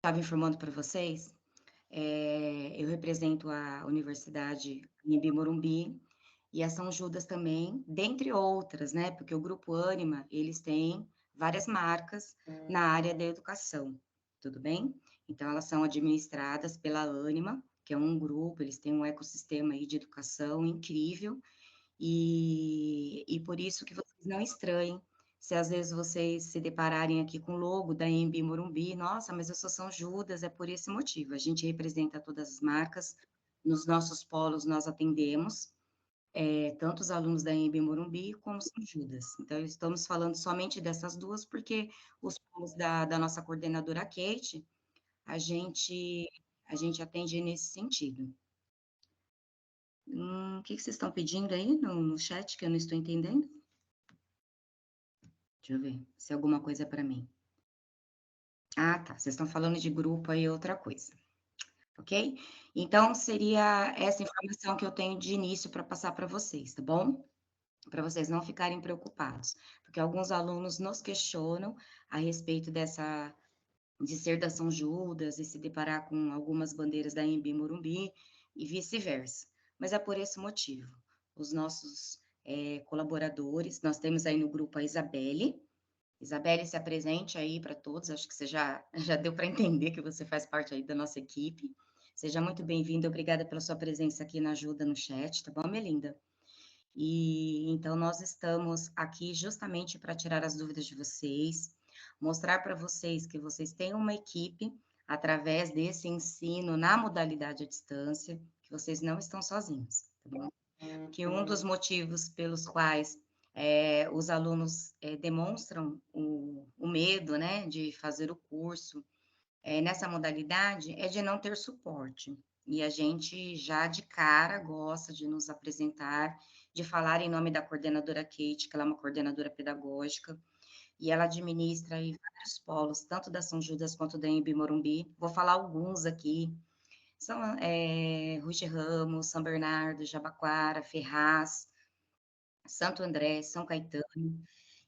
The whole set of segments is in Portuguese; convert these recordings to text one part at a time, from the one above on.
Estava informando para vocês, eu represento a Universidade Anhembi Morumbi e a São Judas também, dentre outras, né, porque o Grupo Ânima, eles têm várias marcas na área da educação, tudo bem? Então elas são administradas pela Ânima, que é um grupo, eles têm um ecossistema aí de educação incrível, e por isso que vocês não estranhem se às vezes vocês se depararem aqui com o logo da Anhembi Morumbi, nossa, mas eu sou São Judas, é por esse motivo, a gente representa todas as marcas, nos nossos polos nós atendemos, tanto os alunos da Anhembi Morumbi como São Judas. Então, estamos falando somente dessas duas, porque os polos da nossa coordenadora Kate, a gente, a gente atende nesse sentido. O que vocês estão pedindo aí no chat que eu não estou entendendo? Deixa eu ver se é alguma coisa para mim. Ah, tá. Vocês estão falando de grupo aí, outra coisa. Ok? Então, seria essa informação que eu tenho de início para passar para vocês, tá bom? Para vocês não ficarem preocupados, porque alguns alunos nos questionam a respeito dessa de ser da São Judas e se deparar com algumas bandeiras da Anhembi Morumbi e vice-versa. Mas é por esse motivo. Os nossos colaboradores, nós temos aí no grupo a Isabelle. Isabelle, se apresente aí para todos, acho que você já deu para entender que você faz parte aí da nossa equipe. Seja muito bem-vinda, obrigada pela sua presença aqui na ajuda no chat, tá bom, Melinda? E então nós estamos aqui justamente para tirar as dúvidas de vocês, mostrar para vocês que vocês têm uma equipe através desse ensino na modalidade à distância, que vocês não estão sozinhos, tá bom? Que um dos motivos pelos quais os alunos demonstram o medo, né, de fazer o curso nessa modalidade é de não ter suporte. E a gente já de cara gosta de nos apresentar, de falar em nome da coordenadora Kate, que ela é uma coordenadora pedagógica, e ela administra aí vários polos, tanto da São Judas quanto da Embi Morumbi. Vou falar alguns aqui. São Ruge Ramos, São Bernardo, Jabaquara, Ferraz, Santo André, São Caetano.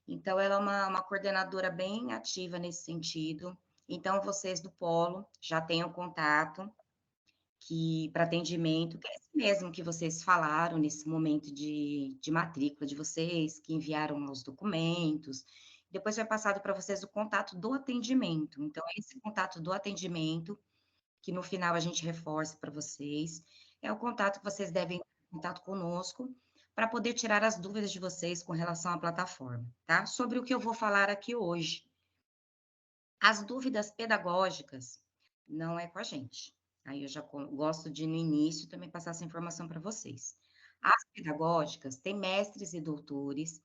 Então, ela é uma coordenadora bem ativa nesse sentido. Então, vocês do Polo já tenham contato que para atendimento, que é esse mesmo que vocês falaram nesse momento de matrícula de vocês, que enviaram os documentos. Depois vai passado para vocês o contato do atendimento. Então, esse contato do atendimento, que no final a gente reforça para vocês, é o contato que vocês devem ter contato conosco para poder tirar as dúvidas de vocês com relação à plataforma, tá? Sobre o que eu vou falar aqui hoje. As dúvidas pedagógicas não é com a gente. Aí eu já gosto de, no início, também passar essa informação para vocês. As pedagógicas têm mestres e doutores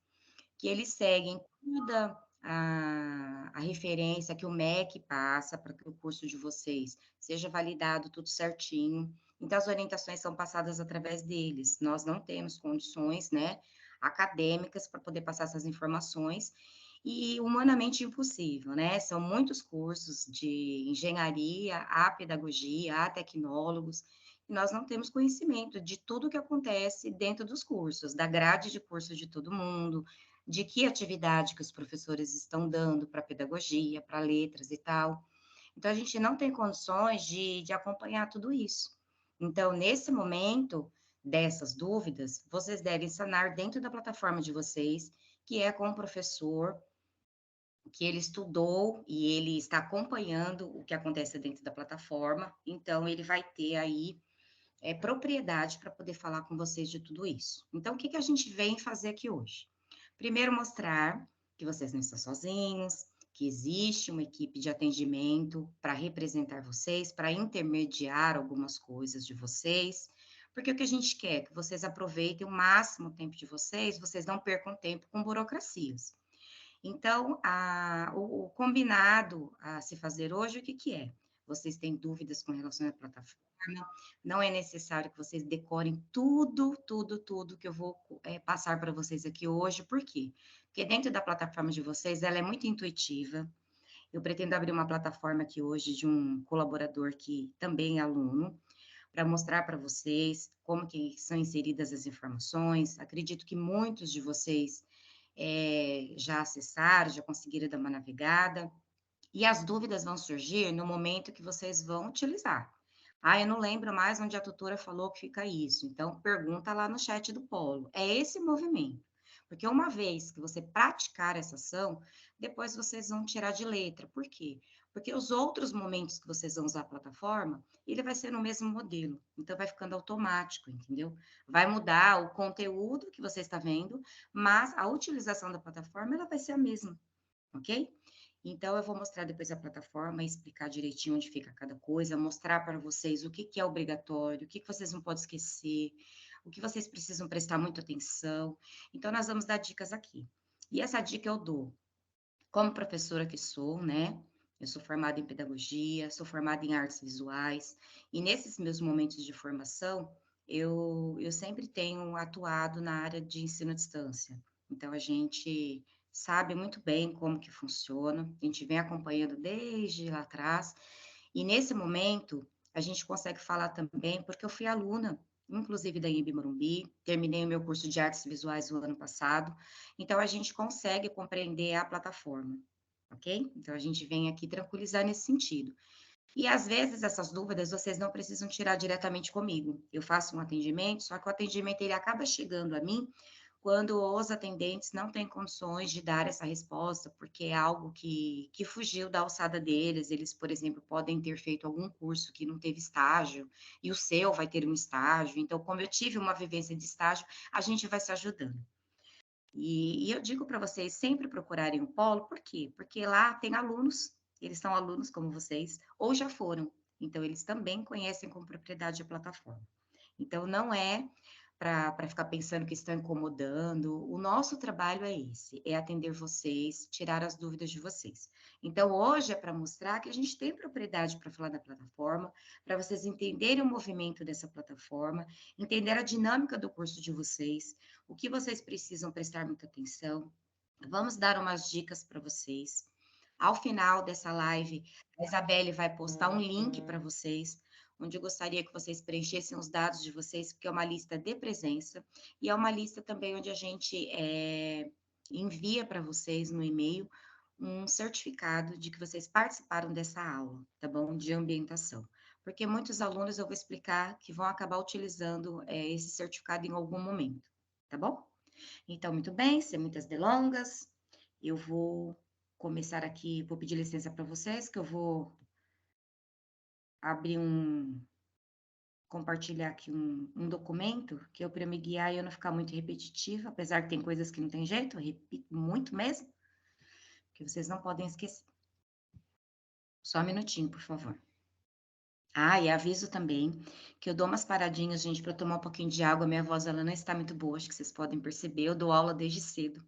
que eles seguem toda a referência que o MEC passa para que o curso de vocês seja validado tudo certinho. Então, as orientações são passadas através deles. Nós não temos condições, né, acadêmicas para poder passar essas informações e humanamente impossível, né? São muitos cursos de engenharia, a pedagogia, a tecnólogos, e nós não temos conhecimento de tudo o que acontece dentro dos cursos, da grade de curso de todo mundo, de que atividade que os professores estão dando para pedagogia, para letras e tal. Então, a gente não tem condições de acompanhar tudo isso. Então, nesse momento dessas dúvidas, vocês devem sanar dentro da plataforma de vocês, que é com o professor, que ele estudou e ele está acompanhando o que acontece dentro da plataforma, então ele vai ter aí propriedade para poder falar com vocês de tudo isso. Então, o que a gente vem fazer aqui hoje? Primeiro, mostrar que vocês não estão sozinhos, que existe uma equipe de atendimento para representar vocês, para intermediar algumas coisas de vocês, porque o que a gente quer é que vocês aproveitem o máximo tempo de vocês não percam tempo com burocracias. Então, o combinado a se fazer hoje, o que que é? Vocês têm dúvidas com relação à plataforma, não é necessário que vocês decorem tudo que eu vou passar para vocês aqui hoje, por quê? Porque dentro da plataforma de vocês, ela é muito intuitiva, eu pretendo abrir uma plataforma aqui hoje de um colaborador que também é aluno, para mostrar para vocês como que são inseridas as informações, acredito que muitos de vocês já acessaram, já conseguiram dar uma navegada, E as dúvidas vão surgir no momento que vocês vão utilizar. Ah, eu não lembro mais onde a tutora falou que fica isso. Então, pergunta lá no chat do Polo. É esse movimento. Porque uma vez que você praticar essa ação, depois vocês vão tirar de letra. Por quê? Porque os outros momentos que vocês vão usar a plataforma, ele vai ser no mesmo modelo. Então, vai ficando automático, entendeu? Vai mudar o conteúdo que você está vendo, mas a utilização da plataforma, ela vai ser a mesma, ok? Então, eu vou mostrar depois a plataforma, explicar direitinho onde fica cada coisa, mostrar para vocês o que que é obrigatório, o que que vocês não podem esquecer, o que vocês precisam prestar muita atenção. Então, nós vamos dar dicas aqui. E essa dica eu dou como professora que sou, né? Eu sou formada em pedagogia, sou formada em artes visuais, e nesses meus momentos de formação, eu sempre tenho atuado na área de ensino à distância. Então, a gente sabe muito bem como que funciona, a gente vem acompanhando desde lá atrás, e nesse momento, a gente consegue falar também, porque eu fui aluna, inclusive da INB Morumbi, terminei o meu curso de artes visuais o ano passado, então a gente consegue compreender a plataforma, ok? Então a gente vem aqui tranquilizar nesse sentido. E às vezes essas dúvidas vocês não precisam tirar diretamente comigo. Eu faço um atendimento, só que o atendimento ele acaba chegando a mim quando os atendentes não têm condições de dar essa resposta, porque é algo que fugiu da alçada deles. Eles, por exemplo, podem ter feito algum curso que não teve estágio, e o seu vai ter um estágio. Então, como eu tive uma vivência de estágio, a gente vai se ajudando. E eu digo para vocês sempre procurarem o polo, por quê? Porque lá tem alunos, eles são alunos como vocês, ou já foram. Então, eles também conhecem com propriedade a plataforma. Então, não é para ficar pensando que estão incomodando. O nosso trabalho é esse, é atender vocês, tirar as dúvidas de vocês. Então, hoje é para mostrar que a gente tem propriedade para falar da plataforma, para vocês entenderem o movimento dessa plataforma, entender a dinâmica do curso de vocês, o que vocês precisam prestar muita atenção. Vamos dar umas dicas para vocês. Ao final dessa live, a Isabelle vai postar um link para vocês, onde eu gostaria que vocês preenchessem os dados de vocês, porque é uma lista de presença, e é uma lista também onde a gente envia para vocês no e-mail um certificado de que vocês participaram dessa aula, tá bom? De ambientação. Porque muitos alunos eu vou explicar que vão acabar utilizando esse certificado em algum momento, tá bom? Então, muito bem, sem muitas delongas, eu vou começar aqui, vou pedir licença para vocês, que eu vou abrir compartilhar aqui um documento, que eu para me guiar e eu não ficar muito repetitiva, apesar que tem coisas que não tem jeito, eu repito muito mesmo, que vocês não podem esquecer. Só um minutinho, por favor. Ah, e aviso também que eu dou umas paradinhas, gente, para tomar um pouquinho de água. Minha voz ela não está muito boa, acho que vocês podem perceber. Eu dou aula desde cedo.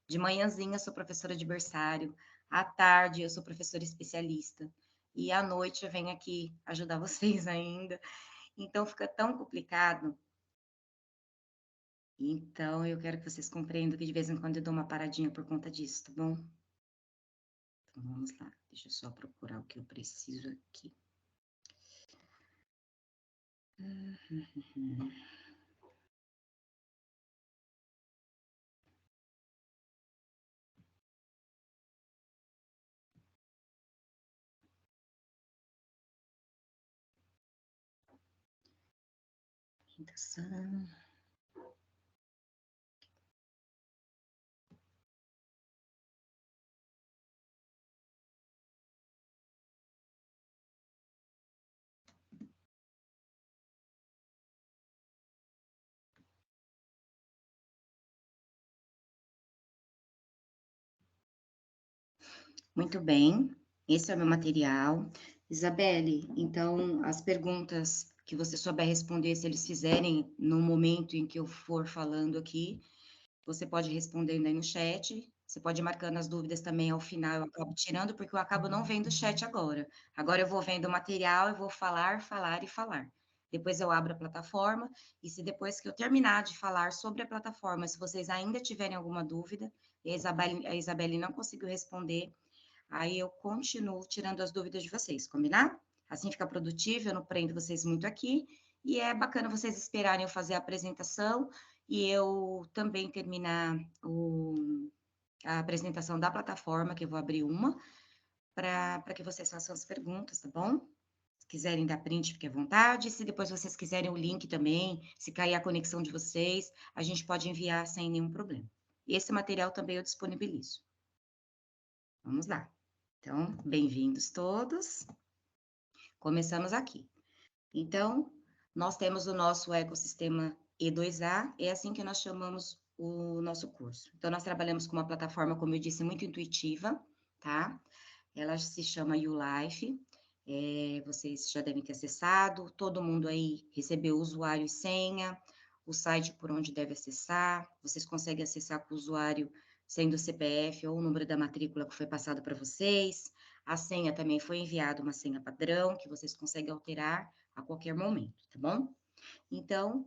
De manhãzinha eu sou professora de berçário, à tarde eu sou professora especialista e à noite eu venho aqui ajudar vocês ainda. Então fica tão complicado. Então eu quero que vocês compreendam que de vez em quando eu dou uma paradinha por conta disso, tá bom? Então vamos lá. Deixa eu só procurar o que eu preciso aqui. Orientação. Muito bem, esse é o meu material. Isabelle, então, as perguntas que você souber responder, se eles fizerem no momento em que eu for falando aqui, você pode respondendo aí no chat. Você pode ir marcando as dúvidas também ao final, eu acabo tirando, porque eu acabo não vendo o chat agora. Agora eu vou vendo o material, eu vou falar, falar e falar. Depois eu abro a plataforma, e se depois que eu terminar de falar sobre a plataforma, se vocês ainda tiverem alguma dúvida, e a Isabelle não conseguiu responder, aí eu continuo tirando as dúvidas de vocês, combinado? Assim fica produtivo, eu não prendo vocês muito aqui, e é bacana vocês esperarem eu fazer a apresentação e eu também terminar a apresentação da plataforma, que eu vou abrir uma, para que vocês façam as perguntas, tá bom? Se quiserem dar print, fique à vontade. Se depois vocês quiserem o link também, se cair a conexão de vocês, a gente pode enviar sem nenhum problema. E esse material também eu disponibilizo. Vamos lá. Então, bem-vindos todos. Começamos aqui. Então, nós temos o nosso ecossistema E2A, é assim que nós chamamos o nosso curso. Então, nós trabalhamos com uma plataforma, como eu disse, muito intuitiva, tá? Ela se chama YouLife, vocês já devem ter acessado, todo mundo aí recebeu usuário e senha, o site por onde deve acessar, vocês conseguem acessar com o usuário sendo o CPF ou o número da matrícula que foi passado para vocês, a senha também foi enviada uma senha padrão, que vocês conseguem alterar a qualquer momento, tá bom? Então,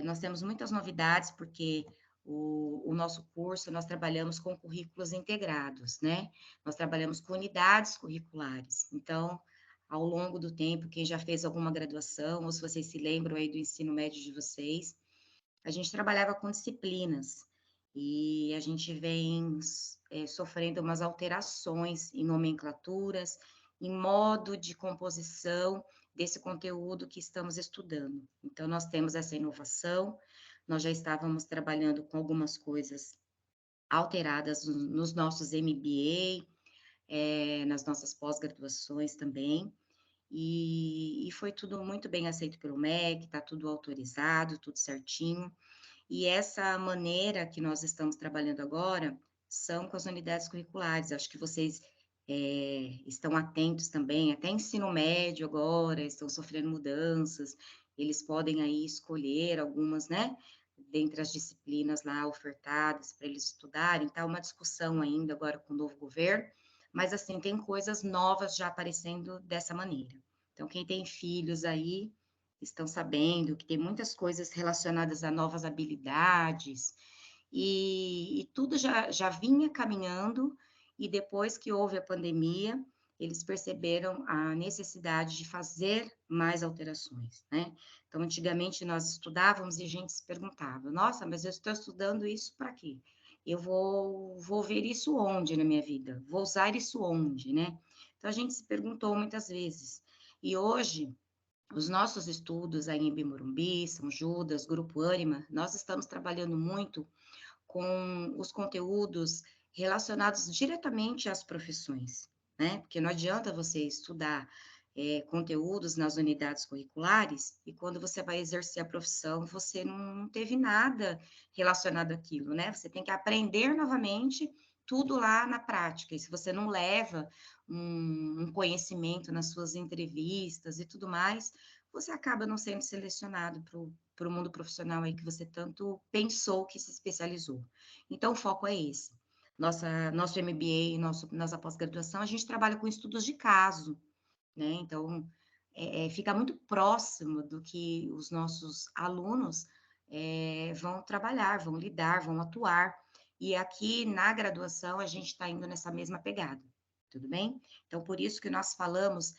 nós temos muitas novidades, porque o nosso curso, nós trabalhamos com currículos integrados, né? Nós trabalhamos com unidades curriculares. Então, ao longo do tempo, quem já fez alguma graduação, ou se vocês se lembram aí do ensino médio de vocês, a gente trabalhava com disciplinas, e a gente vem sofrendo umas alterações em nomenclaturas, em modo de composição desse conteúdo que estamos estudando. Então, nós temos essa inovação, nós já estávamos trabalhando com algumas coisas alteradas nos nossos MBA, nas nossas pós-graduações também, e foi tudo muito bem aceito pelo MEC, está tudo autorizado, tudo certinho. E essa maneira que nós estamos trabalhando agora são com as unidades curriculares. Acho que vocês estão atentos também, até ensino médio agora, estão sofrendo mudanças, eles podem aí escolher algumas, né, dentre as disciplinas lá ofertadas para eles estudarem, tá uma discussão ainda agora com o novo governo, mas assim, tem coisas novas já aparecendo dessa maneira. Então, quem tem filhos aí, estão sabendo que tem muitas coisas relacionadas a novas habilidades, e tudo já vinha caminhando, e depois que houve a pandemia, eles perceberam a necessidade de fazer mais alterações, né? Então, antigamente nós estudávamos e a gente se perguntava: nossa, mas eu estou estudando isso para quê? Eu vou ver isso onde na minha vida? Vou usar isso onde, né? Então, a gente se perguntou muitas vezes. E hoje, os nossos estudos aí em Bimorumbi, São Judas, Grupo Ânima, nós estamos trabalhando muito com os conteúdos relacionados diretamente às profissões, né? Porque não adianta você estudar conteúdos nas unidades curriculares e quando você vai exercer a profissão, você não teve nada relacionado àquilo, né? Você tem que aprender novamente tudo lá na prática. E se você não leva um conhecimento nas suas entrevistas e tudo mais, você acaba não sendo selecionado para o mundo profissional aí que você tanto pensou que se especializou. Então, o foco é esse. Nosso MBA, nossa pós-graduação, a gente trabalha com estudos de caso, né? Então, fica muito próximo do que os nossos alunos vão trabalhar, vão lidar, vão atuar. E aqui na graduação, a gente está indo nessa mesma pegada, tudo bem? Então, por isso que nós falamos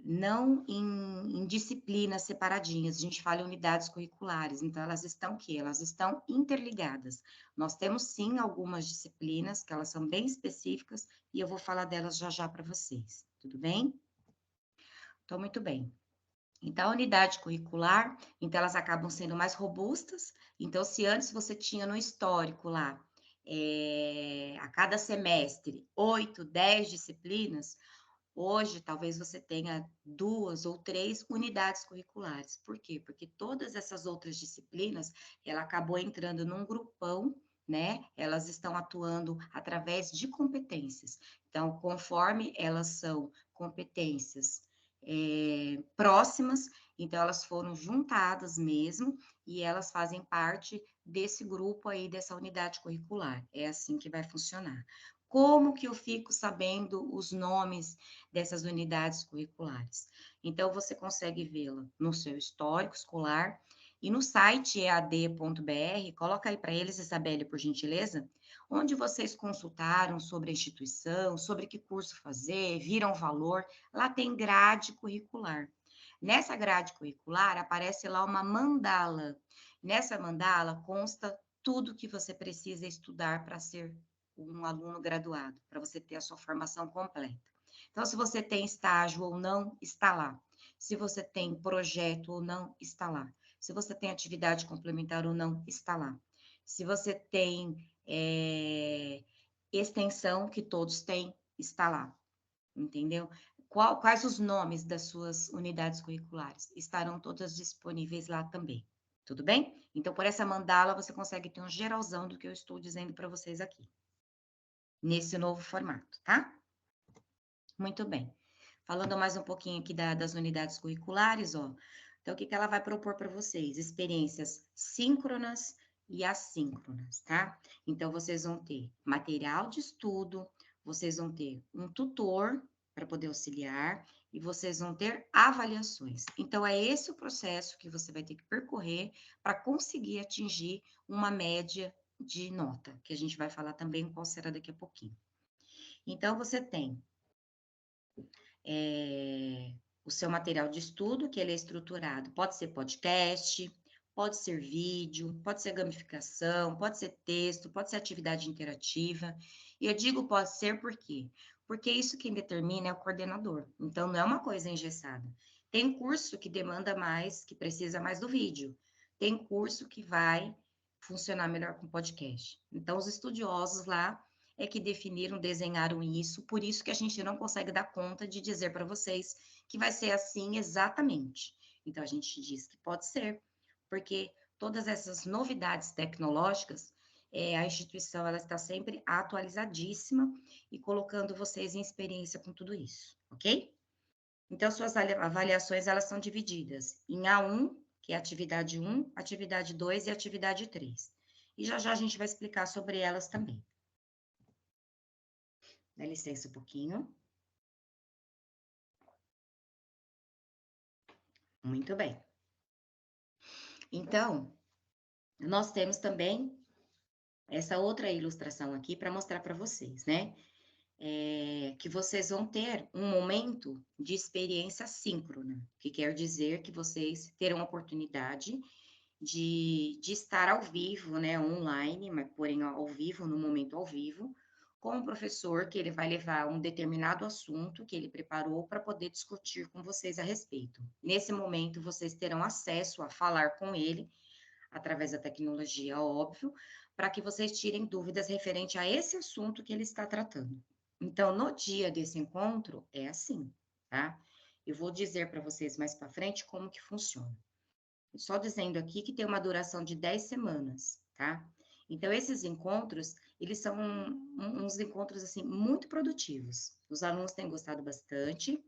não em disciplinas separadinhas, a gente fala em unidades curriculares, então elas estão o quê? Elas estão interligadas. Nós temos sim algumas disciplinas que elas são bem específicas e eu vou falar delas já já para vocês, tudo bem? Então, muito bem. Então, a unidade curricular, então elas acabam sendo mais robustas, então se antes você tinha no histórico lá, a cada semestre, 8, 10 disciplinas, hoje, talvez você tenha 2 ou 3 unidades curriculares. Por quê? Porque todas essas outras disciplinas, ela acabou entrando num grupão, né? Elas estão atuando através de competências. Então, conforme elas são competências próximas, então elas foram juntadas mesmo e elas fazem parte desse grupo aí, dessa unidade curricular. É assim que vai funcionar. Como que eu fico sabendo os nomes dessas unidades curriculares? Então, você consegue vê-la no seu histórico escolar e no site ead.br, coloca aí para eles, Isabelle, por gentileza, onde vocês consultaram sobre a instituição, sobre que curso fazer, viram valor, lá tem grade curricular. Nessa grade curricular aparece lá uma mandala. Nessa mandala consta tudo que você precisa estudar para ser um aluno graduado, para você ter a sua formação completa. Então, se você tem estágio ou não, está lá. Se você tem projeto ou não, está lá. Se você tem atividade complementar ou não, está lá. Se você tem extensão, que todos têm, está lá. Entendeu? Quais os nomes das suas unidades curriculares? Estarão todas disponíveis lá também. Tudo bem? Então, por essa mandala, você consegue ter um geralzão do que eu estou dizendo para vocês aqui, nesse novo formato, tá? Muito bem. Falando mais um pouquinho aqui das unidades curriculares, ó. Então, o que ela vai propor para vocês? Experiências síncronas e assíncronas, tá? Então, vocês vão ter material de estudo, vocês vão ter um tutor para poder auxiliar e vocês vão ter avaliações. Então, é esse o processo que você vai ter que percorrer para conseguir atingir uma média de nota, que a gente vai falar também qual será daqui a pouquinho. Então, você tem o seu material de estudo, que ele é estruturado. Pode ser podcast, pode ser vídeo, pode ser gamificação, pode ser texto, pode ser atividade interativa. E eu digo pode ser por quê? Porque isso quem determina é o coordenador. Então, não é uma coisa engessada. Tem curso que demanda mais, que precisa mais do vídeo. Tem curso que vai funcionar melhor com podcast. Então, os estudiosos lá é que definiram, desenharam isso, por isso que a gente não consegue dar conta de dizer para vocês que vai ser assim exatamente. Então, a gente diz que pode ser, porque todas essas novidades tecnológicas, a instituição ela está sempre atualizadíssima e colocando vocês em experiência com tudo isso, ok? Então, suas avaliações, elas são divididas em A1, que é atividade 1, atividade 2 e atividade 3. E já já a gente vai explicar sobre elas também. Dá licença um pouquinho. Muito bem. Então, nós temos também essa outra ilustração aqui para mostrar para vocês, né? Que vocês vão ter um momento de experiência síncrona, que quer dizer que vocês terão a oportunidade de estar ao vivo, né? Online, mas porém ao vivo, no momento ao vivo, com o professor, que ele vai levar um determinado assunto que ele preparou para poder discutir com vocês a respeito. Nesse momento, vocês terão acesso a falar com ele através da tecnologia, óbvio, para que vocês tirem dúvidas referente a esse assunto que ele está tratando. Então, no dia desse encontro, é assim, tá? Eu vou dizer para vocês mais para frente como que funciona. Só dizendo aqui que tem uma duração de 10 semanas, tá? Então, esses encontros, eles são uns encontros, assim, muito produtivos. Os alunos têm gostado bastante,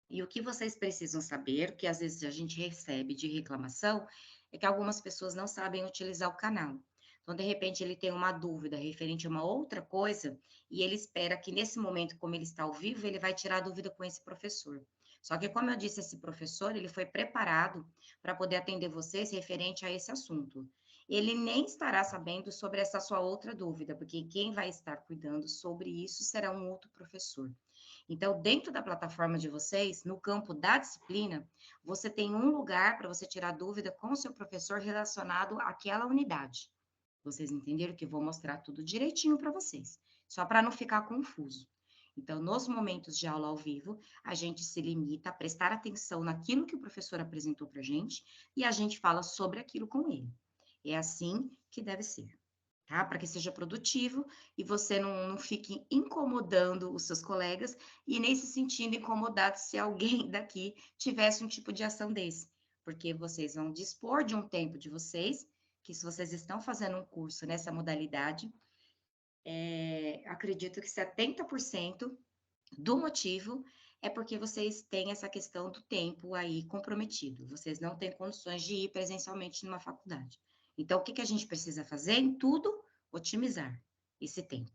e o que vocês precisam saber, que às vezes a gente recebe de reclamação, é que algumas pessoas não sabem utilizar o canal. Então, de repente, ele tem uma dúvida referente a uma outra coisa, e ele espera que nesse momento, como ele está ao vivo, ele vai tirar a dúvida com esse professor. Só que, como eu disse, esse professor, ele foi preparado para poder atender vocês referente a esse assunto. Ele nem estará sabendo sobre essa sua outra dúvida, porque quem vai estar cuidando sobre isso será um outro professor. Então, dentro da plataforma de vocês, no campo da disciplina, você tem um lugar para você tirar dúvida com o seu professor relacionado àquela unidade. Vocês entenderam que eu vou mostrar tudo direitinho para vocês, só para não ficar confuso. Então, nos momentos de aula ao vivo, a gente se limita a prestar atenção naquilo que o professor apresentou para a gente e a gente fala sobre aquilo com ele. É assim que deve ser, tá? Para que seja produtivo e você não fique incomodando os seus colegas e nem se sentindo incomodado se alguém daqui tivesse um tipo de ação desse, porque vocês vão dispor de um tempo de vocês, que se vocês estão fazendo um curso nessa modalidade, acredito que 70% do motivo é porque vocês têm essa questão do tempo aí comprometido. Vocês não têm condições de ir presencialmente numa faculdade. Então, o que a gente precisa fazer em tudo? Otimizar esse tempo.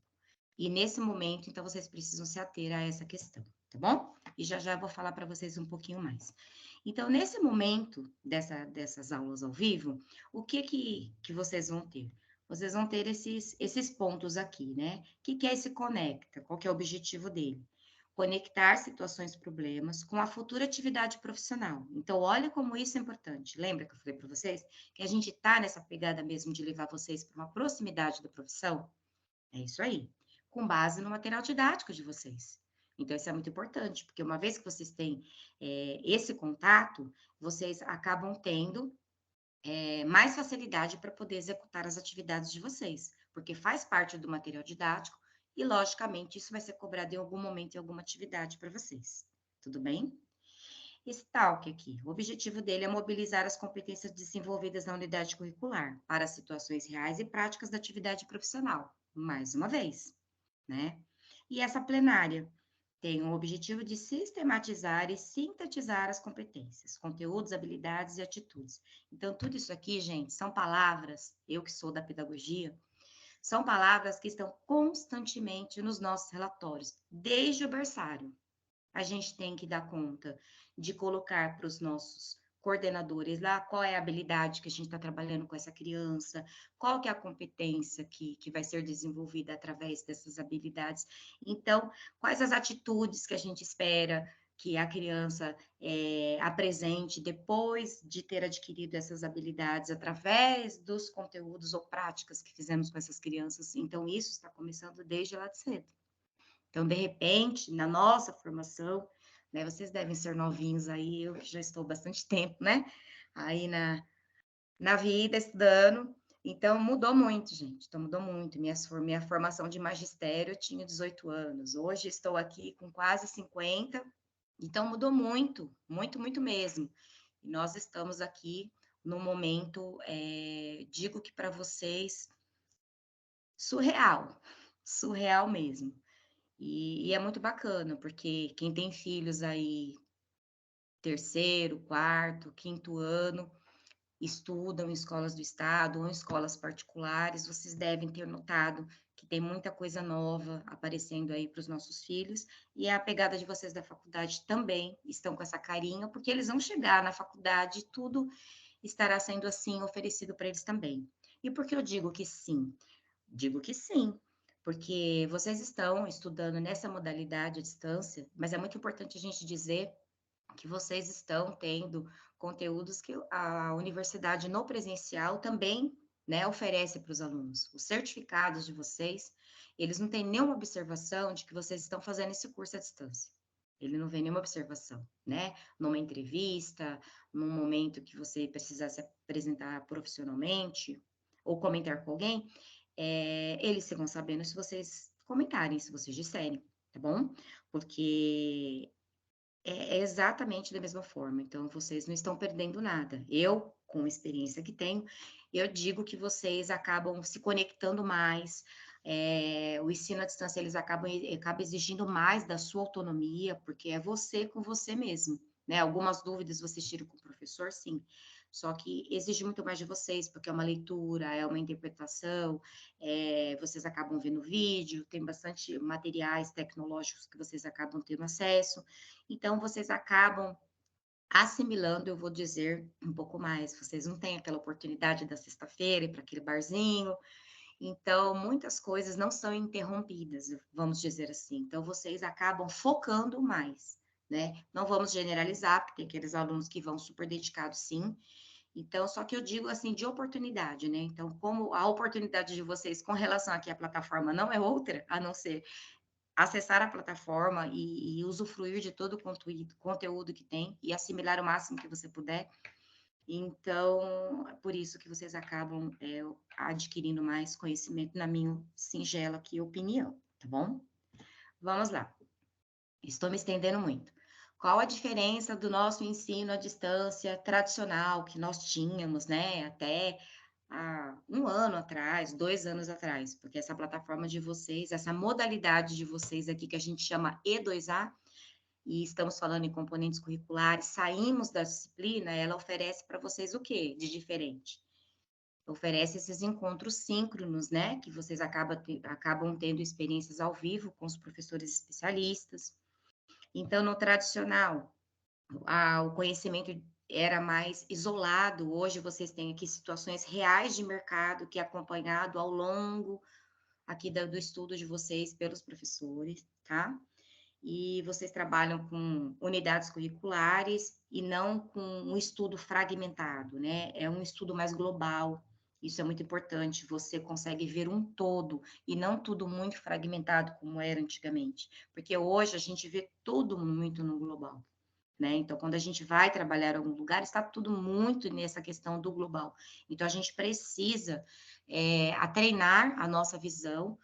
E nesse momento, então, vocês precisam se ater a essa questão, tá bom? E já já vou falar para vocês um pouquinho mais. Então, nesse momento dessas aulas ao vivo, o que vocês vão ter? Vocês vão ter esses pontos aqui, né? O que é esse conecta? Qual que é o objetivo dele? Conectar situações, problemas com a futura atividade profissional. Então, olha como isso é importante. Lembra que eu falei para vocês que a gente está nessa pegada mesmo de levar vocês para uma proximidade da profissão? É isso aí. Com base no material didático de vocês. Então, isso é muito importante, porque uma vez que vocês têm esse contato, vocês acabam tendo mais facilidade para poder executar as atividades de vocês, porque faz parte do material didático e, logicamente, isso vai ser cobrado em algum momento em alguma atividade para vocês. Tudo bem? Esse TALC aqui, o objetivo dele é mobilizar as competências desenvolvidas na unidade curricular para situações reais e práticas da atividade profissional, mais uma vez, né? E essa plenária tem o objetivo de sistematizar e sintetizar as competências, conteúdos, habilidades e atitudes. Então, tudo isso aqui, gente, são palavras, eu que sou da pedagogia, são palavras que estão constantemente nos nossos relatórios, desde o berçário. A gente tem que dar conta de colocar para os nossos coordenadores lá qual é a habilidade que a gente está trabalhando com essa criança, qual que é a competência que vai ser desenvolvida através dessas habilidades. Então, quais as atitudes que a gente espera que a criança apresente depois de ter adquirido essas habilidades através dos conteúdos ou práticas que fizemos com essas crianças. Então, isso está começando desde lá de cedo. Então, de repente, na nossa formação, né, vocês devem ser novinhos aí, eu já estou bastante tempo, né, aí na vida, estudando, então mudou muito, gente, então mudou muito. Minha formação de magistério, eu tinha 18 anos, hoje estou aqui com quase 50, então mudou muito, muito, muito mesmo. E nós estamos aqui num momento, digo que para vocês, surreal, surreal mesmo. E é muito bacana, porque quem tem filhos aí, terceiro, quarto, quinto ano, estudam em escolas do estado ou em escolas particulares, vocês devem ter notado que tem muita coisa nova aparecendo aí para os nossos filhos, e a pegada de vocês da faculdade também estão com essa carinha, porque eles vão chegar na faculdade e tudo estará sendo assim oferecido para eles também. E por que eu digo que sim? Digo que sim, porque vocês estão estudando nessa modalidade à distância, mas é muito importante a gente dizer que vocês estão tendo conteúdos que a universidade no presencial também, né, oferece para os alunos. Os certificados de vocês, eles não têm nenhuma observação de que vocês estão fazendo esse curso à distância. Ele não vê nenhuma observação, né? Numa entrevista, num momento que você precisar se apresentar profissionalmente ou comentar com alguém, eles ficam sabendo se vocês comentarem, se vocês disserem, tá bom? Porque é exatamente da mesma forma, então vocês não estão perdendo nada. Eu, com a experiência que tenho, eu digo que vocês acabam se conectando mais, o ensino à distância, eles acaba exigindo mais da sua autonomia, porque é você com você mesmo, né? Algumas dúvidas vocês tiram com o professor, sim, só que exige muito mais de vocês, porque é uma leitura, é uma interpretação, vocês acabam vendo vídeo, tem bastante materiais tecnológicos que vocês acabam tendo acesso, então vocês acabam assimilando, eu vou dizer, um pouco mais. Vocês não têm aquela oportunidade da sexta-feira ir para aquele barzinho, então muitas coisas não são interrompidas, vamos dizer assim. Então vocês acabam focando mais, né? Não vamos generalizar, porque tem aqueles alunos que vão super dedicados, sim. Então, só que eu digo assim de oportunidade, né? Então, como a oportunidade de vocês com relação aqui à plataforma não é outra, a não ser acessar a plataforma e usufruir de todo o conteúdo que tem e assimilar o máximo que você puder. Então, é por isso que vocês acabam adquirindo mais conhecimento, na minha singela aqui opinião, tá bom? Vamos lá. Estou me estendendo muito. Qual a diferença do nosso ensino à distância tradicional que nós tínhamos, né, até há 1 ano atrás, 2 anos atrás? Porque essa plataforma de vocês, essa modalidade de vocês aqui que a gente chama E2A, e estamos falando em componentes curriculares, saímos da disciplina, ela oferece para vocês o quê de diferente? Oferece esses encontros síncronos, né, que vocês acabam tendo experiências ao vivo com os professores especialistas. Então, no tradicional, o conhecimento era mais isolado, hoje vocês têm aqui situações reais de mercado que é acompanhado ao longo aqui do estudo de vocês pelos professores, tá? E vocês trabalham com unidades curriculares e não com um estudo fragmentado, né? É um estudo mais global, Isso é muito importante, você consegue ver um todo e não tudo muito fragmentado como era antigamente, porque hoje a gente vê tudo muito no global, né? Então, quando a gente vai trabalhar em algum lugar, está tudo muito nessa questão do global. Então, a gente precisa a treinar a nossa visão,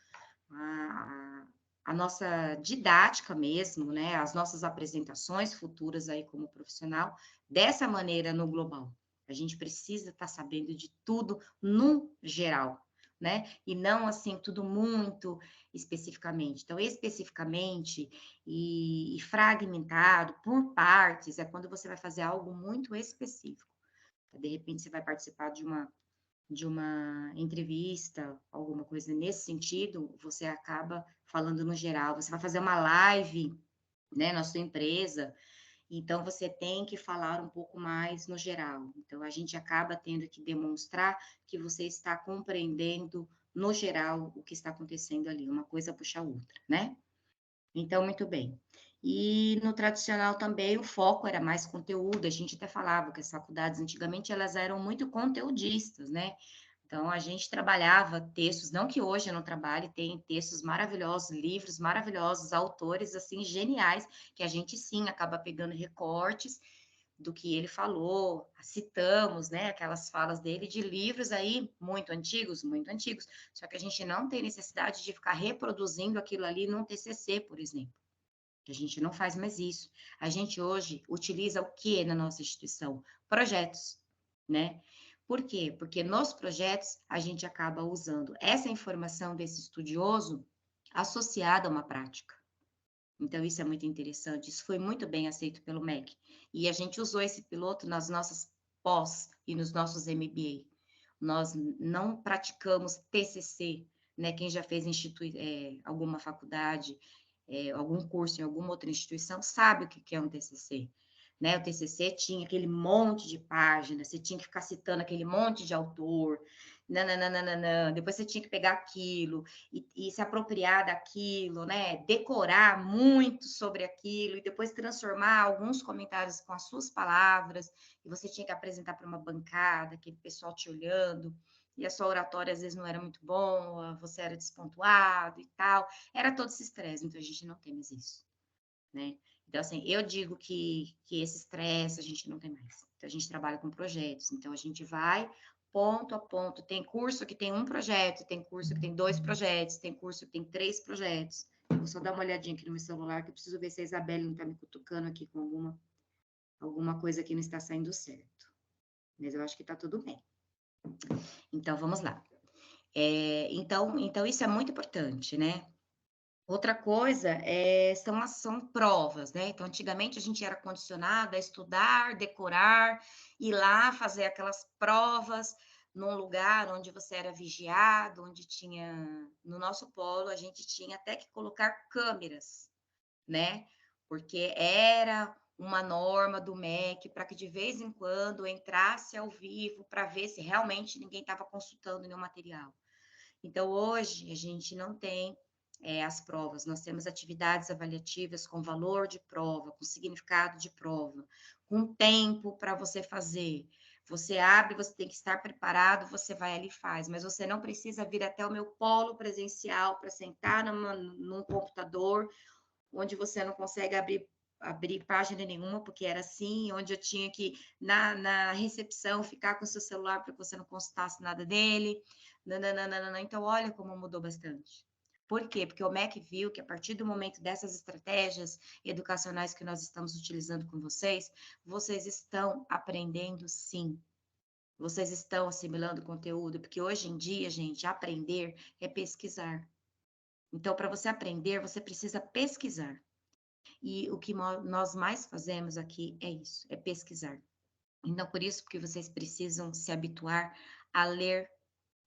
a, a nossa didática mesmo, né? As nossas apresentações futuras aí como profissional, dessa maneira no global. A gente precisa estar sabendo de tudo no geral, né? E não assim, tudo muito especificamente. Então, especificamente e fragmentado por partes é quando você vai fazer algo muito específico. De repente, você vai participar de uma entrevista, alguma coisa nesse sentido, você acaba falando no geral. Você vai fazer uma live, né, na sua empresa, então você tem que falar um pouco mais no geral. Então a gente acaba tendo que demonstrar que você está compreendendo no geral o que está acontecendo ali, uma coisa puxa a outra, né? Então, muito bem. E no tradicional também o foco era mais conteúdo, a gente até falava que as faculdades antigamente elas eram muito conteudistas, né? Então a gente trabalhava textos, não que hoje eu não trabalhe, tem textos maravilhosos, livros maravilhosos, autores assim geniais, que a gente sim acaba pegando recortes do que ele falou, citamos, né, aquelas falas dele de livros aí muito antigos, só que a gente não tem necessidade de ficar reproduzindo aquilo ali num TCC, por exemplo. A gente não faz mais isso. A gente hoje utiliza o que na nossa instituição? Projetos, né? Por quê? Porque nos projetos a gente acaba usando essa informação desse estudioso associada a uma prática. Então, isso é muito interessante. Isso foi muito bem aceito pelo MEC. E a gente usou esse piloto nas nossas pós e nos nossos MBA. Nós não praticamos TCC, né? Quem já fez alguma faculdade, algum curso em alguma outra instituição, sabe o que é um TCC. Né? O TCC tinha aquele monte de páginas, você tinha que ficar citando aquele monte de autor, nananana, depois você tinha que pegar aquilo e se apropriar daquilo, né? Decorar muito sobre aquilo e depois transformar alguns comentários com as suas palavras, e você tinha que apresentar para uma bancada, aquele pessoal te olhando, e a sua oratória às vezes não era muito boa, você era despontuado e tal. Era todo esse estresse, então a gente não tem mais isso, né? Então, assim, eu digo que esse estresse a gente não tem mais. Então, a gente trabalha com projetos. Então, a gente vai ponto a ponto. Tem curso que tem um projeto, tem curso que tem 2 projetos, tem curso que tem 3 projetos. Eu vou só dar uma olhadinha aqui no meu celular, que eu preciso ver se a Isabelle não está me cutucando aqui com alguma coisa que não está saindo certo. Mas eu acho que está tudo bem. Então, vamos lá. Então, isso é muito importante, né? Outra coisa são provas, né? Então, antigamente a gente era condicionado a estudar, decorar, ir lá fazer aquelas provas num lugar onde você era vigiado, onde tinha. No nosso polo, a gente tinha até que colocar câmeras, né? Porque era uma norma do MEC para que de vez em quando entrasse ao vivo para ver se realmente ninguém estava consultando nenhum material. Então, hoje, a gente não tem as provas, nós temos atividades avaliativas com valor de prova, com significado de prova, com tempo para você fazer. Você abre, você tem que estar preparado, você vai ali e faz, mas você não precisa vir até o meu polo presencial para sentar num computador, onde você não consegue abrir página nenhuma, porque era assim, onde eu tinha que, na recepção, ficar com o seu celular para que você não consultasse nada dele. Nananana. Então, olha como mudou bastante. Por quê? Porque o MEC viu que a partir do momento dessas estratégias educacionais que nós estamos utilizando com vocês estão aprendendo sim. Vocês estão assimilando conteúdo, porque hoje em dia, gente, aprender é pesquisar. Então, para você aprender, você precisa pesquisar. E o que nós mais fazemos aqui é isso, é pesquisar. Então, por isso que vocês precisam se habituar a ler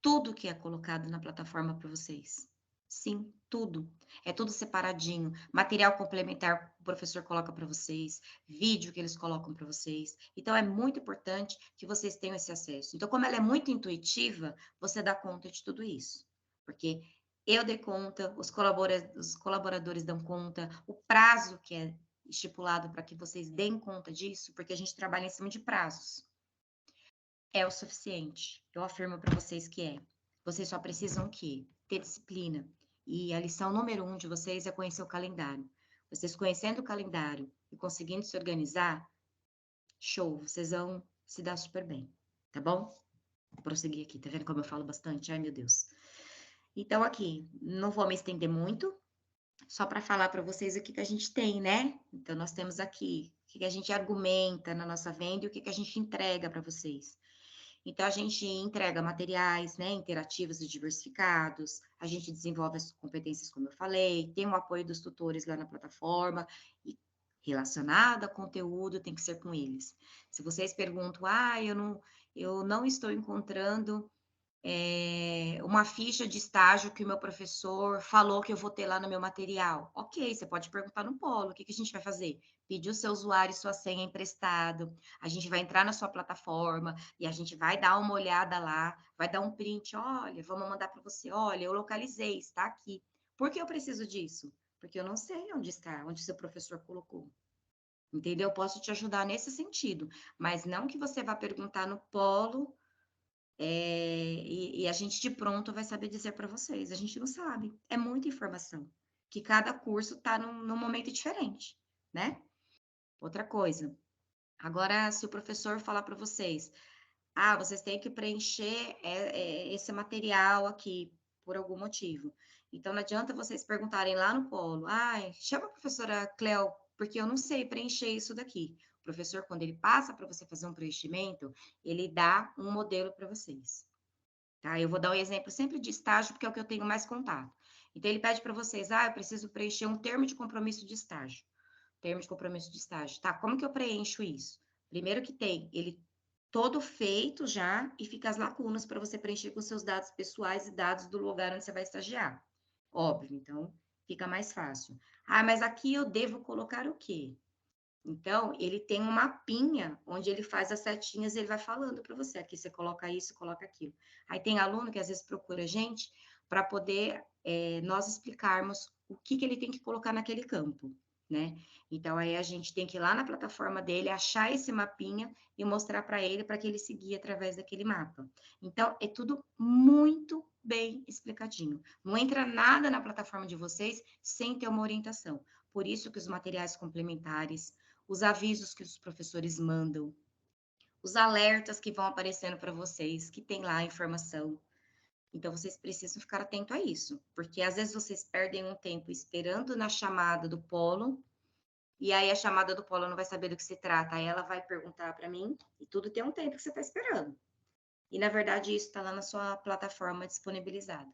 tudo que é colocado na plataforma para vocês. Sim, tudo. É tudo separadinho. Material complementar o professor coloca para vocês, vídeo que eles colocam para vocês. Então, é muito importante que vocês tenham esse acesso. Então, como ela é muito intuitiva, você dá conta de tudo isso. Porque eu dei conta, os colaboradores dão conta, o prazo que é estipulado para que vocês deem conta disso, porque a gente trabalha em cima de prazos. é o suficiente. Eu afirmo para vocês que é. Vocês só precisam o quê? Ter disciplina. E a lição número 1 de vocês é conhecer o calendário. Vocês conhecendo o calendário e conseguindo se organizar, show, vocês vão se dar super bem, tá bom? Vou prosseguir aqui, tá vendo como eu falo bastante? Ai, meu Deus. Então, aqui, não vou me estender muito, só para falar para vocês o que que a gente tem, né? Então, nós temos aqui o que que a gente argumenta na nossa venda e o que que a gente entrega para vocês. Então, a gente entrega materiais, né, interativos e diversificados, a gente desenvolve as competências, como eu falei, tem o apoio dos tutores lá na plataforma, e relacionado a conteúdo tem que ser com eles. Se vocês perguntam, eu não estou encontrando uma ficha de estágio que o meu professor falou que eu vou ter lá no meu material. Ok, você pode perguntar no polo, o que que a gente vai fazer? Pedir o seu usuário e sua senha emprestado, a gente vai entrar na sua plataforma e a gente vai dar uma olhada lá, vai dar um print, olha, vamos mandar para você, olha, eu localizei, está aqui. Por que eu preciso disso? Porque eu não sei onde está, onde seu professor colocou. Entendeu? Eu posso te ajudar nesse sentido, mas não que você vá perguntar no polo e a gente de pronto vai saber dizer para vocês, a gente não sabe, é muita informação, que cada curso está num momento diferente, né. Outra coisa, agora se o professor falar para vocês: "Ah, vocês têm que preencher, esse material aqui, por algum motivo", então não adianta vocês perguntarem lá no polo: "Ai, chama a professora Cleo, porque eu não sei preencher isso daqui". O professor, quando ele passa para você fazer um preenchimento, ele dá um modelo para vocês. Tá? Eu vou dar um exemplo sempre de estágio, porque é o que eu tenho mais contato. Então, ele pede para vocês, eu preciso preencher um termo de compromisso de estágio. Termo de compromisso de estágio. Tá, como que eu preencho isso? Primeiro que tem ele todo feito já e fica as lacunas para você preencher com seus dados pessoais e dados do lugar onde você vai estagiar. Óbvio, então fica mais fácil. Ah, mas aqui eu devo colocar o quê? Então, ele tem um mapinha onde ele faz as setinhas e ele vai falando para você, aqui você coloca isso, coloca aquilo. Aí tem aluno que às vezes procura a gente para poder nós explicarmos o que que ele tem que colocar naquele campo, né? Então, aí a gente tem que ir lá na plataforma dele, achar esse mapinha e mostrar para que ele seguir através daquele mapa. Então, é tudo muito bem explicadinho. Não entra nada na plataforma de vocês sem ter uma orientação. Por isso que os materiais complementares, os avisos que os professores mandam, os alertas que vão aparecendo para vocês, que tem lá a informação. Então, vocês precisam ficar atento a isso, porque às vezes vocês perdem um tempo esperando na chamada do polo, e aí a chamada do polo não vai saber do que se trata, aí ela vai perguntar para mim, e tudo tem um tempo que você está esperando. E, na verdade, isso está lá na sua plataforma disponibilizada,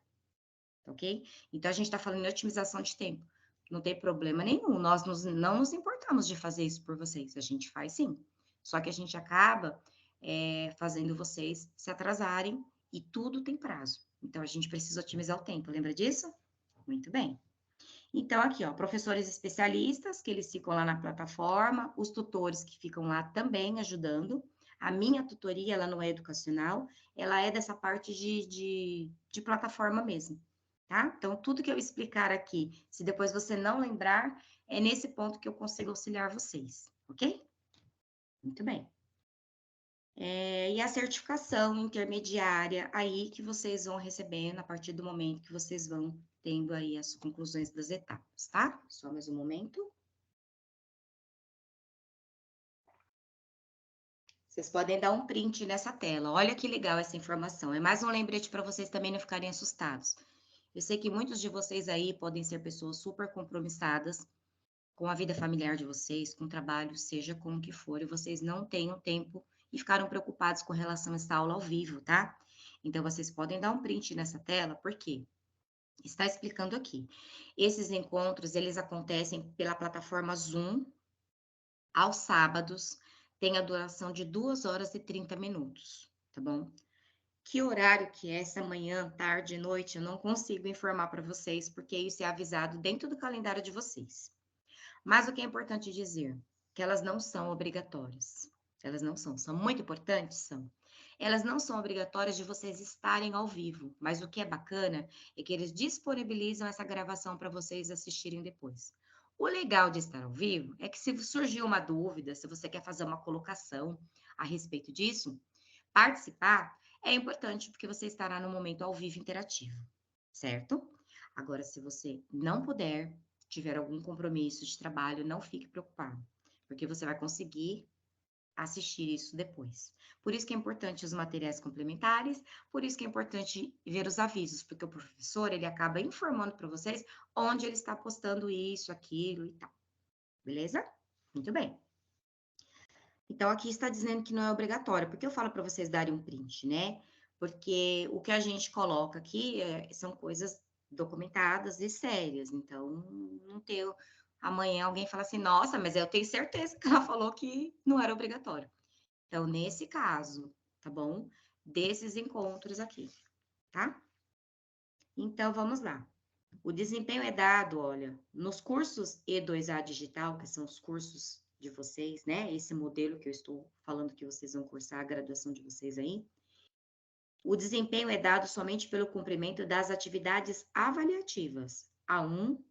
ok? Então, a gente está falando em otimização de tempo. Não tem problema nenhum, não nos importamos de fazer isso por vocês, a gente faz sim. Só que a gente acaba fazendo vocês se atrasarem e tudo tem prazo. Então, a gente precisa otimizar o tempo, lembra disso? Muito bem. Então, aqui, ó, professores especialistas, que eles ficam lá na plataforma, os tutores que ficam lá também ajudando. A minha tutoria, ela não é educacional, ela é dessa parte de plataforma mesmo, tá? Então, tudo que eu explicar aqui, se depois você não lembrar, é nesse ponto que eu consigo auxiliar vocês, ok? Muito bem. E a certificação intermediária, aí que vocês vão recebendo a partir do momento que vocês vão tendo aí as conclusões das etapas, tá? Só mais um momento. Vocês podem dar um print nessa tela. Olha que legal essa informação. É mais um lembrete para vocês também não ficarem assustados. Eu sei que muitos de vocês aí podem ser pessoas super compromissadas com a vida familiar de vocês, com o trabalho, seja como que for, e vocês não têm o tempo e ficaram preocupados com relação a essa aula ao vivo, tá? Então, vocês podem dar um print nessa tela, por quê? Está explicando aqui. Esses encontros, eles acontecem pela plataforma Zoom, aos sábados, tem a duração de 2 horas e 30 minutos, tá bom? Que horário que é essa manhã, tarde, noite, eu não consigo informar para vocês, porque isso é avisado dentro do calendário de vocês. Mas o que é importante dizer? Que elas não são obrigatórias. Elas não são. São muito importantes? São. Elas não são obrigatórias de vocês estarem ao vivo, mas o que é bacana é que eles disponibilizam essa gravação para vocês assistirem depois. O legal de estar ao vivo é que se surgir uma dúvida, se você quer fazer uma colocação a respeito disso, Participar é importante porque você estará no momento ao vivo interativo, certo? Agora, se você não puder, tiver algum compromisso de trabalho, não fique preocupado, porque você vai conseguir assistir isso depois. Por isso que é importante os materiais complementares, por isso que é importante ver os avisos, porque o professor, ele acaba informando para vocês onde ele está postando isso, aquilo e tal. Beleza? Muito bem. Então, aqui está dizendo que não é obrigatório. Por que eu falo para vocês darem um print, né? Porque o que a gente coloca aqui são coisas documentadas e sérias. Então, não ter amanhã alguém fala assim, nossa, mas eu tenho certeza que ela falou que não era obrigatório. Então, nesse caso, tá bom? Desses encontros aqui, tá? Então, vamos lá. O desempenho é dado, olha, nos cursos E2A Digital, que são os cursos de vocês, né? Esse modelo que eu estou falando que vocês vão cursar a graduação de vocês aí. O desempenho é dado somente pelo cumprimento das atividades avaliativas, A1,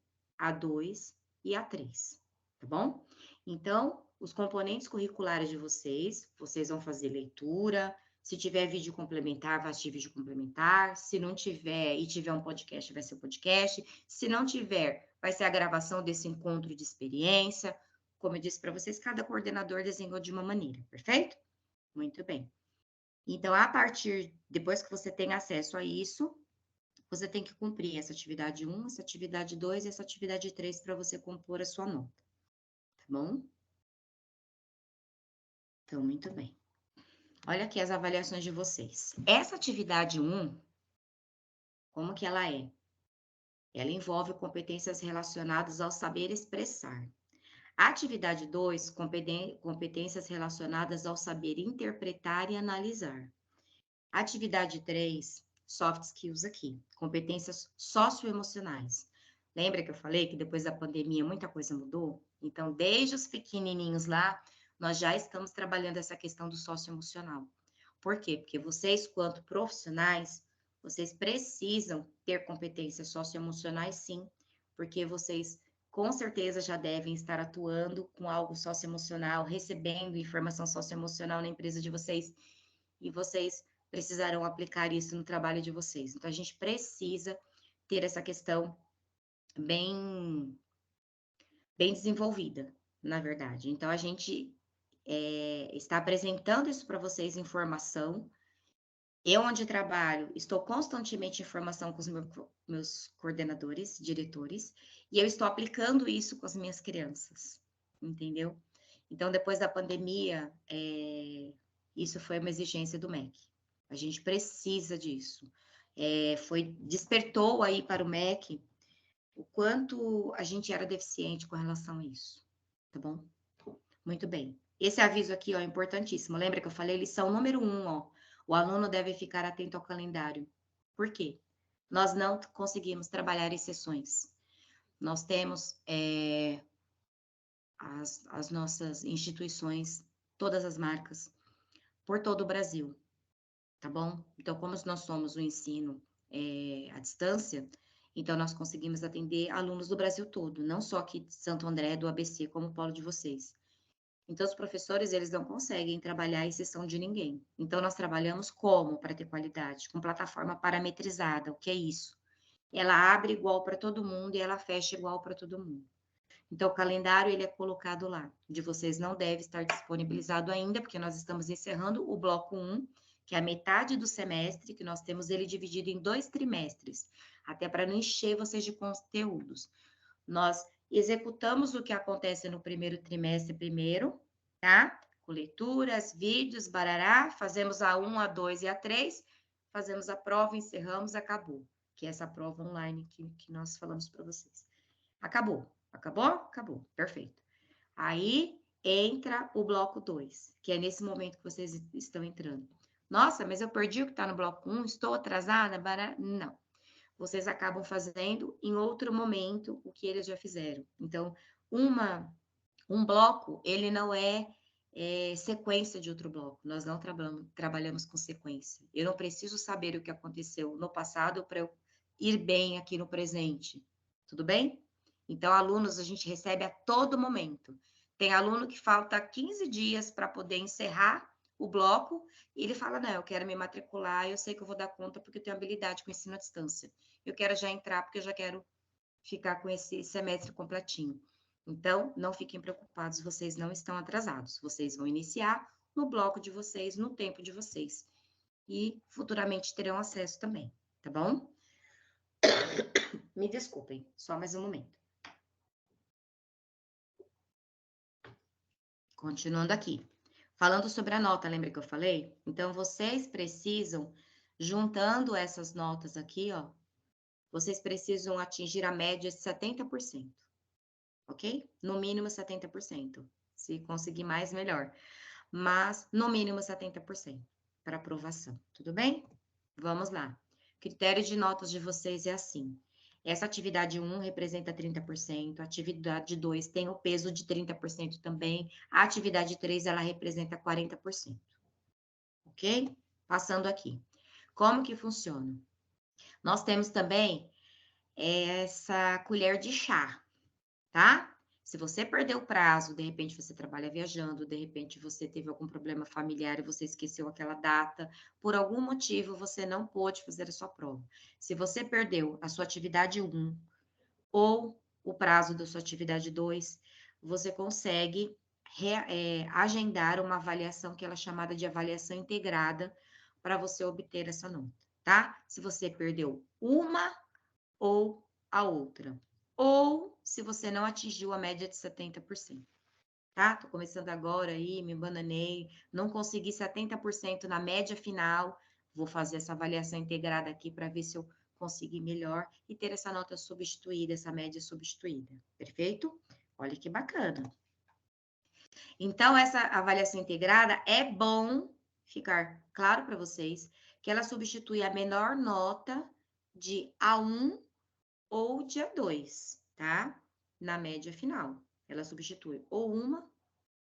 A2 e A3, tá bom? Então, os componentes curriculares de vocês vão fazer leitura, se tiver vídeo complementar, vai assistir vídeo complementar. Se não tiver e tiver um podcast, vai ser o podcast. Se não tiver, vai ser a gravação desse encontro de experiência. Como eu disse para vocês, cada coordenador desenhou de uma maneira, perfeito? Muito bem. Então, depois que você tem acesso a isso, você tem que cumprir essa atividade 1, essa atividade 2 e essa atividade 3 para você compor a sua nota, tá bom? Então, muito bem. Olha aqui as avaliações de vocês. Essa atividade 1, como que ela é? Ela envolve competências relacionadas ao saber expressar. A atividade 2, competências relacionadas ao saber interpretar e analisar. Atividade 3, soft skills aqui, competências socioemocionais. Lembra que eu falei que depois da pandemia muita coisa mudou? Então, desde os pequenininhos lá, nós já estamos trabalhando essa questão do socioemocional. Por quê? Porque vocês, quanto profissionais, vocês precisam ter competências socioemocionais, sim, porque vocês com certeza já devem estar atuando com algo socioemocional, recebendo informação socioemocional na empresa de vocês, e vocês precisarão aplicar isso no trabalho de vocês. Então, a gente precisa ter essa questão bem, bem desenvolvida, na verdade. Então, a gente está apresentando isso para vocês em formação. Eu, onde trabalho, estou constantemente em formação com os meus coordenadores, diretores, e eu estou aplicando isso com as minhas crianças, entendeu? Então, depois da pandemia, isso foi uma exigência do MEC. A gente precisa disso. Despertou aí para o MEC o quanto a gente era deficiente com relação a isso, tá bom? Muito bem. Esse aviso aqui, ó, é importantíssimo. Lembra que eu falei lição número 1, ó. O aluno deve ficar atento ao calendário. Por quê? Nós não conseguimos trabalhar exceções. Nós temos as nossas instituições, todas as marcas, por todo o Brasil, tá bom? Então, como nós somos o ensino à distância, então nós conseguimos atender alunos do Brasil todo, não só aqui de Santo André, do ABC, como o polo de vocês. Então, os professores, eles não conseguem trabalhar a exceção de ninguém. Então, nós trabalhamos como para ter qualidade? Com plataforma parametrizada. O que é isso? Ela abre igual para todo mundo e ela fecha igual para todo mundo. Então, o calendário, ele é colocado lá. De vocês não deve estar disponibilizado ainda, porque nós estamos encerrando o bloco 1, que é a metade do semestre, que nós temos ele dividido em 2 trimestres, até para não encher vocês de conteúdos. Nós executamos o que acontece no primeiro trimestre primeiro, tá? Com leituras, vídeos, barará, fazemos a 1, a 2 e a 3, fazemos a prova, encerramos, acabou. Que é essa prova online que nós falamos para vocês. Acabou. Acabou? Acabou. Perfeito. Aí entra o bloco 2, que é nesse momento que vocês estão entrando. Nossa, mas eu perdi o que está no bloco 1, estou atrasada? Não. Vocês acabam fazendo em outro momento o que eles já fizeram. Então, um bloco, ele não é sequência de outro bloco. Nós não trabalhamos com sequência. Eu não preciso saber o que aconteceu no passado para eu ir bem aqui no presente. Tudo bem? Então, alunos a gente recebe a todo momento. Tem aluno que falta 15 dias para poder encerrar o bloco, e ele fala, não, eu quero me matricular, eu sei que eu vou dar conta porque eu tenho habilidade com ensino à distância. Eu quero já entrar porque eu já quero ficar com esse semestre completinho. Então, não fiquem preocupados, vocês não estão atrasados. Vocês vão iniciar no bloco de vocês, no tempo de vocês. E futuramente terão acesso também, tá bom? Me desculpem, só mais um momento. Continuando aqui. Falando sobre a nota, lembra que eu falei? Então, vocês precisam, juntando essas notas aqui, ó, vocês precisam atingir a média de 70%, ok? No mínimo 70%. Se conseguir mais, melhor. Mas, no mínimo 70% para aprovação, tudo bem? Vamos lá. Critério de notas de vocês é assim. Essa atividade 1 representa 30%, a atividade 2 tem o peso de 30% também, a atividade 3 ela representa 40%. Ok? Passando aqui. Como que funciona? Nós temos também essa colher de chá, tá? Se você perdeu o prazo, de repente você trabalha viajando, de repente você teve algum problema familiar e você esqueceu aquela data, por algum motivo você não pôde fazer a sua prova. Se você perdeu a sua atividade 1 ou o prazo da sua atividade 2, você consegue agendar uma avaliação que ela é chamada de avaliação integrada para você obter essa nota, tá? Se você perdeu uma ou a outra. Ou se você não atingiu a média de 70%, tá? Tô começando agora aí, me bananei, não consegui 70% na média final, vou fazer essa avaliação integrada aqui para ver se eu consegui melhor e ter essa nota substituída, essa média substituída. Perfeito? Olha que bacana. Então, essa avaliação integrada é bom ficar claro para vocês que ela substitui a menor nota de A1 ou de A2, tá? Na média final. Ela substitui ou uma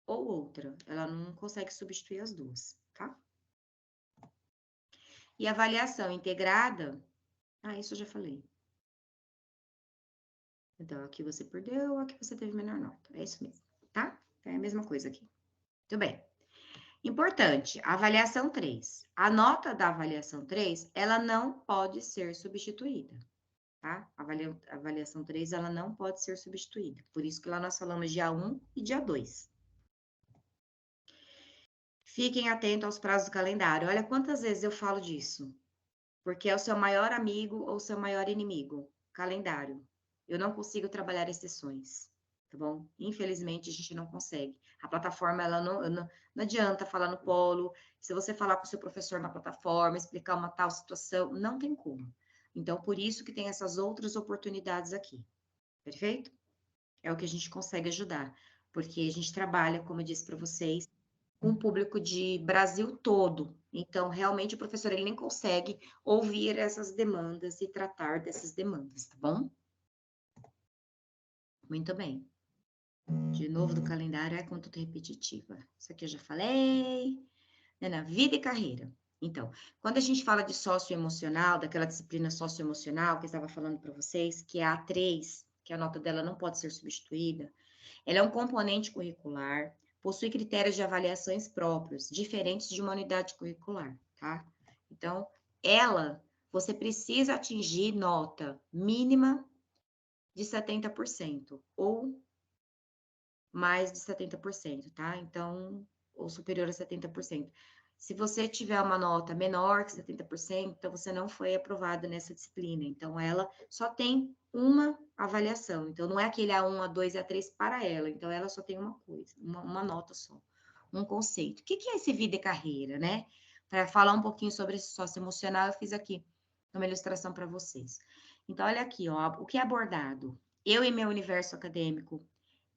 ou outra. Ela não consegue substituir as duas, tá? E avaliação integrada. Ah, isso eu já falei. Então, aqui você perdeu, aqui você teve menor nota. É isso mesmo, tá? É a mesma coisa aqui. Muito bem. Importante, avaliação 3. A nota da avaliação 3, ela não pode ser substituída, tá? A avaliação 3, ela não pode ser substituída. Por isso que lá nós falamos de A1 e de A2. Fiquem atentos aos prazos do calendário. Olha quantas vezes eu falo disso. Porque é o seu maior amigo ou seu maior inimigo. Calendário. Eu não consigo trabalhar exceções, tá bom? Infelizmente, a gente não consegue. A plataforma, ela não adianta falar no polo. Se você falar com o seu professor na plataforma, explicar uma tal situação, não tem como. Então, por isso que tem essas outras oportunidades aqui. Perfeito? É o que a gente consegue ajudar. Porque a gente trabalha, como eu disse para vocês, um público de Brasil todo. Então, realmente, o professor ele nem consegue ouvir essas demandas e tratar dessas demandas, tá bom? Muito bem. De novo do calendário, é conduta repetitiva. Isso aqui eu já falei. É na vida e carreira. Então, quando a gente fala de socioemocional, daquela disciplina socioemocional que eu estava falando para vocês, que é a A3, que a nota dela não pode ser substituída, ela é um componente curricular, possui critérios de avaliações próprios, diferentes de uma unidade curricular, tá? Então, você precisa atingir nota mínima de 70%, ou mais de 70%, tá? Então, ou superior a 70%. Se você tiver uma nota menor que 70%, então você não foi aprovado nessa disciplina. Então, ela só tem uma avaliação. Então, não é aquele A1, A2 e A3 para ela. Então, ela só tem uma coisa, uma nota só, um conceito. O que é esse vida e carreira, né? Para falar um pouquinho sobre esse socioemocional, eu fiz aqui uma ilustração para vocês. Então, olha aqui, ó, o que é abordado? Eu e meu universo acadêmico,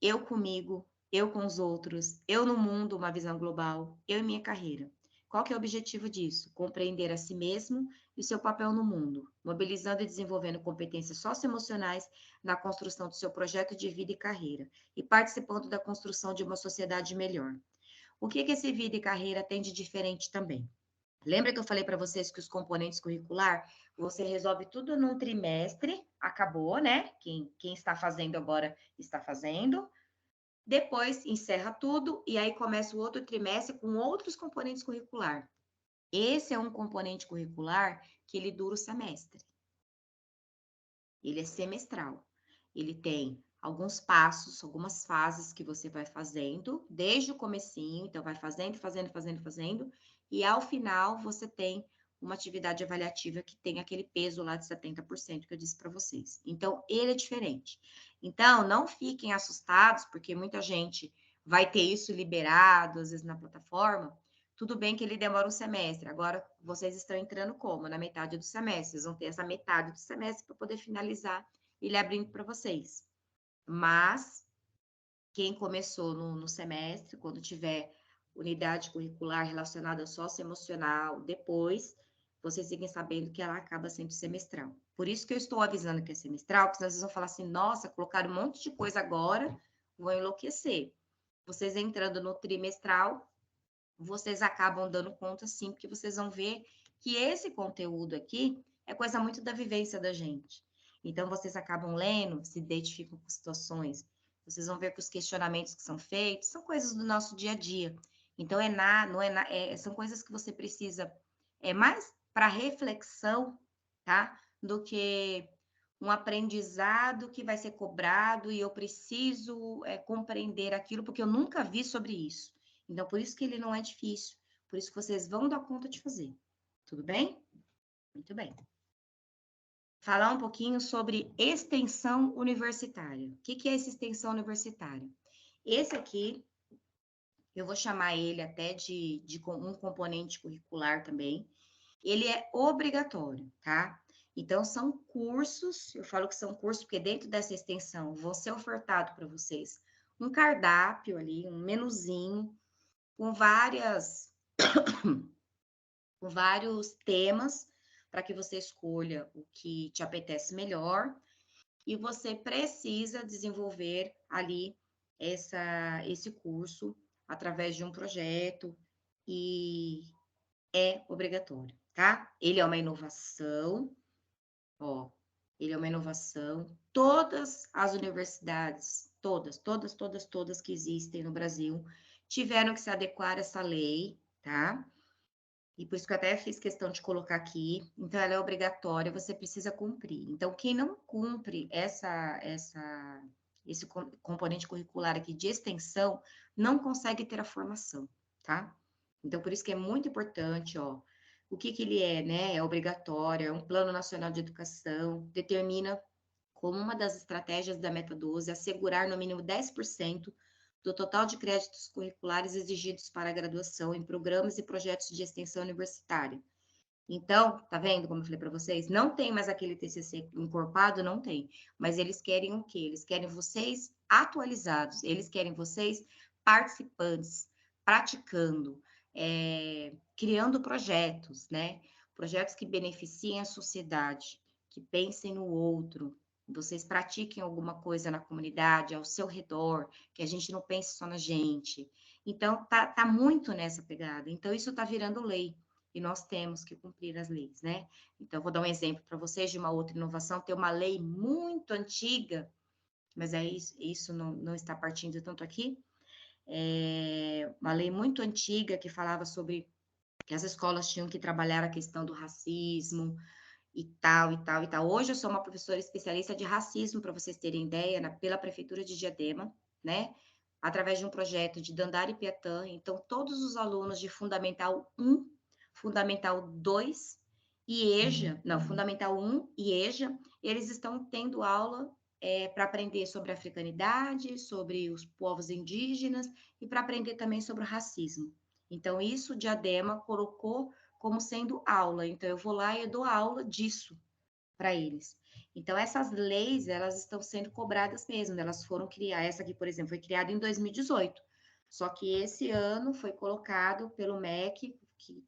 eu comigo, eu com os outros, eu no mundo, uma visão global, eu e minha carreira. Qual que é o objetivo disso? Compreender a si mesmo e o seu papel no mundo, mobilizando e desenvolvendo competências socioemocionais na construção do seu projeto de vida e carreira, e participando da construção de uma sociedade melhor. O que esse vida e carreira tem de diferente também? Lembra que eu falei para vocês que os componentes curricular, você resolve tudo num trimestre, acabou, né? Quem está fazendo agora está fazendo. Depois encerra tudo e aí começa o outro trimestre com outros componentes curricular. Esse é um componente curricular que ele dura o semestre. Ele é semestral. Ele tem alguns passos, algumas fases que você vai fazendo desde o comecinho, então vai fazendo, fazendo, fazendo, fazendo, e ao final você tem uma atividade avaliativa que tem aquele peso lá de 70% que eu disse para vocês. Então, ele é diferente. Então, não fiquem assustados, porque muita gente vai ter isso liberado, às vezes, na plataforma. Tudo bem que ele demora um semestre. Agora, vocês estão entrando como? Na metade do semestre. Vocês vão ter essa metade do semestre para poder finalizar ele abrindo para vocês. Mas, quem começou no semestre, quando tiver unidade curricular relacionada ao socioemocional, depois, vocês fiquem sabendo que ela acaba sendo semestral. Por isso que eu estou avisando que é semestral, porque senão vocês vão falar assim, nossa, colocaram um monte de coisa agora, vão enlouquecer. Vocês entrando no trimestral, vocês acabam dando conta sim, porque vocês vão ver que esse conteúdo aqui é coisa muito da vivência da gente. Então, vocês acabam lendo, se identificam com situações, vocês vão ver que os questionamentos que são feitos são coisas do nosso dia a dia. Então, são coisas que você precisa, mais para reflexão, tá? Do que um aprendizado que vai ser cobrado e eu preciso compreender aquilo, porque eu nunca vi sobre isso. Então, por isso que ele não é difícil. Por isso que vocês vão dar conta de fazer. Tudo bem? Muito bem. Falar um pouquinho sobre extensão universitária. O que é essa extensão universitária? Esse aqui, eu vou chamar ele até de um componente curricular também. Ele é obrigatório, tá? Então, são cursos, eu falo que são cursos porque dentro dessa extensão vão ser ofertado para vocês um cardápio ali, um menuzinho, com vários temas para que você escolha o que te apetece melhor e você precisa desenvolver ali esse curso através de um projeto e é obrigatório, tá? Ele é uma inovação, ó, ele é uma inovação. Todas as universidades, todas que existem no Brasil tiveram que se adequar a essa lei, tá? E por isso que eu até fiz questão de colocar aqui. Então, ela é obrigatória, você precisa cumprir. Então, quem não cumpre esse componente curricular aqui de extensão, não consegue ter a formação, tá? Então, por isso que é muito importante, ó, o que ele é, né? É obrigatório, é um Plano Nacional de Educação, determina como uma das estratégias da Meta 12 assegurar no mínimo 10% do total de créditos curriculares exigidos para a graduação em programas e projetos de extensão universitária. Então, tá vendo como eu falei para vocês? Não tem mais aquele TCC encorpado, não tem. Mas eles querem o quê? Eles querem vocês atualizados, eles querem vocês participantes, praticando, criando projetos, né? Projetos que beneficiem a sociedade, que pensem no outro, vocês pratiquem alguma coisa na comunidade, ao seu redor, que a gente não pense só na gente. Então, tá muito nessa pegada. Então, isso tá virando lei e nós temos que cumprir as leis, né? Então, vou dar um exemplo para vocês de uma outra inovação. Tem uma lei muito antiga, mas isso não está partindo tanto aqui. Uma lei muito antiga que falava sobre que as escolas tinham que trabalhar a questão do racismo e tal, e tal, e tal. Hoje eu sou uma professora especialista de racismo, para vocês terem ideia, pela Prefeitura de Diadema, né? Através de um projeto de Dandara e Piatã. Então, todos os alunos de Fundamental 1, Fundamental 2 e EJA, não, Fundamental 1 e EJA, eles estão tendo aula para aprender sobre a africanidade, sobre os povos indígenas e para aprender também sobre o racismo. Então, isso Diadema colocou como sendo aula. Então, eu vou lá e eu dou aula disso para eles. Então, essas leis, elas estão sendo cobradas mesmo. Elas foram criar, essa aqui, por exemplo, foi criada em 2018. Só que esse ano foi colocado pelo MEC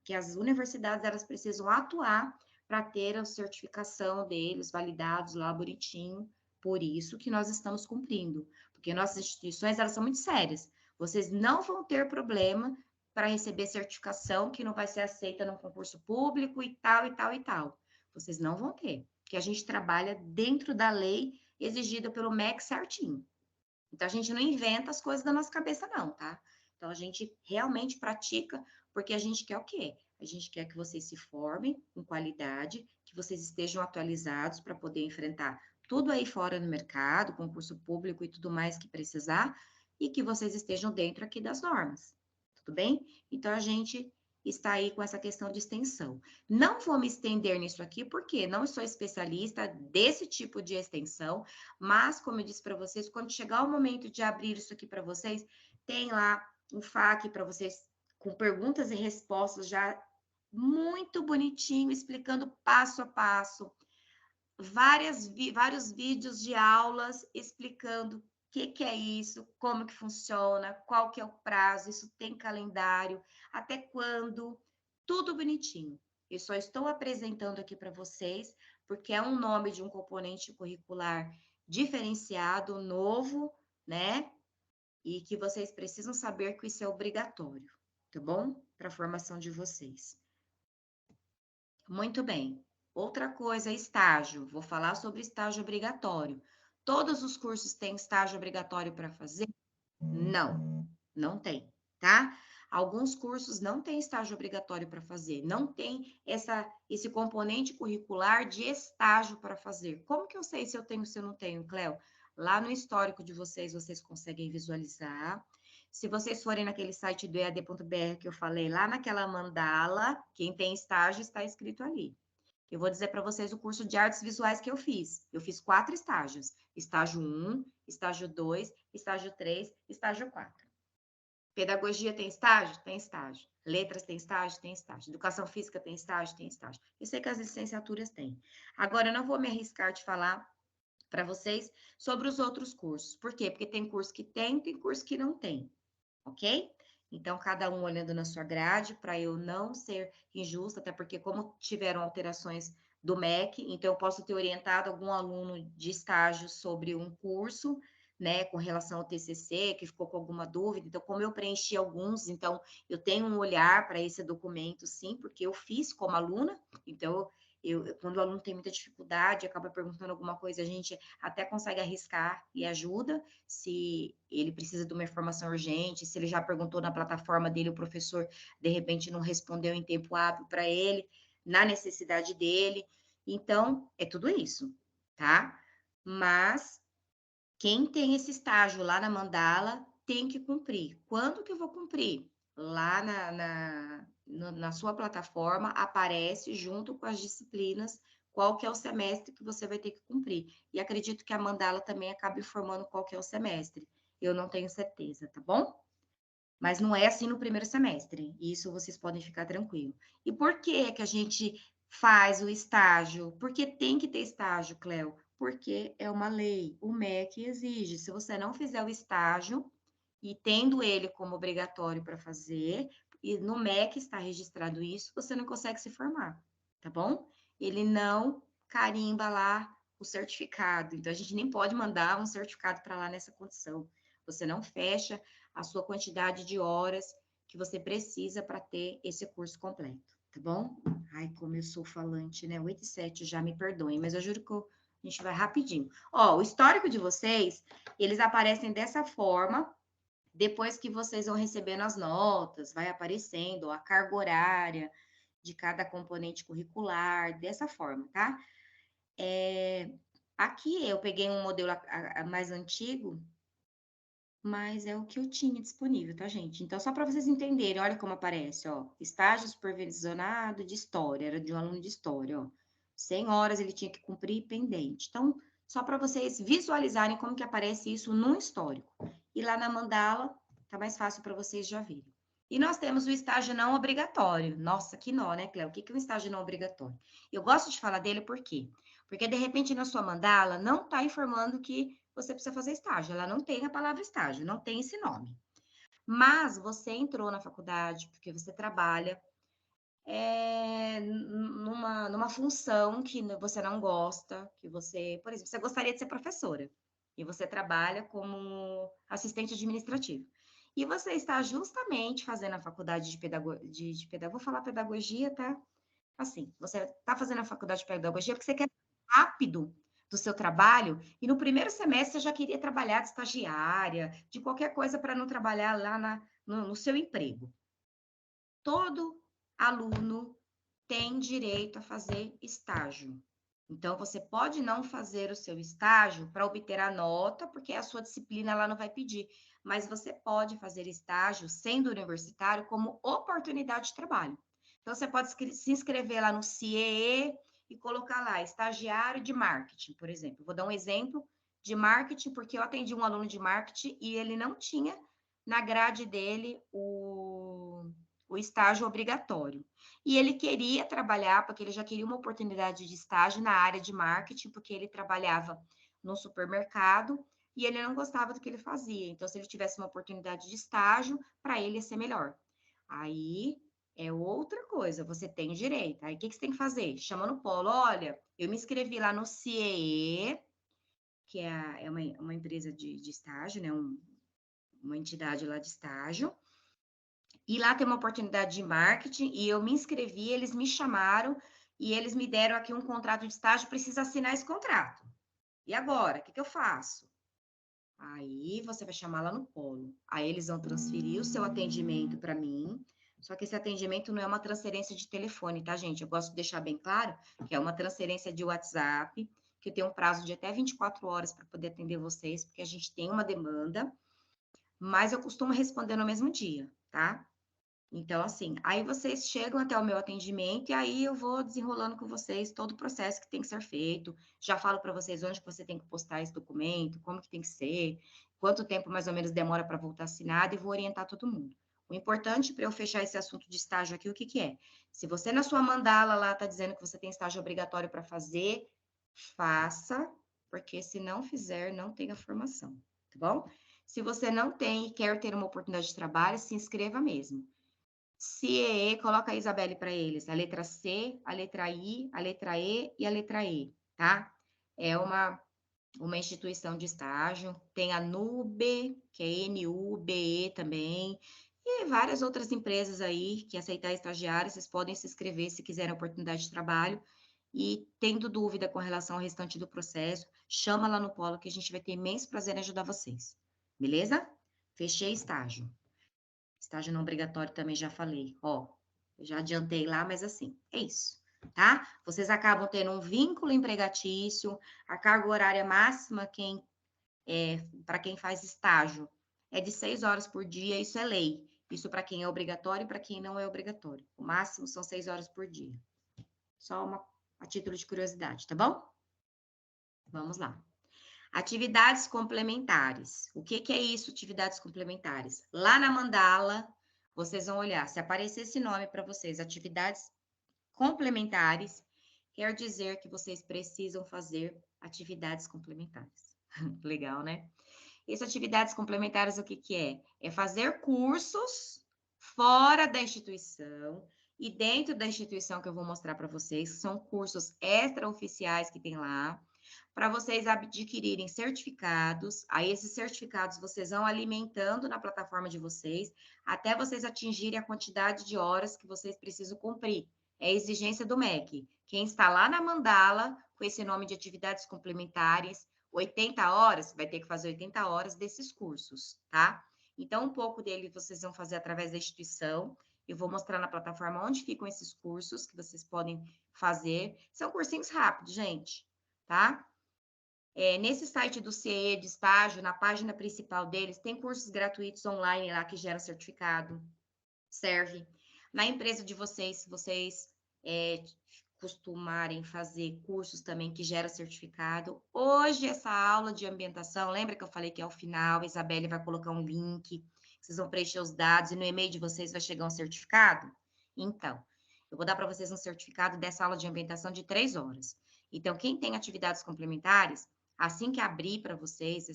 que as universidades elas precisam atuar para ter a certificação deles validados lá bonitinho. Por isso que nós estamos cumprindo, porque nossas instituições elas são muito sérias. Vocês não vão ter problema para receber certificação que não vai ser aceita no concurso público e tal e tal e tal. Vocês não vão ter, porque a gente trabalha dentro da lei exigida pelo MEC certinho. Então, a gente não inventa as coisas da nossa cabeça, não, tá? Então, a gente realmente pratica, porque a gente quer o quê? A gente quer que vocês se formem com qualidade, que vocês estejam atualizados para poder enfrentar tudo aí fora no mercado, concurso público e tudo mais que precisar, e que vocês estejam dentro aqui das normas, tudo bem? Então, a gente está aí com essa questão de extensão. Não vou me estender nisso aqui, porque não sou especialista desse tipo de extensão, mas, como eu disse para vocês, quando chegar o momento de abrir isso aqui para vocês, tem lá um FAQ para vocês com perguntas e respostas já muito bonitinho, explicando passo a passo, vários vídeos de aulas explicando o que é isso, como que funciona, qual que é o prazo, isso tem calendário, até quando, tudo bonitinho. Eu só estou apresentando aqui para vocês, porque é um nome de um componente curricular diferenciado, novo, né? E que vocês precisam saber que isso é obrigatório, tá bom? Para a formação de vocês. Muito bem. Outra coisa, estágio. Vou falar sobre estágio obrigatório. Todos os cursos têm estágio obrigatório para fazer? Não, não tem, tá? Alguns cursos não têm estágio obrigatório para fazer, não tem esse componente curricular de estágio para fazer. Como que eu sei se eu tenho ou se eu não tenho, Cléo? Lá no histórico de vocês, vocês conseguem visualizar. Se vocês forem naquele site do ead.br que eu falei, lá naquela mandala, quem tem estágio está escrito ali. Eu vou dizer para vocês o curso de artes visuais que eu fiz. Eu fiz 4 estágios: estágio 1, estágio 2, estágio 3, estágio 4. Pedagogia tem estágio? Tem estágio. Letras tem estágio? Tem estágio. Educação física tem estágio? Tem estágio. Eu sei que as licenciaturas têm. Agora, eu não vou me arriscar de falar para vocês sobre os outros cursos. Por quê? Porque tem curso que tem curso que não tem, ok? Então, cada um olhando na sua grade, para eu não ser injusta, até porque, como tiveram alterações do MEC, então eu posso ter orientado algum aluno de estágio sobre um curso, né, com relação ao TCC, que ficou com alguma dúvida. Então, como eu preenchi alguns, então eu tenho um olhar para esse documento, sim, porque eu fiz como aluna, então quando o aluno tem muita dificuldade, acaba perguntando alguma coisa, a gente até consegue arriscar e ajuda, se ele precisa de uma informação urgente, se ele já perguntou na plataforma dele, o professor, de repente, não respondeu em tempo hábil para ele, na necessidade dele. Então, é tudo isso, tá? Mas quem tem esse estágio lá na mandala tem que cumprir. Quando que eu vou cumprir? Lá na sua plataforma aparece junto com as disciplinas qual que é o semestre que você vai ter que cumprir. E acredito que a mandala também acaba informando qual que é o semestre. Eu não tenho certeza, tá bom? Mas não é assim no primeiro semestre. Isso vocês podem ficar tranquilo. E por que que a gente faz o estágio? Porque tem que ter estágio, Cléo. Porque é uma lei. O MEC exige. Se você não fizer o estágio e tendo ele como obrigatório para fazer, e no MEC está registrado isso, você não consegue se formar, tá bom? Ele não carimba lá o certificado. Então a gente nem pode mandar um certificado para lá nessa condição. Você não fecha a sua quantidade de horas que você precisa para ter esse curso completo, tá bom? Ai, como eu sou falante, né? 8 e 7, já me perdoem, mas eu juro que a gente vai rapidinho. Ó, o histórico de vocês, eles aparecem dessa forma, depois que vocês vão recebendo as notas, vai aparecendo ó, a carga horária de cada componente curricular, dessa forma, tá? Aqui eu peguei um modelo mais antigo, mas é o que eu tinha disponível, tá, gente? Então, só para vocês entenderem, olha como aparece, ó. Estágio supervisionado de história, era de um aluno de história, ó. 100 horas ele tinha que cumprir pendente. Então, só para vocês visualizarem como que aparece isso no histórico. E lá na mandala, tá mais fácil para vocês já verem. E nós temos o estágio não obrigatório. Nossa, que nó, né, Cléo? O que é um estágio não obrigatório? Eu gosto de falar dele por quê? Porque, de repente, na sua mandala, não está informando que você precisa fazer estágio. Ela não tem a palavra estágio, não tem esse nome. Mas você entrou na faculdade porque você trabalha numa função que você não gosta, que você, por exemplo, você gostaria de ser professora e você trabalha como assistente administrativo. E você está justamente fazendo a faculdade de pedagogia, vou falar pedagogia, tá? Assim, você está fazendo a faculdade de pedagogia porque você quer rápido do seu trabalho e no primeiro semestre você já queria trabalhar de estagiária, de qualquer coisa para não trabalhar lá no seu emprego. Todo aluno tem direito a fazer estágio. Então, você pode não fazer o seu estágio para obter a nota, porque a sua disciplina ela não vai pedir, mas você pode fazer estágio, sendo universitário, como oportunidade de trabalho. Então, você pode se inscrever lá no CIEE e colocar lá, estagiário de marketing, por exemplo. Vou dar um exemplo de marketing, porque eu atendi um aluno de marketing e ele não tinha na grade dele o estágio obrigatório. E ele queria trabalhar, porque ele já queria uma oportunidade de estágio na área de marketing, porque ele trabalhava no supermercado e ele não gostava do que ele fazia. Então, se ele tivesse uma oportunidade de estágio, para ele ia ser melhor. Aí é outra coisa, você tem direito. Aí o que, que você tem que fazer? Chama no polo, olha, eu me inscrevi lá no CIEE, que é uma empresa de estágio, né? Uma entidade lá de estágio. E lá tem uma oportunidade de marketing e eu me inscrevi, eles me chamaram e eles me deram aqui um contrato de estágio, precisa assinar esse contrato. E agora, o que, que eu faço? Aí você vai chamar lá no polo. Aí eles vão transferir o seu atendimento para mim. Só que esse atendimento não é uma transferência de telefone, tá, gente? Eu gosto de deixar bem claro que é uma transferência de WhatsApp, que tem um prazo de até 24 horas para poder atender vocês, porque a gente tem uma demanda, mas eu costumo responder no mesmo dia, tá? Então, assim, aí vocês chegam até o meu atendimento e aí eu vou desenrolando com vocês todo o processo que tem que ser feito. Já falo para vocês onde que você tem que postar esse documento, como que tem que ser, quanto tempo mais ou menos demora para voltar assinado e vou orientar todo mundo. O importante para eu fechar esse assunto de estágio aqui, o que que é? Se você na sua mandala lá está dizendo que você tem estágio obrigatório para fazer, faça, porque se não fizer, não tem a formação, tá bom? Se você não tem e quer ter uma oportunidade de trabalho, se inscreva mesmo. CIEE, coloca a Isabelle para eles. A letra C, a letra I, a letra E e a letra E, tá? É uma instituição de estágio. Tem a NUBE, que é NUBE também. E várias outras empresas aí que aceitar estagiários, vocês podem se inscrever se quiserem oportunidade de trabalho. E tendo dúvida com relação ao restante do processo, chama lá no Polo que a gente vai ter imenso prazer em ajudar vocês. Beleza? Fechei estágio. Estágio não obrigatório também já falei. Ó, eu já adiantei lá, mas assim, é isso, tá? Vocês acabam tendo um vínculo empregatício, a carga horária máxima para quem faz estágio é de 6 horas por dia, isso é lei. Isso para quem é obrigatório e para quem não é obrigatório. O máximo são 6 horas por dia. Só a título de curiosidade, tá bom? Vamos lá. Atividades complementares. O que que é isso, atividades complementares? Lá na mandala, vocês vão olhar, se aparecer esse nome para vocês, atividades complementares, quer dizer que vocês precisam fazer atividades complementares. Legal, né? Essas atividades complementares, o que que é? É fazer cursos fora da instituição e dentro da instituição que eu vou mostrar para vocês, são cursos extraoficiais que tem lá, para vocês adquirirem certificados. Aí, esses certificados vocês vão alimentando na plataforma de vocês até vocês atingirem a quantidade de horas que vocês precisam cumprir. É a exigência do MEC. Quem está lá na mandala, com esse nome de atividades complementares, 80 horas, vai ter que fazer 80 horas desses cursos, tá? Então, um pouco dele vocês vão fazer através da instituição. Eu vou mostrar na plataforma onde ficam esses cursos que vocês podem fazer. São cursinhos rápidos, gente, tá? Nesse site do CE de estágio, na página principal deles, tem cursos gratuitos online lá que geram certificado, serve. Na empresa de vocês, se vocês costumarem fazer cursos também que geram certificado. Hoje, essa aula de ambientação, lembra que eu falei que ao final a Isabelle vai colocar um link, vocês vão preencher os dados e no e-mail de vocês vai chegar um certificado? Então, eu vou dar para vocês um certificado dessa aula de ambientação de 3 horas. Então, quem tem atividades complementares, assim que abrir para vocês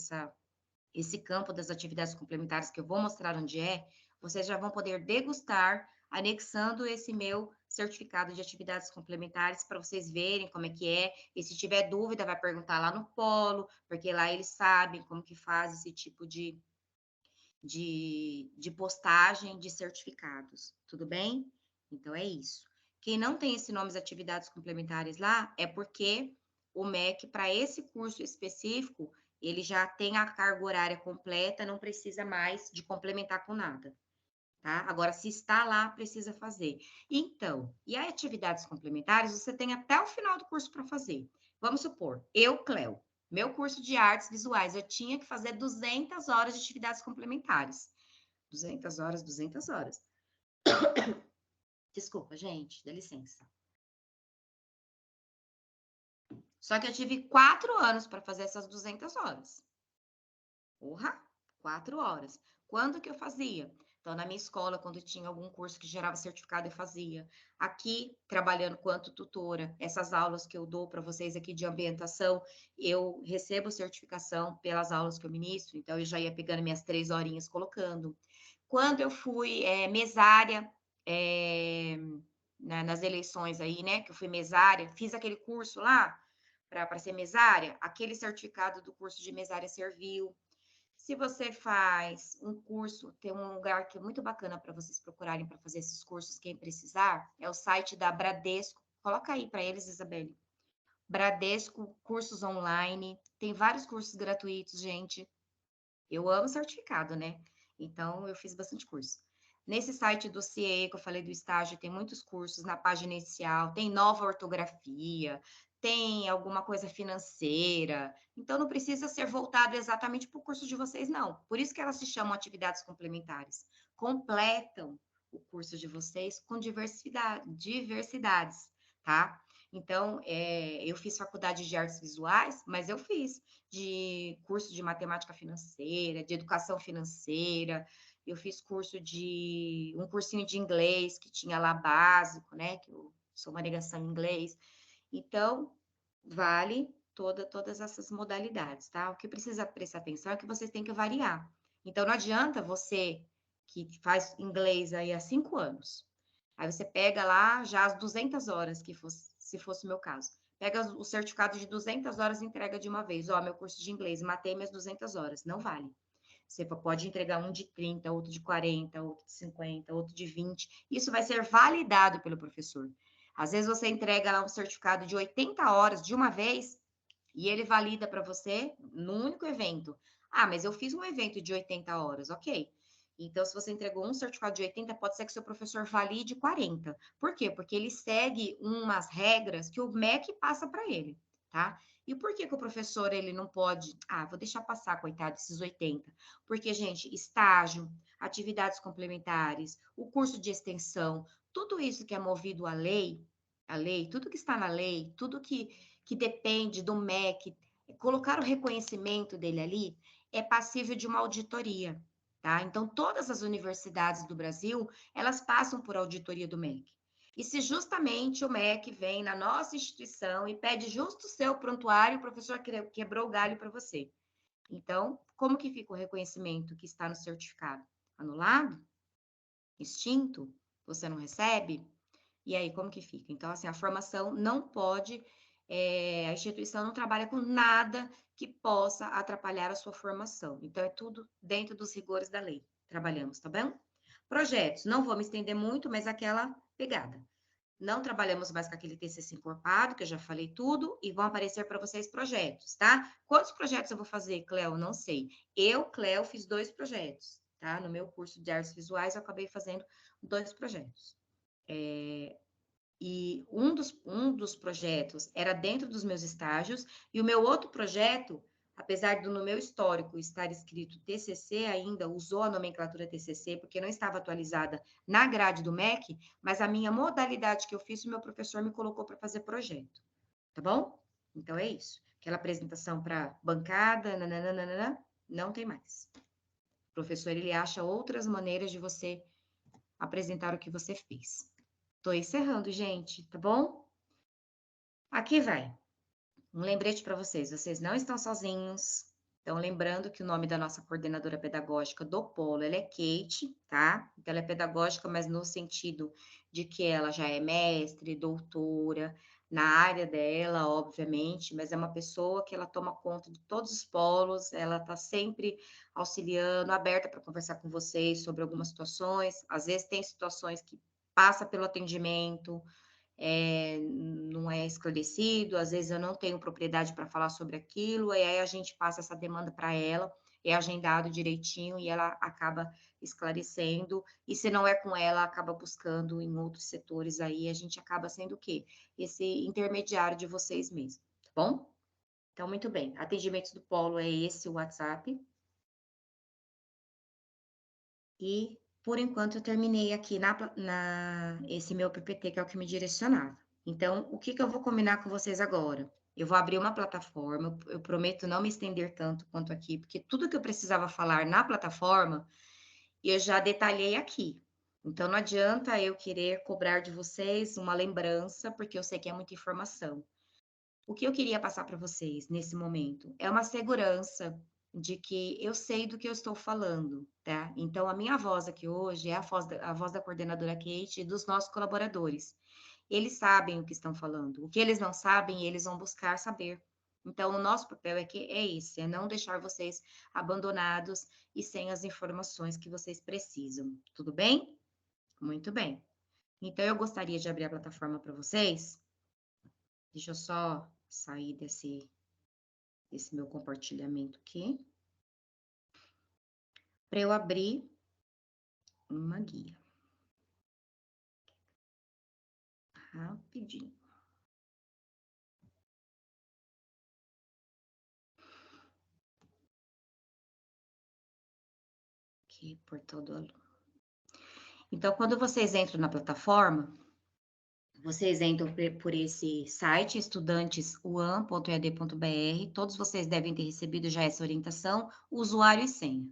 esse campo das atividades complementares que eu vou mostrar onde é, vocês já vão poder degustar, anexando esse meu certificado de atividades complementares para vocês verem como é que é. E se tiver dúvida, vai perguntar lá no Polo, porque lá eles sabem como que faz esse tipo de postagem de certificados. Tudo bem? Então é isso. Quem não tem esse nome de atividades complementares lá é porque o MEC, para esse curso específico, ele já tem a carga horária completa, não precisa mais de complementar com nada, tá? Agora, se está lá, precisa fazer. Então, e as atividades complementares, você tem até o final do curso para fazer. Vamos supor, eu, Cleo, meu curso de artes visuais, eu tinha que fazer 200 horas de atividades complementares. 200 horas, 200 horas. Desculpa, gente, dá licença. Só que eu tive 4 anos para fazer essas 200 horas. Porra, 4 horas. Quando que eu fazia? Então, na minha escola, quando tinha algum curso que gerava certificado, eu fazia. Aqui, trabalhando quanto tutora, essas aulas que eu dou para vocês aqui de ambientação, eu recebo certificação pelas aulas que eu ministro, então eu já ia pegando minhas 3 horinhas colocando. Quando eu fui mesária, nas eleições aí, né, que eu fui mesária, fiz aquele curso lá para ser mesária, aquele certificado do curso de mesária serviu. Se você faz um curso, tem um lugar que é muito bacana para vocês procurarem para fazer esses cursos, quem precisar, é o site da Bradesco. Coloca aí para eles, Isabelle. Bradesco, cursos online. Tem vários cursos gratuitos, gente. Eu amo certificado, né? Então, eu fiz bastante curso. Nesse site do CIE, que eu falei do estágio, tem muitos cursos na página inicial, tem nova ortografia, tem alguma coisa financeira. Então, não precisa ser voltado exatamente para o curso de vocês, não. Por isso que elas se chamam atividades complementares. Completam o curso de vocês com diversidades, tá? Então, eu fiz faculdade de artes visuais, mas eu fiz de curso de matemática financeira, de educação financeira, eu fiz um cursinho de inglês que tinha lá básico, né? Que eu sou uma negação em inglês. Então, vale todas essas modalidades, tá? O que precisa prestar atenção é que vocês têm que variar. Então, não adianta você que faz inglês aí há 5 anos, aí você pega lá já as 200 horas, se fosse o meu caso. Pega o certificado de 200 horas e entrega de uma vez. Ó, meu curso de inglês, matei minhas 200 horas. Não vale. Você pode entregar um de 30, outro de 40, outro de 50, outro de 20. Isso vai ser validado pelo professor. Às vezes você entrega lá um certificado de 80 horas de uma vez e ele valida para você num único evento. Ah, mas eu fiz um evento de 80 horas, ok. Então, se você entregou um certificado de 80, pode ser que seu professor valide 40. Por quê? Porque ele segue umas regras que o MEC passa para ele, tá? E por que o professor ele não pode? Ah, vou deixar passar, coitado, esses 80. Porque, gente, estágio, atividades complementares, o curso de extensão, tudo isso que é movido à lei, tudo que está na lei, tudo que depende do MEC, colocar o reconhecimento dele ali é passível de uma auditoria, tá? Então, todas as universidades do Brasil, elas passam por auditoria do MEC. E se justamente o MEC vem na nossa instituição e pede justo o seu prontuário, o professor quebrou o galho para você. Então, como que fica o reconhecimento que está no certificado? Anulado? Extinto? Você não recebe? E aí, como que fica? Então, assim, a formação não pode, a instituição não trabalha com nada que possa atrapalhar a sua formação. Então, é tudo dentro dos rigores da lei. Trabalhamos, tá bem? Projetos, não vou me estender muito, mas aquela pegada. Não trabalhamos mais com aquele TCC encorpado, que eu já falei tudo, e vão aparecer para vocês projetos, tá? Quantos projetos eu vou fazer, Cleo? Não sei. Eu, Cleo, fiz 2 projetos, tá? No meu curso de artes visuais, eu acabei fazendo 2 projetos. E um dos projetos era dentro dos meus estágios, e o meu outro projeto, apesar do no meu histórico estar escrito TCC ainda, usou a nomenclatura TCC, porque não estava atualizada na grade do MEC, mas a minha modalidade que eu fiz, o meu professor me colocou para fazer projeto, tá bom? Então é isso. Aquela apresentação para bancada, nananana, não tem mais. O professor, ele acha outras maneiras de você apresentar o que você fez. Tô encerrando, gente, tá bom? Aqui vai. Um lembrete para vocês, vocês não estão sozinhos. Então, lembrando que o nome da nossa coordenadora pedagógica do Polo, ela é Kate, tá? Então, ela é pedagógica, mas no sentido de que ela já é mestre, doutora, na área dela, obviamente, mas é uma pessoa que ela toma conta de todos os polos, ela está sempre auxiliando, aberta para conversar com vocês sobre algumas situações. Às vezes tem situações que passa pelo atendimento, não é esclarecido, às vezes eu não tenho propriedade para falar sobre aquilo, e aí a gente passa essa demanda para ela, é agendado direitinho e ela acaba esclarecendo, e se não é com ela, acaba buscando em outros setores aí, a gente acaba sendo o quê? Esse intermediário de vocês mesmos, tá bom? Então, muito bem, atendimentos do polo é esse o WhatsApp. E, por enquanto, eu terminei aqui esse meu PPT, que é o que me direcionava. Então, o que que eu vou combinar com vocês agora? Eu vou abrir uma plataforma, eu prometo não me estender tanto quanto aqui, porque tudo que eu precisava falar na plataforma, eu já detalhei aqui. Então, não adianta eu querer cobrar de vocês uma lembrança, porque eu sei que é muita informação. O que eu queria passar para vocês nesse momento é uma segurança de que eu sei do que eu estou falando, tá? Então, a minha voz aqui hoje é a voz da coordenadora Kate e dos nossos colaboradores. Eles sabem o que estão falando. O que eles não sabem, eles vão buscar saber. Então, o nosso papel é esse, é não deixar vocês abandonados e sem as informações que vocês precisam. Tudo bem? Muito bem. Então, eu gostaria de abrir a plataforma para vocês. Deixa eu só sair desse meu compartilhamento aqui, para eu abrir uma guia. Rapidinho. Aqui, portal do aluno. Então, quando vocês entram na plataforma, vocês entram por esse site, estudantesuam.ead.br. Todos vocês devem ter recebido já essa orientação, usuário e senha.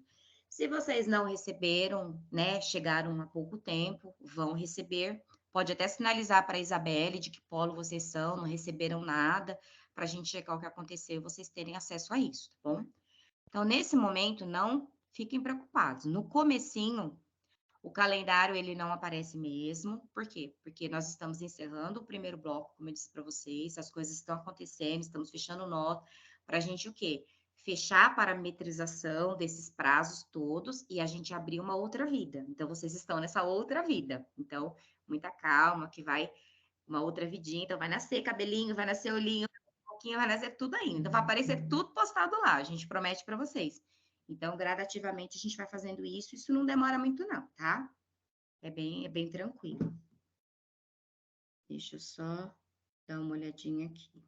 Se vocês não receberam, né, chegaram há pouco tempo, vão receber. Pode até sinalizar para a Isabelle de que polo vocês são, não receberam nada, para a gente checar o que aconteceu, vocês terem acesso a isso, tá bom? Então, nesse momento, não fiquem preocupados. No comecinho, o calendário ele não aparece mesmo. Por quê? Porque nós estamos encerrando o primeiro bloco, como eu disse para vocês, as coisas estão acontecendo, estamos fechando nota para a gente o quê? Fechar a parametrização desses prazos todos e a gente abrir uma outra vida. Então, vocês estão nessa outra vida. Então, muita calma, que vai uma outra vidinha. Então, vai nascer cabelinho, vai nascer olhinho, pouquinho, vai nascer tudo ainda. Então, vai aparecer tudo postado lá, a gente promete para vocês. Então, gradativamente, a gente vai fazendo isso não demora muito não, tá? É bem tranquilo. Deixa eu só dar uma olhadinha aqui.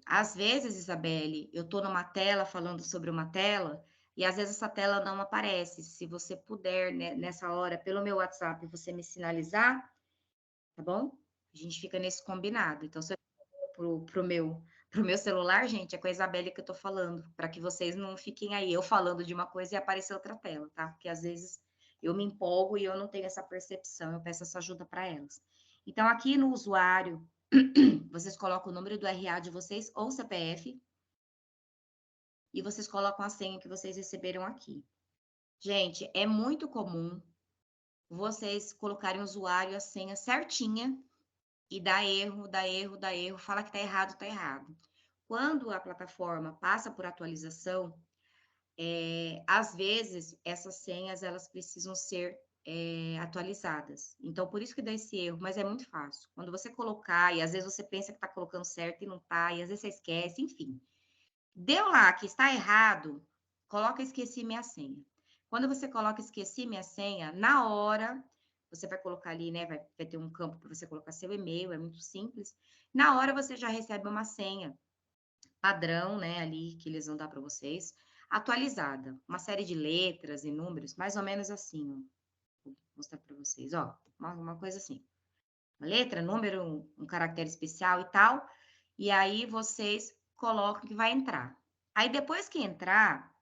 Às vezes, Isabelle, eu estou numa tela falando sobre uma tela e às vezes essa tela não aparece. Se você puder, né, nessa hora, pelo meu WhatsApp, você me sinalizar, tá bom? A gente fica nesse combinado. Então, se eu pro meu celular, gente, é com a Isabelle que eu tô falando, para que vocês não fiquem aí eu falando de uma coisa e aparecer outra tela, tá? Porque às vezes eu me empolgo e eu não tenho essa percepção, eu peço essa ajuda para elas. Então, aqui no usuário, vocês colocam o número do RA de vocês ou CPF e vocês colocam a senha que vocês receberam aqui. Gente, é muito comum vocês colocarem o usuário e a senha certinha e dá erro, dá erro, dá erro, fala que tá errado, tá errado. Quando a plataforma passa por atualização, às vezes essas senhas elas precisam ser atualizadas. Então, por isso que dá esse erro, mas é muito fácil. Quando você colocar, e às vezes você pensa que está colocando certo e não está, e às vezes você esquece, enfim. Deu lá que está errado, coloca esqueci minha senha. Quando você coloca esqueci minha senha, na hora, você vai colocar ali, né? Vai ter um campo para você colocar seu e-mail, é muito simples. Na hora você já recebe uma senha padrão, né? Ali que eles vão dar para vocês, atualizada. Uma série de letras e números, mais ou menos assim, ó. Vou mostrar para vocês, ó. Uma coisa assim. Uma letra, número, um caractere especial e tal. E aí vocês colocam que vai entrar. Aí depois que entrar,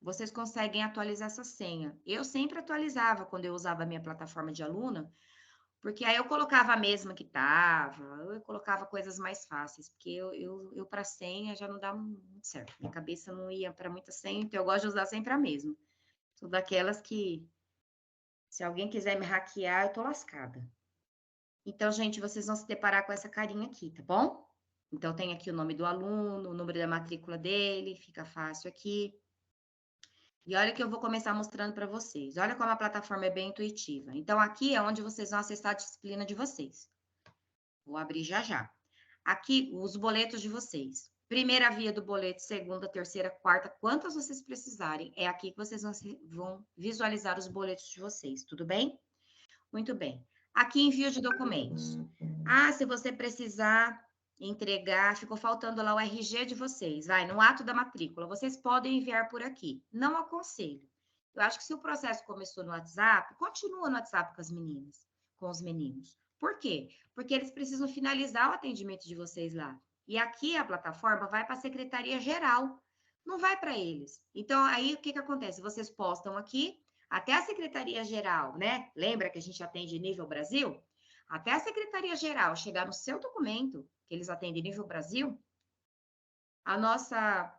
vocês conseguem atualizar essa senha. Eu sempre atualizava quando eu usava a minha plataforma de aluna, porque aí eu colocava a mesma que estava, eu colocava coisas mais fáceis, porque eu para senha já não dá muito certo. Minha cabeça não ia para muita senha, então eu gosto de usar sempre a mesma. Sou daquelas que, se alguém quiser me hackear, eu tô lascada. Então, gente, vocês vão se deparar com essa carinha aqui, tá bom? Então, tem aqui o nome do aluno, o número da matrícula dele, fica fácil aqui. E olha que eu vou começar mostrando para vocês. Olha como a plataforma é bem intuitiva. Então, aqui é onde vocês vão acessar a disciplina de vocês. Vou abrir já já. Aqui, os boletos de vocês. Primeira via do boleto, segunda, terceira, quarta, quantas vocês precisarem. É aqui que vocês vão visualizar os boletos de vocês, tudo bem? Muito bem. Aqui, envio de documentos. Ah, se você precisar entregar, ficou faltando lá o RG de vocês, vai, no ato da matrícula, vocês podem enviar por aqui. Não aconselho. Eu acho que se o processo começou no WhatsApp, continua no WhatsApp com as meninas, com os meninos. Por quê? Porque eles precisam finalizar o atendimento de vocês lá. E aqui a plataforma vai para a Secretaria Geral, não vai para eles. Então, aí o que acontece? Vocês postam aqui, até a Secretaria Geral, né? Lembra que a gente atende nível Brasil? Até a Secretaria Geral chegar no seu documento, que eles atendem nível Brasil, a nossa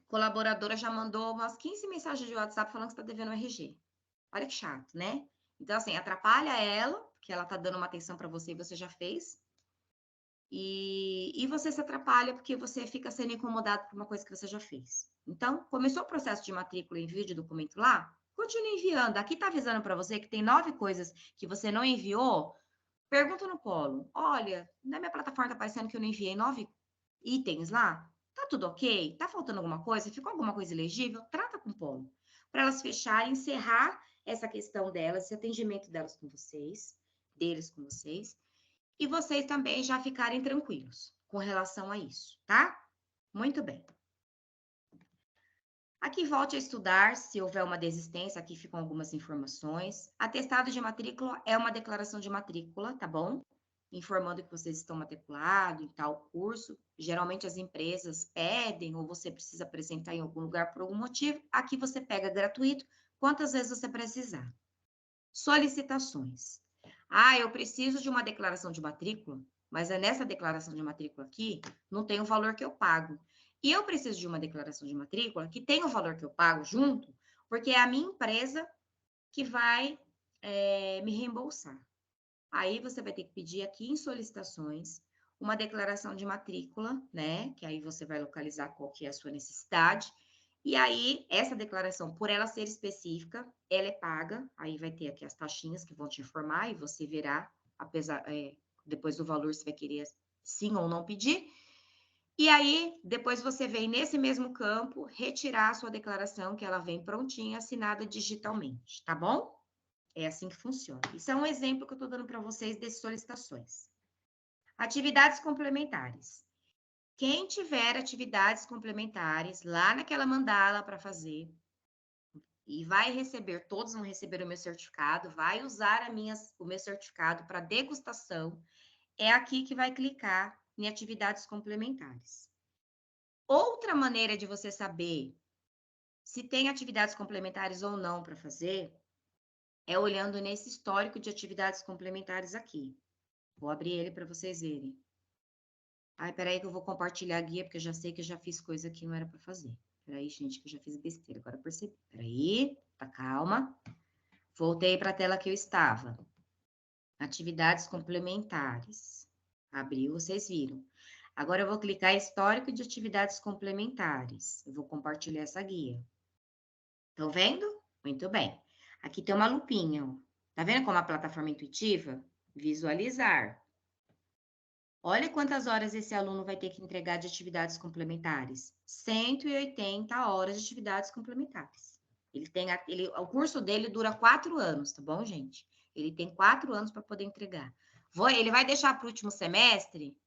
colaboradora já mandou umas 15 mensagens de WhatsApp falando que está devendo o RG. Olha que chato, né? Então, assim, atrapalha ela, porque ela está dando uma atenção para você e você já fez. E você se atrapalha porque você fica sendo incomodado por uma coisa que você já fez. Então, começou o processo de matrícula e envio de documento lá? Continue enviando. Aqui está avisando para você que tem 9 coisas que você não enviou. Pergunta no Polo. Olha, na minha plataforma está aparecendo que eu não enviei 9 itens lá. Tá tudo ok? Tá faltando alguma coisa? Ficou alguma coisa ilegível? Trata com o Polo. Para elas fecharem, encerrar essa questão delas, esse atendimento delas com vocês, deles com vocês, e vocês também já ficarem tranquilos com relação a isso, tá? Muito bem. Aqui volte a estudar, se houver uma desistência, aqui ficam algumas informações. Atestado de matrícula é uma declaração de matrícula, tá bom? Informando que vocês estão matriculados em tal curso. Geralmente as empresas pedem ou você precisa apresentar em algum lugar por algum motivo. Aqui você pega gratuito, quantas vezes você precisar. Solicitações. Ah, eu preciso de uma declaração de matrícula, mas é nessa declaração de matrícula aqui, não tem o valor que eu pago. E eu preciso de uma declaração de matrícula que tem o valor que eu pago junto, porque é a minha empresa que vai me reembolsar. Aí você vai ter que pedir aqui em solicitações uma declaração de matrícula, né? Que aí você vai localizar qual que é a sua necessidade. E aí, essa declaração, por ela ser específica, ela é paga. Aí vai ter aqui as taxinhas que vão te informar e você verá, apesar, depois do valor, você vai querer sim ou não pedir. E aí, depois você vem nesse mesmo campo retirar a sua declaração, que ela vem prontinha, assinada digitalmente, tá bom? É assim que funciona. Isso é um exemplo que eu estou dando para vocês de solicitações. Atividades complementares. Quem tiver atividades complementares lá naquela mandala para fazer e vai receber, todos vão receber o meu certificado, vai usar o meu certificado para degustação, é aqui que vai clicar em atividades complementares. Outra maneira de você saber se tem atividades complementares ou não para fazer é olhando nesse histórico de atividades complementares aqui. Vou abrir ele para vocês verem. Ai, peraí que eu vou compartilhar a guia, porque eu já sei que eu já fiz coisa que não era para fazer. Peraí, gente, que eu já fiz besteira, agora eu percebi. Peraí, tá calma. Voltei para a tela que eu estava. Atividades complementares. Abriu, vocês viram. Agora eu vou clicar em histórico de atividades complementares. Eu vou compartilhar essa guia. Estão vendo? Muito bem. Aqui tem uma lupinha, ó. Tá vendo como a plataforma é intuitiva? Visualizar. Olha quantas horas esse aluno vai ter que entregar de atividades complementares. 180 horas de atividades complementares. O curso dele dura 4 anos, tá bom, gente? Ele tem 4 anos para poder entregar. Ele vai deixar para o último semestre?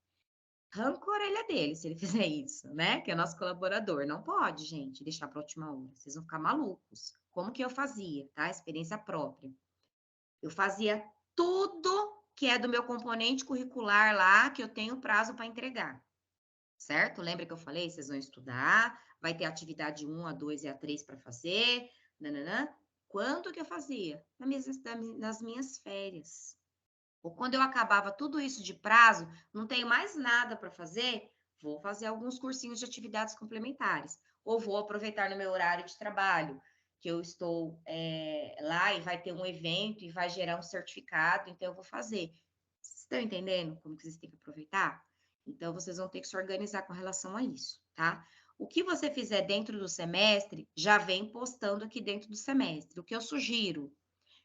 Arranca a orelha dele se ele fizer isso, né? Que é nosso colaborador. Não pode, gente, deixar para a última hora. Vocês vão ficar malucos. Como que eu fazia, tá? Experiência própria. Eu fazia tudo que é do meu componente curricular lá, que eu tenho prazo para entregar. Certo? Lembra que eu falei? Vocês vão estudar, vai ter atividade 1, a 2 e a 3 para fazer. Nananã. Quanto que eu fazia? Nas minhas férias. Ou quando eu acabava tudo isso de prazo, não tenho mais nada para fazer, vou fazer alguns cursinhos de atividades complementares. Ou vou aproveitar no meu horário de trabalho, que eu estou lá e vai ter um evento e vai gerar um certificado, então eu vou fazer. Vocês estão entendendo como que vocês têm que aproveitar? Então, vocês vão ter que se organizar com relação a isso, tá? O que você fizer dentro do semestre, já vem postando aqui dentro do semestre. O que eu sugiro,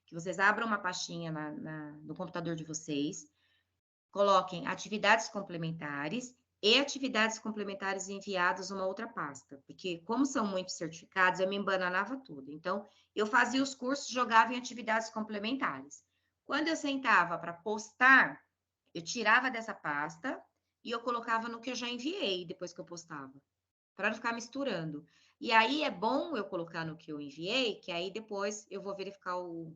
que vocês abram uma pastinha no computador de vocês, coloquem atividades complementares e atividades complementares enviadas numa outra pasta, porque como são muitos certificados, eu me embananava tudo. Então, eu fazia os cursos, jogava em atividades complementares. Quando eu sentava para postar, eu tirava dessa pasta e eu colocava no que eu já enviei depois que eu postava, para não ficar misturando. E aí é bom eu colocar no que eu enviei, que aí depois eu vou verificar o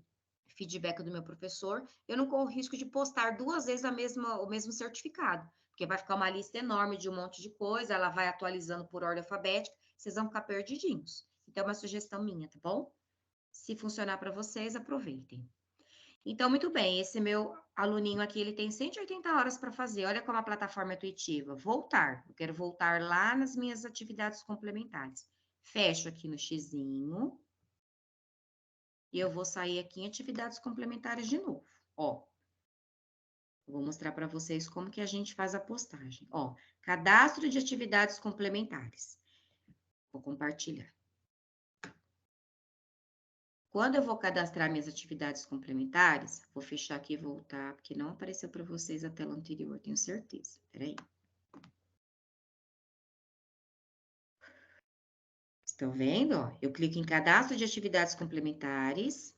feedback do meu professor, eu não corro o risco de postar 2 vezes o mesmo certificado, porque vai ficar uma lista enorme de um monte de coisa, ela vai atualizando por ordem alfabética, vocês vão ficar perdidinhos. Então, é uma sugestão minha, tá bom? Se funcionar para vocês, aproveitem. Então, muito bem, esse meu aluninho aqui, ele tem 180 horas para fazer. Olha como a plataforma é intuitiva. Voltar. Eu quero voltar lá nas minhas atividades complementares. Fecho aqui no xizinho. E eu vou sair aqui em atividades complementares de novo. Ó, eu vou mostrar para vocês como que a gente faz a postagem. Ó, cadastro de atividades complementares. Vou compartilhar. Quando eu vou cadastrar minhas atividades complementares, vou fechar aqui e voltar, porque não apareceu para vocês a tela anterior, tenho certeza. Peraí. Estão vendo? Ó, eu clico em cadastro de atividades complementares,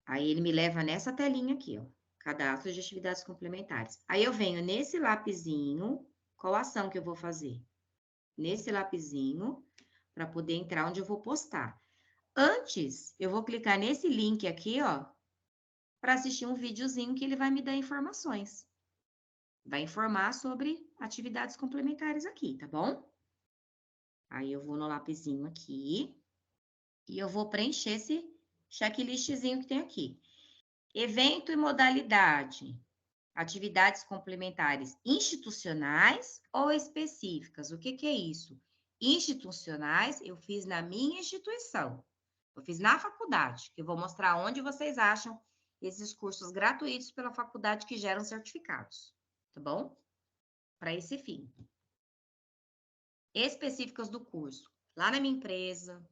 aí ele me leva nessa telinha aqui, ó. Cadastro de atividades complementares. Aí eu venho nesse lapisinho, qual ação que eu vou fazer? Nesse lapisinho, para poder entrar onde eu vou postar. Antes, eu vou clicar nesse link aqui, ó, para assistir um videozinho que ele vai me dar informações. Vai informar sobre atividades complementares aqui, tá bom? Aí eu vou no lapisinho aqui e eu vou preencher esse checklistzinho que tem aqui. Evento e modalidade. Atividades complementares institucionais ou específicas? O que que é isso? Institucionais, eu fiz na minha instituição. Eu fiz na faculdade, que eu vou mostrar onde vocês acham esses cursos gratuitos pela faculdade que geram certificados, tá bom? Para esse fim. Específicas do curso. Lá na minha empresa,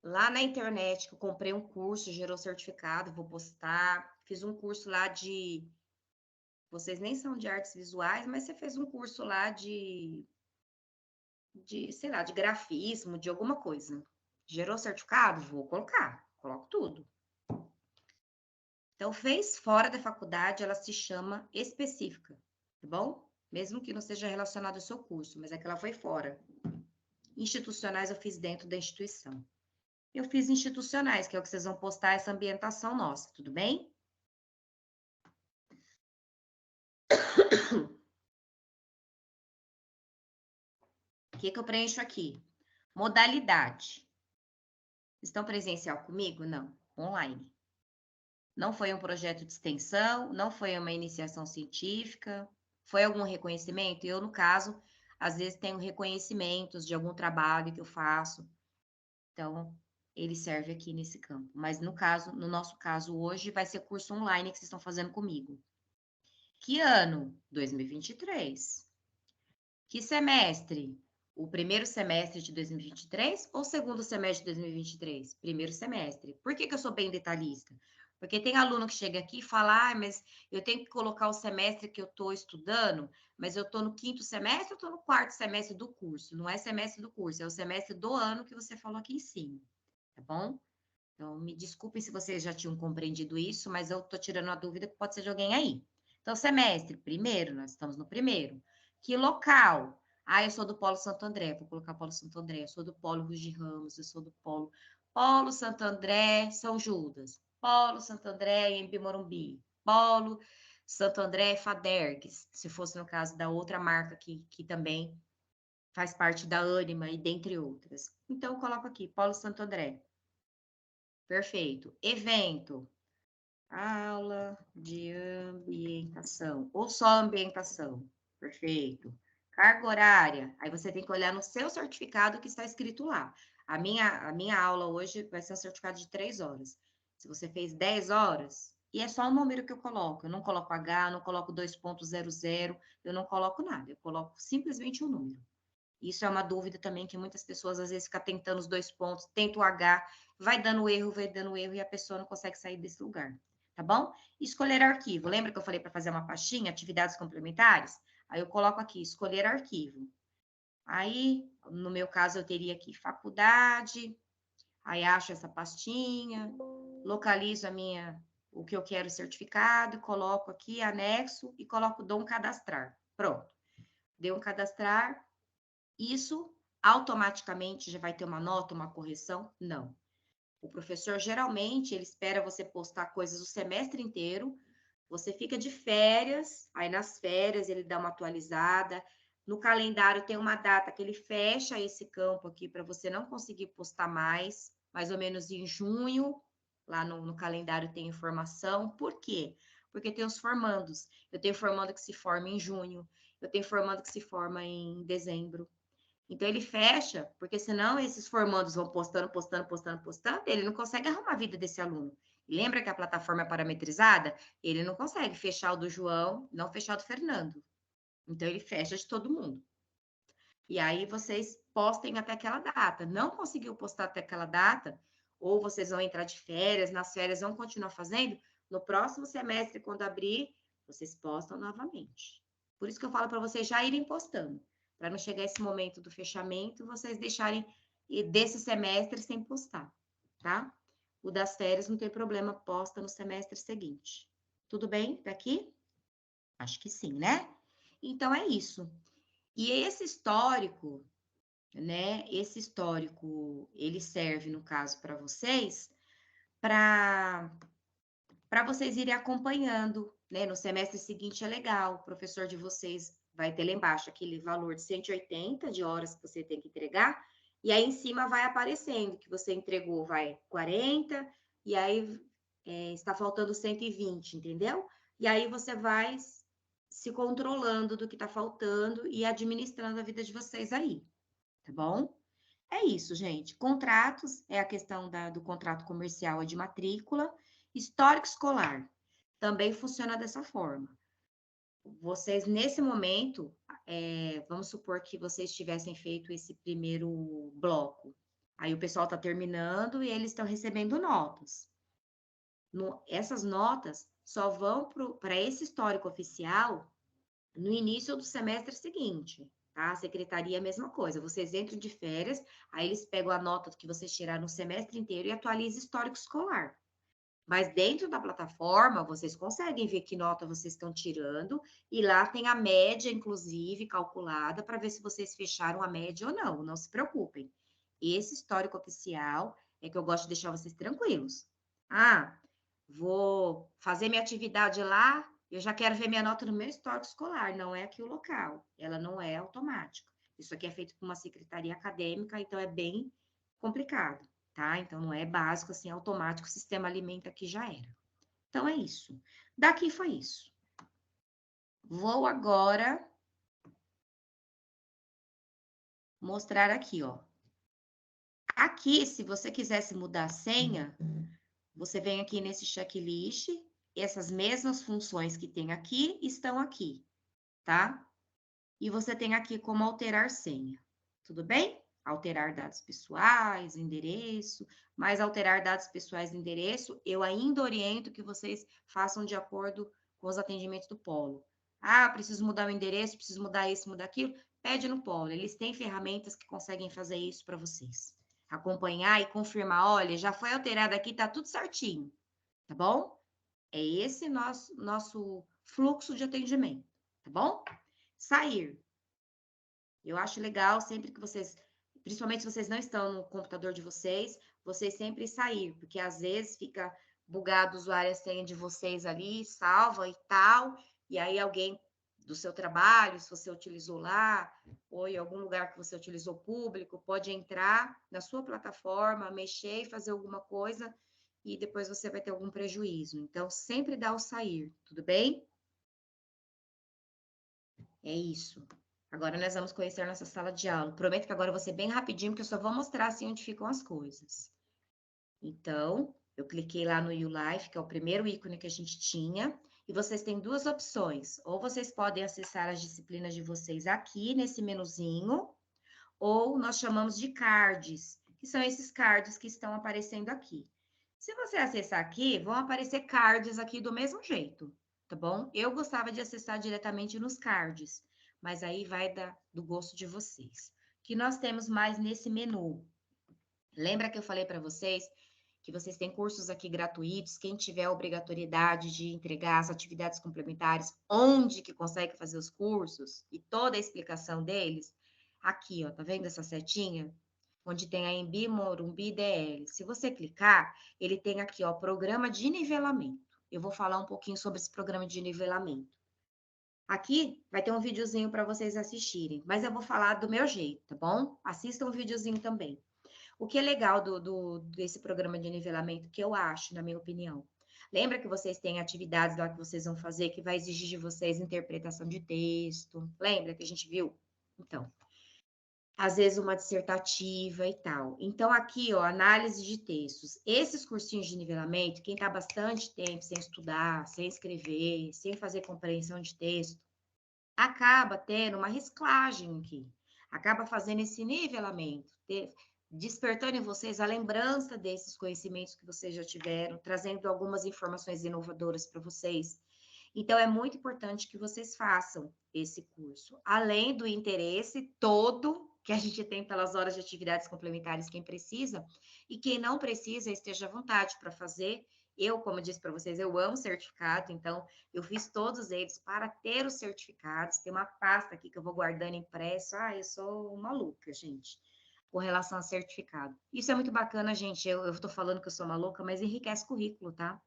lá na internet, que eu comprei um curso, gerou certificado, vou postar. Fiz um curso lá de. Vocês nem são de artes visuais, mas você fez um curso lá sei lá, de grafismo, de alguma coisa. Gerou certificado? Vou colocar, coloco tudo. Então, fez fora da faculdade, ela se chama específica, tá bom? Mesmo que não seja relacionado ao seu curso, mas é que ela foi fora. Institucionais eu fiz dentro da instituição. Eu fiz institucionais, que é o que vocês vão postar essa ambientação nossa, tudo bem? O que que eu preencho aqui? Modalidade. Estão presencial comigo? Não, online. Não foi um projeto de extensão, não foi uma iniciação científica, foi algum reconhecimento? Eu, no caso, às vezes tenho reconhecimentos de algum trabalho que eu faço. Então, ele serve aqui nesse campo. Mas no caso, no nosso caso hoje, vai ser curso online que vocês estão fazendo comigo. Que ano? 2023. Que semestre? O primeiro semestre de 2023 ou o segundo semestre de 2023? Primeiro semestre. Por que que eu sou bem detalhista? Porque tem aluno que chega aqui e fala, ah, mas eu tenho que colocar o semestre que eu estou estudando, mas eu estou no 5º semestre ou estou no 4º semestre do curso? Não é semestre do curso, é o semestre do ano que você falou aqui em cima, tá bom? Então, me desculpem se vocês já tinham compreendido isso, mas eu estou tirando a dúvida que pode ser de alguém aí. Então, semestre, primeiro, nós estamos no primeiro. Que local? Ah, eu sou do Polo Santo André, vou colocar Polo Santo André. Eu sou do Polo Ruiz de Ramos, eu sou do Polo Santo André, São Judas. Polo Santo André, Embi Morumbi. Polo Santo André, Fadergues, se fosse no caso da outra marca que também faz parte da Ânima e dentre outras. Então, eu coloco aqui, Polo Santo André. Perfeito. Evento. Aula de ambientação. Ou só ambientação. Perfeito. Carga horária. Aí você tem que olhar no seu certificado que está escrito lá. A minha aula hoje vai ser um certificado de 3 horas. Se você fez 10 horas, e é só o número que eu coloco. Eu não coloco H, não coloco 2.00, eu não coloco nada. Eu coloco simplesmente um número. Isso é uma dúvida também que muitas pessoas às vezes ficam tentando os 2 pontos, tenta o H, vai dando erro e a pessoa não consegue sair desse lugar, tá bom? Escolher arquivo. Lembra que eu falei para fazer uma pastinha, atividades complementares? Aí eu coloco aqui, escolher arquivo. Aí, no meu caso, eu teria aqui faculdade, aí acho essa pastinha, localizo o que eu quero certificado, coloco aqui, anexo e coloco dom cadastrar. Pronto. Deu um cadastrar, isso automaticamente já vai ter uma nota, uma correção? Não. O professor geralmente ele espera você postar coisas o semestre inteiro. Você fica de férias, aí nas férias ele dá uma atualizada. No calendário tem uma data que ele fecha esse campo aqui para você não conseguir postar mais ou menos em junho. Lá no calendário tem informação. Por quê? Porque tem os formandos. Eu tenho formando que se forma em junho, eu tenho formando que se forma em dezembro. Então ele fecha, porque senão esses formandos vão postando, ele não consegue arrumar a vida desse aluno. Lembra que a plataforma é parametrizada? Ele não consegue fechar o do João, não fechar o do Fernando. Então ele fecha de todo mundo. E aí vocês postem até aquela data. Não conseguiu postar até aquela data, ou vocês vão entrar de férias, nas férias vão continuar fazendo, no próximo semestre, quando abrir, vocês postam novamente. Por isso que eu falo para vocês já irem postando, para não chegar esse momento do fechamento, vocês deixarem desse semestre sem postar, tá? O das férias não tem problema, posta no semestre seguinte. Tudo bem daqui? Acho que sim, né? Então é isso. E esse histórico, né? Esse histórico, ele serve, no caso, para vocês, para vocês irem acompanhando, né? No semestre seguinte é legal, o professor de vocês vai ter lá embaixo aquele valor de 180 de horas que você tem que entregar, e aí em cima vai aparecendo que você entregou, vai 40, e aí está faltando 120, entendeu? E aí você vai se controlando do que está faltando e administrando a vida de vocês aí, tá bom? É isso, gente. Contratos é a questão do contrato comercial de matrícula. Histórico escolar também funciona dessa forma. Vocês, nesse momento, vamos supor que vocês tivessem feito esse primeiro bloco. Aí o pessoal está terminando e eles estão recebendo notas. Essas notas só vão para esse histórico oficial no início do semestre seguinte, tá? A secretaria é a mesma coisa. Vocês entram de férias, aí eles pegam a nota que vocês tiraram no semestre inteiro e atualizam histórico escolar. Mas dentro da plataforma, vocês conseguem ver que nota vocês estão tirando, e lá tem a média, inclusive, calculada, para ver se vocês fecharam a média ou não. Não se preocupem. Esse histórico oficial é que eu gosto de deixar vocês tranquilos. Ah, vou fazer minha atividade lá, eu já quero ver minha nota no meu histórico escolar, não é aqui o local, ela não é automática. Isso aqui é feito por uma secretaria acadêmica, então é bem complicado, tá? Então não é básico, assim, automático, o sistema alimenta que já era. Então é isso. Daqui foi isso. Vou agora mostrar aqui, ó. Aqui, se você quisesse mudar a senha, você vem aqui nesse checklist, essas mesmas funções que tem aqui estão aqui, tá? E você tem aqui como alterar senha, tudo bem? Alterar dados pessoais, endereço, mas alterar dados pessoais e endereço, eu ainda oriento que vocês façam de acordo com os atendimentos do polo. Ah, preciso mudar o endereço, preciso mudar isso, mudar aquilo, pede no polo, eles têm ferramentas que conseguem fazer isso para vocês. Acompanhar e confirmar, olha, já foi alterado aqui, tá tudo certinho, tá bom? É esse nosso fluxo de atendimento, tá bom? Sair. Eu acho legal sempre que vocês, principalmente se vocês não estão no computador de vocês, vocês sempre sair, porque às vezes fica bugado o usuário a senha de vocês ali, salva e tal, e aí alguém do seu trabalho, se você utilizou lá, ou em algum lugar que você utilizou público, pode entrar na sua plataforma, mexer e fazer alguma coisa, e depois você vai ter algum prejuízo. Então, sempre dá o sair, tudo bem? É isso. Agora nós vamos conhecer nossa sala de aula. Prometo que agora eu vou ser bem rapidinho, porque eu só vou mostrar assim onde ficam as coisas. Então, eu cliquei lá no YouLife, que é o primeiro ícone que a gente tinha, e vocês têm duas opções. Ou vocês podem acessar as disciplinas de vocês aqui nesse menuzinho, ou nós chamamos de cards, que são esses cards que estão aparecendo aqui. Se você acessar aqui, vão aparecer cards aqui do mesmo jeito, tá bom? Eu gostava de acessar diretamente nos cards, mas aí vai do gosto de vocês. O que nós temos mais nesse menu? Lembra que eu falei para vocês que vocês têm cursos aqui gratuitos, quem tiver obrigatoriedade de entregar as atividades complementares, onde que consegue fazer os cursos e toda a explicação deles, aqui, ó, tá vendo essa setinha? Onde tem a Embi, Morumbi, DL. Se você clicar, ele tem aqui, ó, programa de nivelamento. Eu vou falar um pouquinho sobre esse programa de nivelamento. Aqui vai ter um videozinho para vocês assistirem, mas eu vou falar do meu jeito, tá bom? Assistam o videozinho também. O que é legal desse programa de nivelamento, que eu acho, na minha opinião? Lembra que vocês têm atividades lá que vocês vão fazer que vai exigir de vocês interpretação de texto? Lembra que a gente viu? Então, às vezes uma dissertativa e tal. Então, aqui, ó, análise de textos. Esses cursinhos de nivelamento, quem está bastante tempo sem estudar, sem escrever, sem fazer compreensão de texto, acaba tendo uma reciclagem aqui. Acaba fazendo esse nivelamento, despertando em vocês a lembrança desses conhecimentos que vocês já tiveram, trazendo algumas informações inovadoras para vocês. Então, é muito importante que vocês façam esse curso, além do interesse todo que a gente tem pelas horas de atividades complementares, quem precisa, e quem não precisa, esteja à vontade para fazer. Eu, como eu disse para vocês, eu amo certificado, então eu fiz todos eles para ter os certificados. Tem uma pasta aqui que eu vou guardando impresso. Ah, eu sou maluca, gente, com relação a certificado. Isso é muito bacana, gente. Eu estou falando que eu sou maluca, mas enriquece o currículo, tá?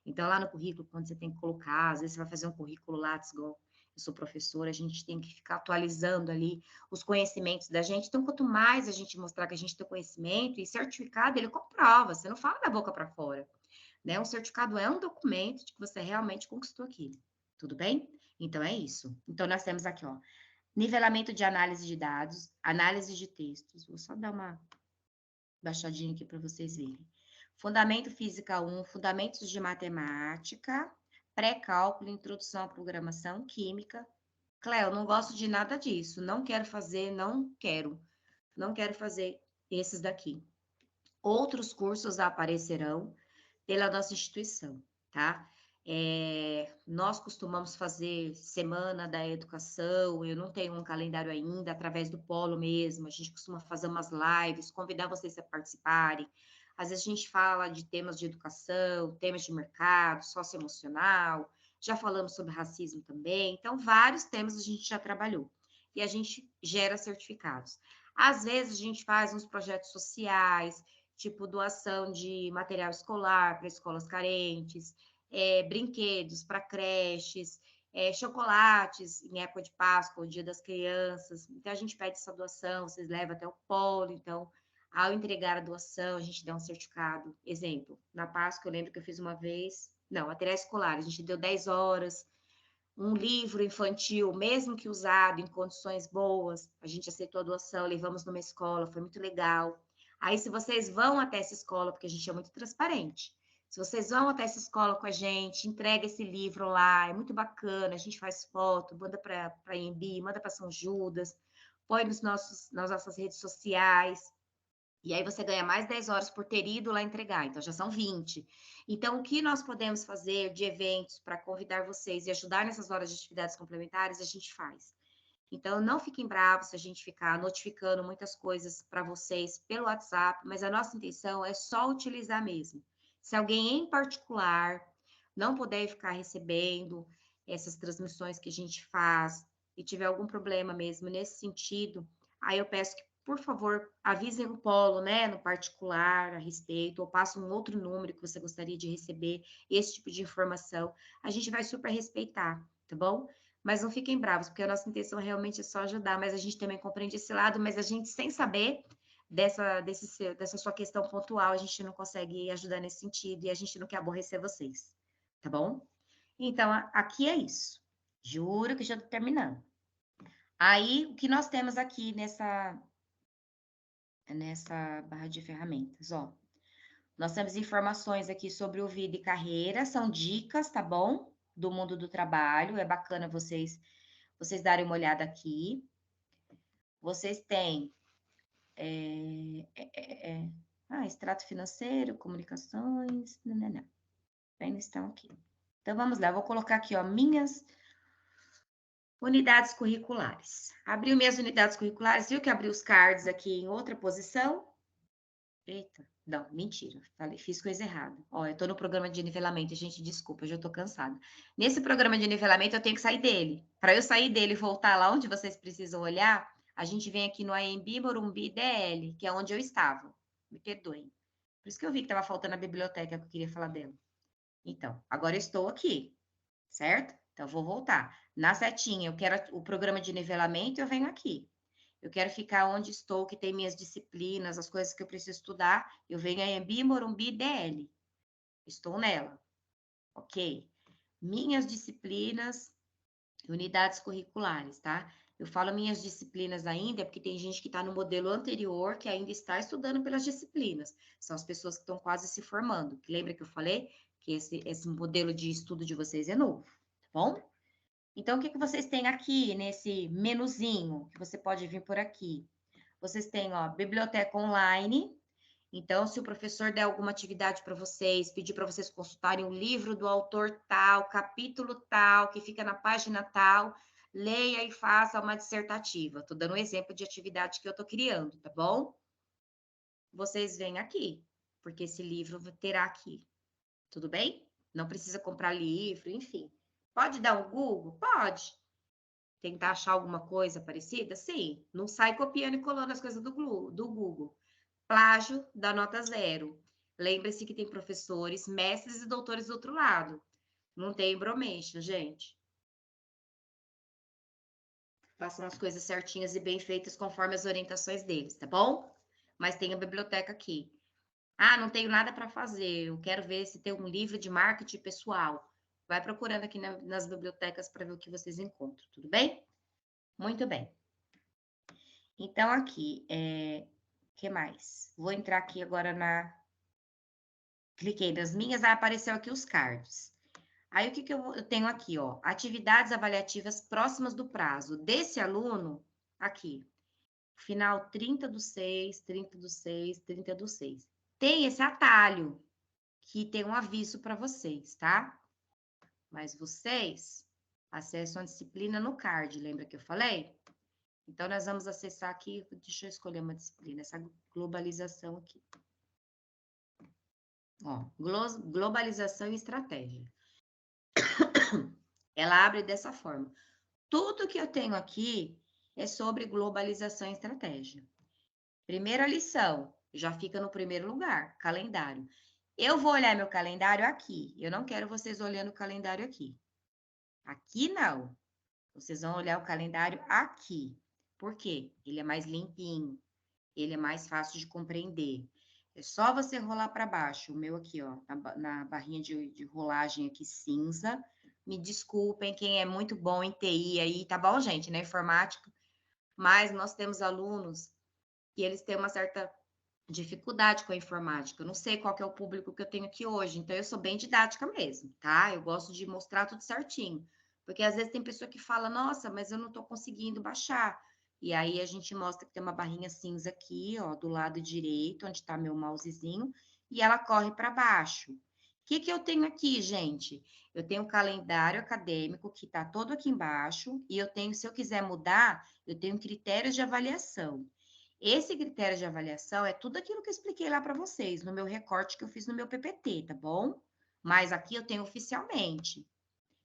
Então, lá no currículo, quando você tem que colocar, às vezes você vai fazer um currículo Lattes, igual eu sou professora, a gente tem que ficar atualizando ali os conhecimentos da gente. Então, quanto mais a gente mostrar que a gente tem conhecimento, e certificado, ele comprova, você não fala da boca para fora, né? Um certificado é um documento de que você realmente conquistou aquilo, tudo bem? Então, é isso. Então, nós temos aqui, ó, nivelamento de análise de dados, análise de textos. Vou só dar uma baixadinha aqui para vocês verem. Fundamento Física 1, Fundamentos de Matemática, Pré-Cálculo, Introdução à Programação, Química. Cléo, não gosto de nada disso, não quero fazer, não quero fazer esses daqui. Outros cursos aparecerão pela nossa instituição, tá? Nós costumamos fazer Semana da Educação, eu não tenho um calendário ainda, através do Polo mesmo, a gente costuma fazer umas lives, convidar vocês a participarem. Às vezes a gente fala de temas de educação, temas de mercado, socioemocional, já falamos sobre racismo também, então vários temas a gente já trabalhou. E a gente gera certificados. Às vezes a gente faz uns projetos sociais, tipo doação de material escolar para escolas carentes, brinquedos para creches, chocolates em época de Páscoa, o Dia das Crianças. Então, a gente pede essa doação, vocês levam até o polo. Então, ao entregar a doação, a gente dá um certificado. Exemplo, na Páscoa, eu lembro que eu fiz uma vez, não, material escolar, a gente deu 10 horas, um livro infantil, mesmo que usado em condições boas, a gente aceitou a doação, levamos numa escola, foi muito legal. Aí, se vocês vão até essa escola, porque a gente é muito transparente, se vocês vão até essa escola com a gente, entrega esse livro lá, é muito bacana, a gente faz foto, manda para a Embi, manda para São Judas, põe nas nossas redes sociais, e aí você ganha mais 10 horas por ter ido lá entregar, então já são 20. Então, o que nós podemos fazer de eventos para convidar vocês e ajudar nessas horas de atividades complementares, a gente faz. Então, não fiquem bravos se a gente ficar notificando muitas coisas para vocês pelo WhatsApp, mas a nossa intenção é só utilizar mesmo. Se alguém em particular não puder ficar recebendo essas transmissões que a gente faz e tiver algum problema mesmo nesse sentido, aí eu peço que, por favor, avisem o Polo, né, no particular a respeito, ou passe um outro número que você gostaria de receber esse tipo de informação. A gente vai super respeitar, tá bom? Mas não fiquem bravos, porque a nossa intenção realmente é só ajudar, mas a gente também compreende esse lado, mas a gente, sem saber dessa sua questão pontual, a gente não consegue ajudar nesse sentido e a gente não quer aborrecer vocês, tá bom? Então, aqui é isso. Juro que já estou terminando. Aí, o que nós temos aqui nessa barra de ferramentas, ó. Nós temos informações aqui sobre o vida e carreira, são dicas, tá bom? Do mundo do trabalho, é bacana vocês darem uma olhada aqui. Vocês têm Extrato financeiro, comunicações, não. Ainda estão aqui. Então, vamos lá, eu vou colocar aqui, ó, minhas unidades curriculares. Abriu minhas unidades curriculares, viu que abriu os cards aqui em outra posição? Eita, não, mentira, falei, fiz coisa errada. Ó, eu tô no programa de nivelamento, gente, desculpa, eu já tô cansada. Nesse programa de nivelamento, eu tenho que sair dele. Para eu sair dele e voltar lá onde vocês precisam olhar, a gente vem aqui no AMB Morumbi DL, que é onde eu estava. Me perdoem. Por isso que eu vi que estava faltando a biblioteca que eu queria falar dela. Então, agora eu estou aqui, certo? Então, vou voltar. Na setinha, eu quero o programa de nivelamento, eu venho aqui. Eu quero ficar onde estou, que tem minhas disciplinas, as coisas que eu preciso estudar. Eu venho a Embi, Morumbi, DL. Estou nela. Ok. Minhas disciplinas, unidades curriculares, tá? Eu falo minhas disciplinas ainda, porque tem gente que está no modelo anterior, que ainda está estudando pelas disciplinas. São as pessoas que estão quase se formando. Lembra que eu falei que esse modelo de estudo de vocês é novo, tá bom? Então, o que vocês têm aqui nesse menuzinho, que você pode vir por aqui? Vocês têm, ó, biblioteca online. Então, se o professor der alguma atividade para vocês, pedir para vocês consultarem o livro do autor tal, capítulo tal, que fica na página tal, leia e faça uma dissertativa. Estou dando um exemplo de atividade que eu estou criando, tá bom? Vocês vêm aqui, porque esse livro terá aqui. Tudo bem? Não precisa comprar livro, enfim. Pode dar um Google? Pode. Tentar achar alguma coisa parecida? Sim. Não sai copiando e colando as coisas do Google. Plágio dá nota 0. Lembre-se que tem professores, mestres e doutores do outro lado. Não tem bromation, gente. Façam as coisas certinhas e bem feitas conforme as orientações deles, tá bom? Mas tem a biblioteca aqui. Ah, não tenho nada para fazer. Eu quero ver se tem um livro de marketing pessoal. Vai procurando aqui nas bibliotecas para ver o que vocês encontram, tudo bem? Muito bem. Então, aqui, que mais? Vou entrar aqui agora Cliquei nas minhas, apareceu aqui os cards. Aí, o que eu tenho aqui, ó? Atividades avaliativas próximas do prazo desse aluno, aqui. Final 30/6, 30/6, 30/6. Tem esse atalho, que tem um aviso para vocês, tá? Mas vocês acessam a disciplina no card, lembra que eu falei? Então, nós vamos acessar aqui, deixa eu escolher uma disciplina, essa globalização aqui. Ó, globalização e estratégia. Ela abre dessa forma. Tudo que eu tenho aqui é sobre globalização e estratégia. Primeira lição, já fica no primeiro lugar, calendário. Eu vou olhar meu calendário aqui. Eu não quero vocês olhando o calendário aqui. Aqui não. Vocês vão olhar o calendário aqui. Por quê? Ele é mais limpinho. Ele é mais fácil de compreender. É só você rolar para baixo. O meu aqui, ó, na barrinha de rolagem aqui cinza. Me desculpem quem é muito bom em TI aí, tá bom, gente, na informática. Mas nós temos alunos que eles têm uma certa dificuldade com a informática. Eu não sei qual que é o público que eu tenho aqui hoje, então eu sou bem didática mesmo, tá? Eu gosto de mostrar tudo certinho. Porque às vezes tem pessoa que fala, nossa, mas eu não estou conseguindo baixar. E aí a gente mostra que tem uma barrinha cinza aqui, ó, do lado direito, onde está meu mousezinho, e ela corre para baixo. O que eu tenho aqui, gente? Eu tenho o calendário acadêmico, que está todo aqui embaixo, e eu tenho, se eu quiser mudar, eu tenho critérios de avaliação. Esse critério de avaliação é tudo aquilo que eu expliquei lá para vocês, no meu recorte que eu fiz no meu PPT, tá bom? Mas aqui eu tenho oficialmente.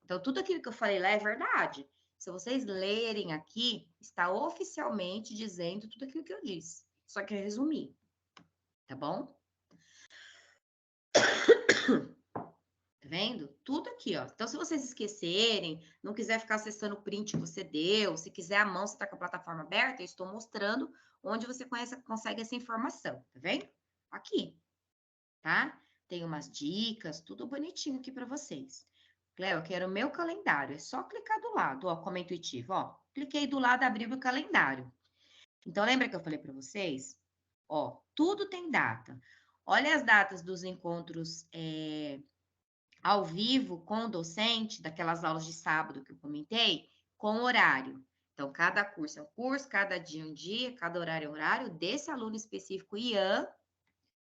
Então, tudo aquilo que eu falei lá é verdade. Se vocês lerem aqui, está oficialmente dizendo tudo aquilo que eu disse. Só que eu resumi, tá bom? Tá vendo? Tudo aqui, ó. Então, se vocês esquecerem, não quiser ficar acessando o print que você deu, se quiser a mão, você está com a plataforma aberta, eu estou mostrando onde você consegue essa informação, tá vendo? Aqui, tá? Tem umas dicas, tudo bonitinho aqui para vocês. Cléo, eu quero o meu calendário. É só clicar do lado, ó, como é intuitivo, ó. Cliquei do lado, abriu o calendário. Então, lembra que eu falei para vocês? Ó, tudo tem data. Olha as datas dos encontros ao vivo com o docente, daquelas aulas de sábado que eu comentei, com horário. Então, cada curso é um curso, cada dia é um dia, cada horário é um horário desse aluno específico, Ian,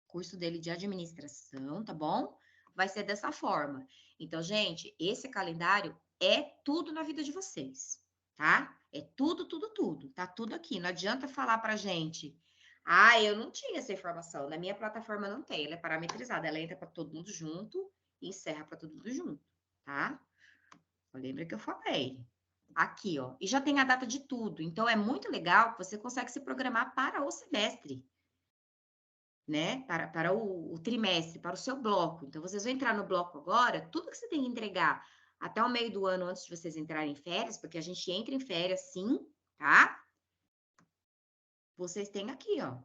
curso dele de administração, tá bom? Vai ser dessa forma. Então, gente, esse calendário é tudo na vida de vocês, tá? É tudo, tudo, tudo. Tá tudo aqui. Não adianta falar pra gente, ah, eu não tinha essa informação. Na minha plataforma não tem. Ela é parametrizada. Ela entra para todo mundo junto e encerra para todo mundo junto, tá? Lembra que eu falei. Aqui, ó. E já tem a data de tudo. Então, é muito legal que você consegue se programar para o semestre, né? Para o trimestre, para o seu bloco. Então, vocês vão entrar no bloco agora, tudo que você tem que entregar até o meio do ano, antes de vocês entrarem em férias, porque a gente entra em férias sim, tá? Vocês têm aqui, ó.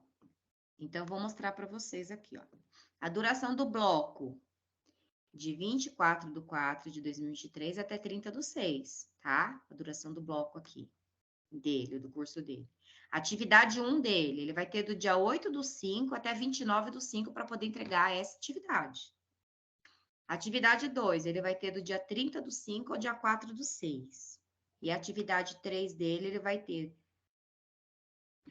Então, eu vou mostrar para vocês aqui, ó. A duração do bloco, de 24/4 de 2023 até 30/6, tá? A duração do bloco aqui, dele, do curso dele. Atividade 1 dele, ele vai ter do dia 8/5 até 29/5 para poder entregar essa atividade. Atividade 2, ele vai ter do dia 30/5 ao dia 4/6. E a atividade 3 dele, ele vai ter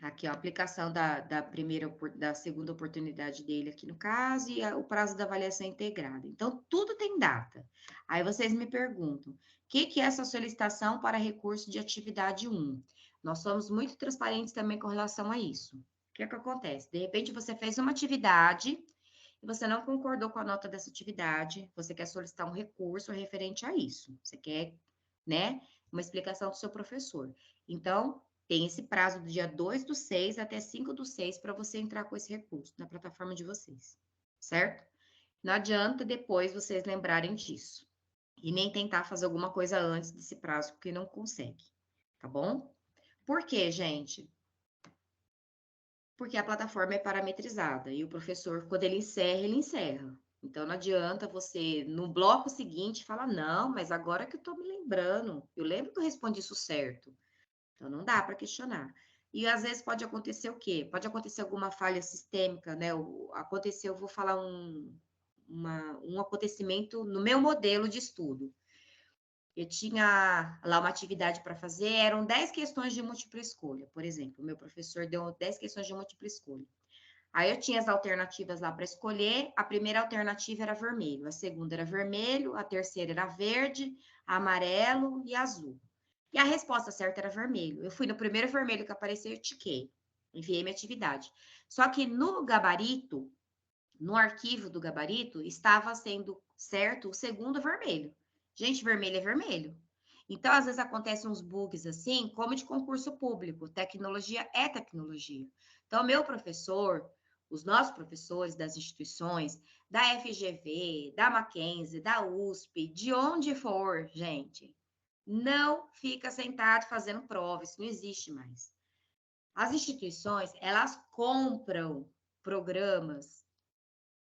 aqui, ó, a aplicação da segunda oportunidade dele aqui no caso, e o prazo da avaliação integrada. Então, tudo tem data. Aí vocês me perguntam, o que é essa solicitação para recurso de atividade 1? Nós somos muito transparentes também com relação a isso. O que acontece? De repente, você fez uma atividade e você não concordou com a nota dessa atividade, você quer solicitar um recurso referente a isso. Você quer, né, uma explicação do seu professor. Então, tem esse prazo do dia 2/6 até 5/6 para você entrar com esse recurso na plataforma de vocês, certo? Não adianta depois vocês lembrarem disso. E nem tentar fazer alguma coisa antes desse prazo, porque não consegue, tá bom? Por quê, gente? Porque a plataforma é parametrizada e o professor, quando ele encerra. Então, não adianta você, no bloco seguinte, falar, não, mas agora que eu tô me lembrando, eu lembro que eu respondi isso certo. Então, não dá para questionar. E às vezes pode acontecer o quê? Pode acontecer alguma falha sistêmica, né? Aconteceu, eu vou falar um acontecimento no meu modelo de estudo. Eu tinha lá uma atividade para fazer, eram 10 questões de múltipla escolha, por exemplo. O meu professor deu 10 questões de múltipla escolha. Aí eu tinha as alternativas lá para escolher. A primeira alternativa era vermelho, a segunda era vermelho, a terceira era verde, amarelo e azul. E a resposta certa era vermelho. Eu fui no primeiro vermelho que apareceu e tiquei. Enviei minha atividade. Só que no gabarito, no arquivo do gabarito, estava sendo certo o segundo vermelho. Gente, vermelho é vermelho. Então, às vezes acontecem uns bugs assim, como de concurso público. Tecnologia é tecnologia. Então, meu professor, os nossos professores das instituições, da FGV, da Mackenzie, da USP, de onde for, gente, não fica sentado fazendo prova, isso não existe mais. As instituições, elas compram programas,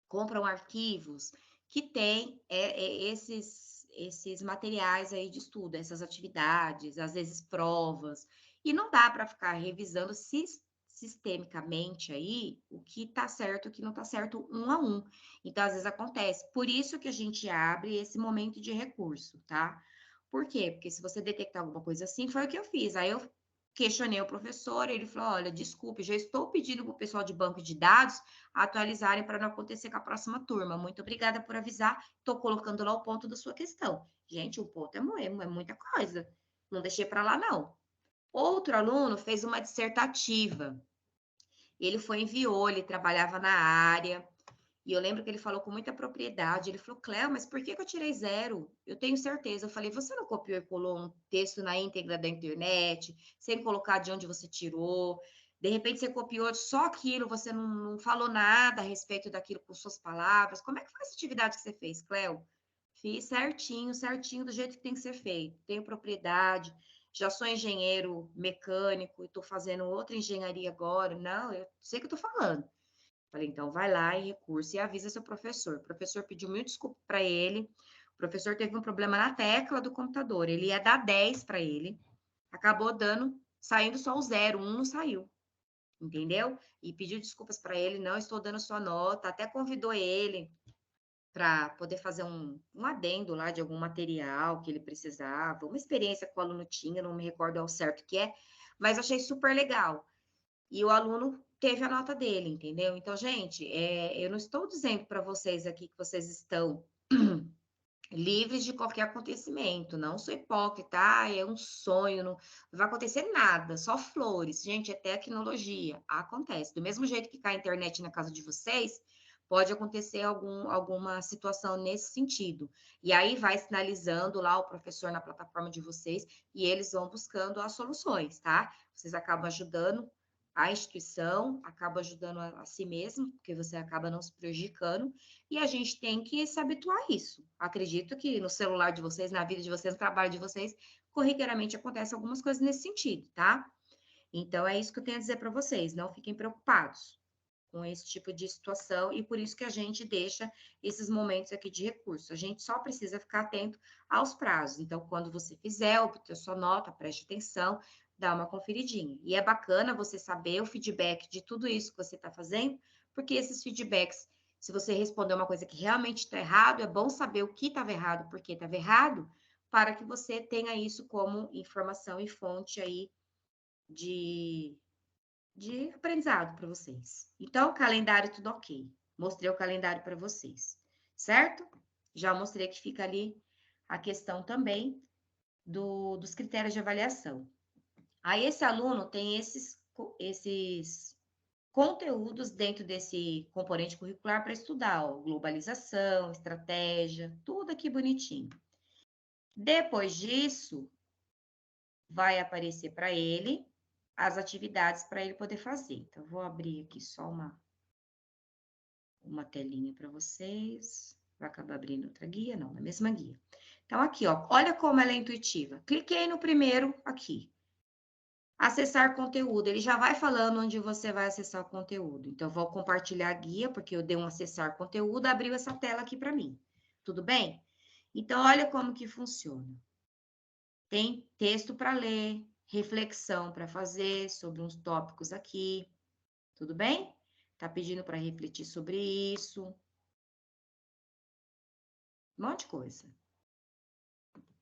compram arquivos que têm esses materiais aí de estudo, essas atividades, às vezes provas, e não dá para ficar revisando sistemicamente aí o que está certo, o que não está certo, um a um. Então, às vezes acontece. Por isso que a gente abre esse momento de recurso, tá? Por quê? Porque se você detectar alguma coisa assim, foi o que eu fiz. Aí eu questionei o professor, ele falou: olha, desculpe, já estou pedindo para o pessoal de banco de dados atualizarem para não acontecer com a próxima turma. Muito obrigada por avisar. Estou colocando lá o ponto da sua questão. Gente, o ponto é muita coisa. Não deixei para lá, não. Outro aluno fez uma dissertativa. Ele enviou, ele trabalhava na área. E eu lembro que ele falou com muita propriedade. Ele falou, Cléo, mas por que eu tirei 0? Eu tenho certeza. Eu falei, você não copiou e colou um texto na íntegra da internet, sem colocar de onde você tirou? De repente você copiou só aquilo, você não falou nada a respeito daquilo com suas palavras. Como é que foi essa atividade que você fez, Cléo? Fiz certinho, certinho, do jeito que tem que ser feito. Tenho propriedade, já sou engenheiro mecânico e estou fazendo outra engenharia agora. Não, eu sei o que eu estou falando. Falei, então vai lá e recurso e avisa seu professor. O professor pediu mil desculpas para ele. O professor teve um problema na tecla do computador. Ele ia dar 10 para ele. Acabou saindo só o 0, 1 não saiu. Entendeu? E pediu desculpas para ele, não estou dando sua nota, até convidou ele para poder fazer um adendo lá de algum material que ele precisava, uma experiência que o aluno tinha, não me recordo ao certo o que é, mas achei super legal. E o aluno teve a nota dele, entendeu? Então, gente, eu não estou dizendo para vocês aqui que vocês estão livres de qualquer acontecimento, não sou hipócrita, é um sonho, não vai acontecer nada, só flores. Gente, é tecnologia, acontece. Do mesmo jeito que cai a internet na casa de vocês, pode acontecer alguma situação nesse sentido. E aí vai sinalizando lá o professor na plataforma de vocês e eles vão buscando as soluções, tá? Vocês acabam ajudando a instituição, acaba ajudando a si mesmo, porque você acaba não se prejudicando, e a gente tem que se habituar a isso. Acredito que no celular de vocês, na vida de vocês, no trabalho de vocês, corriqueiramente acontece algumas coisas nesse sentido, tá? Então é isso que eu tenho a dizer para vocês, não fiquem preocupados com esse tipo de situação e por isso que a gente deixa esses momentos aqui de recurso. A gente só precisa ficar atento aos prazos. Então, quando você fizer, obter sua nota, preste atenção, dá uma conferidinha. E é bacana você saber o feedback de tudo isso que você está fazendo, porque esses feedbacks, se você responder uma coisa que realmente está errado, é bom saber o que estava errado, por que estava errado, para que você tenha isso como informação e fonte aí de aprendizado para vocês. Então, calendário tudo ok. Mostrei o calendário para vocês, certo? Já mostrei que fica ali a questão também dos critérios de avaliação. Aí, esse aluno tem esses conteúdos dentro desse componente curricular para estudar, ó, globalização, estratégia, tudo aqui bonitinho. Depois disso, vai aparecer para ele as atividades para ele poder fazer. Então, vou abrir aqui só uma telinha para vocês. Vai acabar abrindo outra guia? Não, na mesma guia. Então, aqui, ó, olha como ela é intuitiva. Cliquei no primeiro aqui. Acessar conteúdo. Ele já vai falando onde você vai acessar o conteúdo. Então, eu vou compartilhar a guia, porque eu dei um acessar conteúdo, abriu essa tela aqui para mim. Tudo bem? Então, olha como que funciona. Tem texto para ler, reflexão para fazer sobre uns tópicos aqui. Tudo bem? Tá pedindo para refletir sobre isso. Um monte de coisa.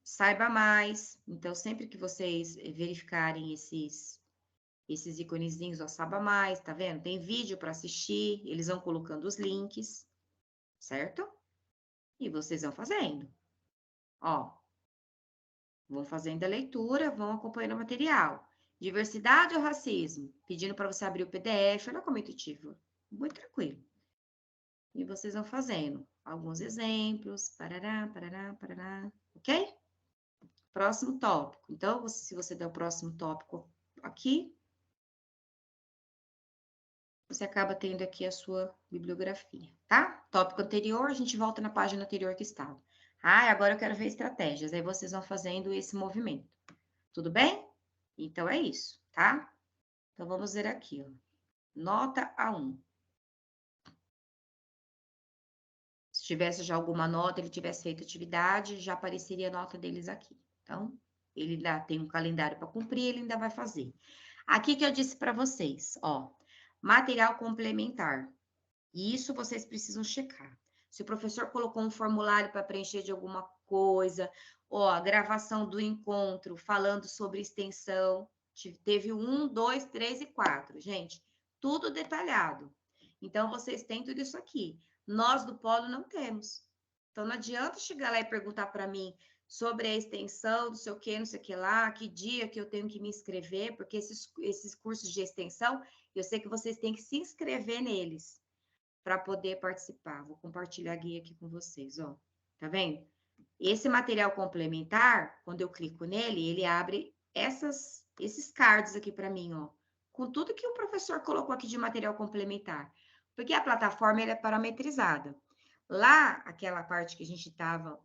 Saiba mais. Então, sempre que vocês verificarem esses iconezinhos, ó, saiba mais, tá vendo? Tem vídeo para assistir, eles vão colocando os links, certo? E vocês vão fazendo. Ó, vão fazendo a leitura, vão acompanhando o material. Diversidade ou racismo? Pedindo para você abrir o PDF, olha como é intuitivo. Muito tranquilo. E vocês vão fazendo alguns exemplos, parará, parará, parará, ok? Próximo tópico. Então, se você der o próximo tópico aqui, você acaba tendo aqui a sua bibliografia, tá? Tópico anterior, a gente volta na página anterior que estava. Ah, agora eu quero ver estratégias. Aí vocês vão fazendo esse movimento. Tudo bem? Então, é isso, tá? Então, vamos ver aqui, ó. Nota A1. Se tivesse já alguma nota, ele tivesse feito atividade, já apareceria a nota deles aqui. Então, ele ainda tem um calendário para cumprir, ele ainda vai fazer. Aqui que eu disse para vocês, ó, material complementar. Isso vocês precisam checar. Se o professor colocou um formulário para preencher de alguma coisa, ó, a gravação do encontro falando sobre extensão, teve 1, 2, 3 e 4. Gente, tudo detalhado. Então, vocês têm tudo isso aqui. Nós do Polo não temos. Então, não adianta chegar lá e perguntar para mim sobre a extensão, não sei o que, não sei o que lá, que dia que eu tenho que me inscrever, porque esses cursos de extensão, eu sei que vocês têm que se inscrever neles para poder participar. Vou compartilhar a guia aqui com vocês, ó. Tá vendo? Esse material complementar, quando eu clico nele, ele abre esses cards aqui para mim, ó, com tudo que o professor colocou aqui de material complementar. Porque a plataforma ela é parametrizada. Lá, aquela parte que a gente estava,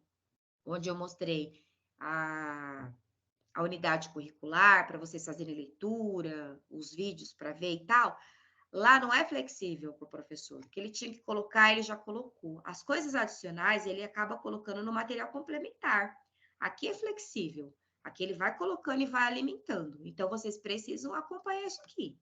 onde eu mostrei a unidade curricular, para vocês fazerem leitura, os vídeos para ver e tal, lá não é flexível para o professor. O que ele tinha que colocar, ele já colocou. As coisas adicionais, ele acaba colocando no material complementar. Aqui é flexível. Aqui ele vai colocando e vai alimentando. Então, vocês precisam acompanhar isso aqui,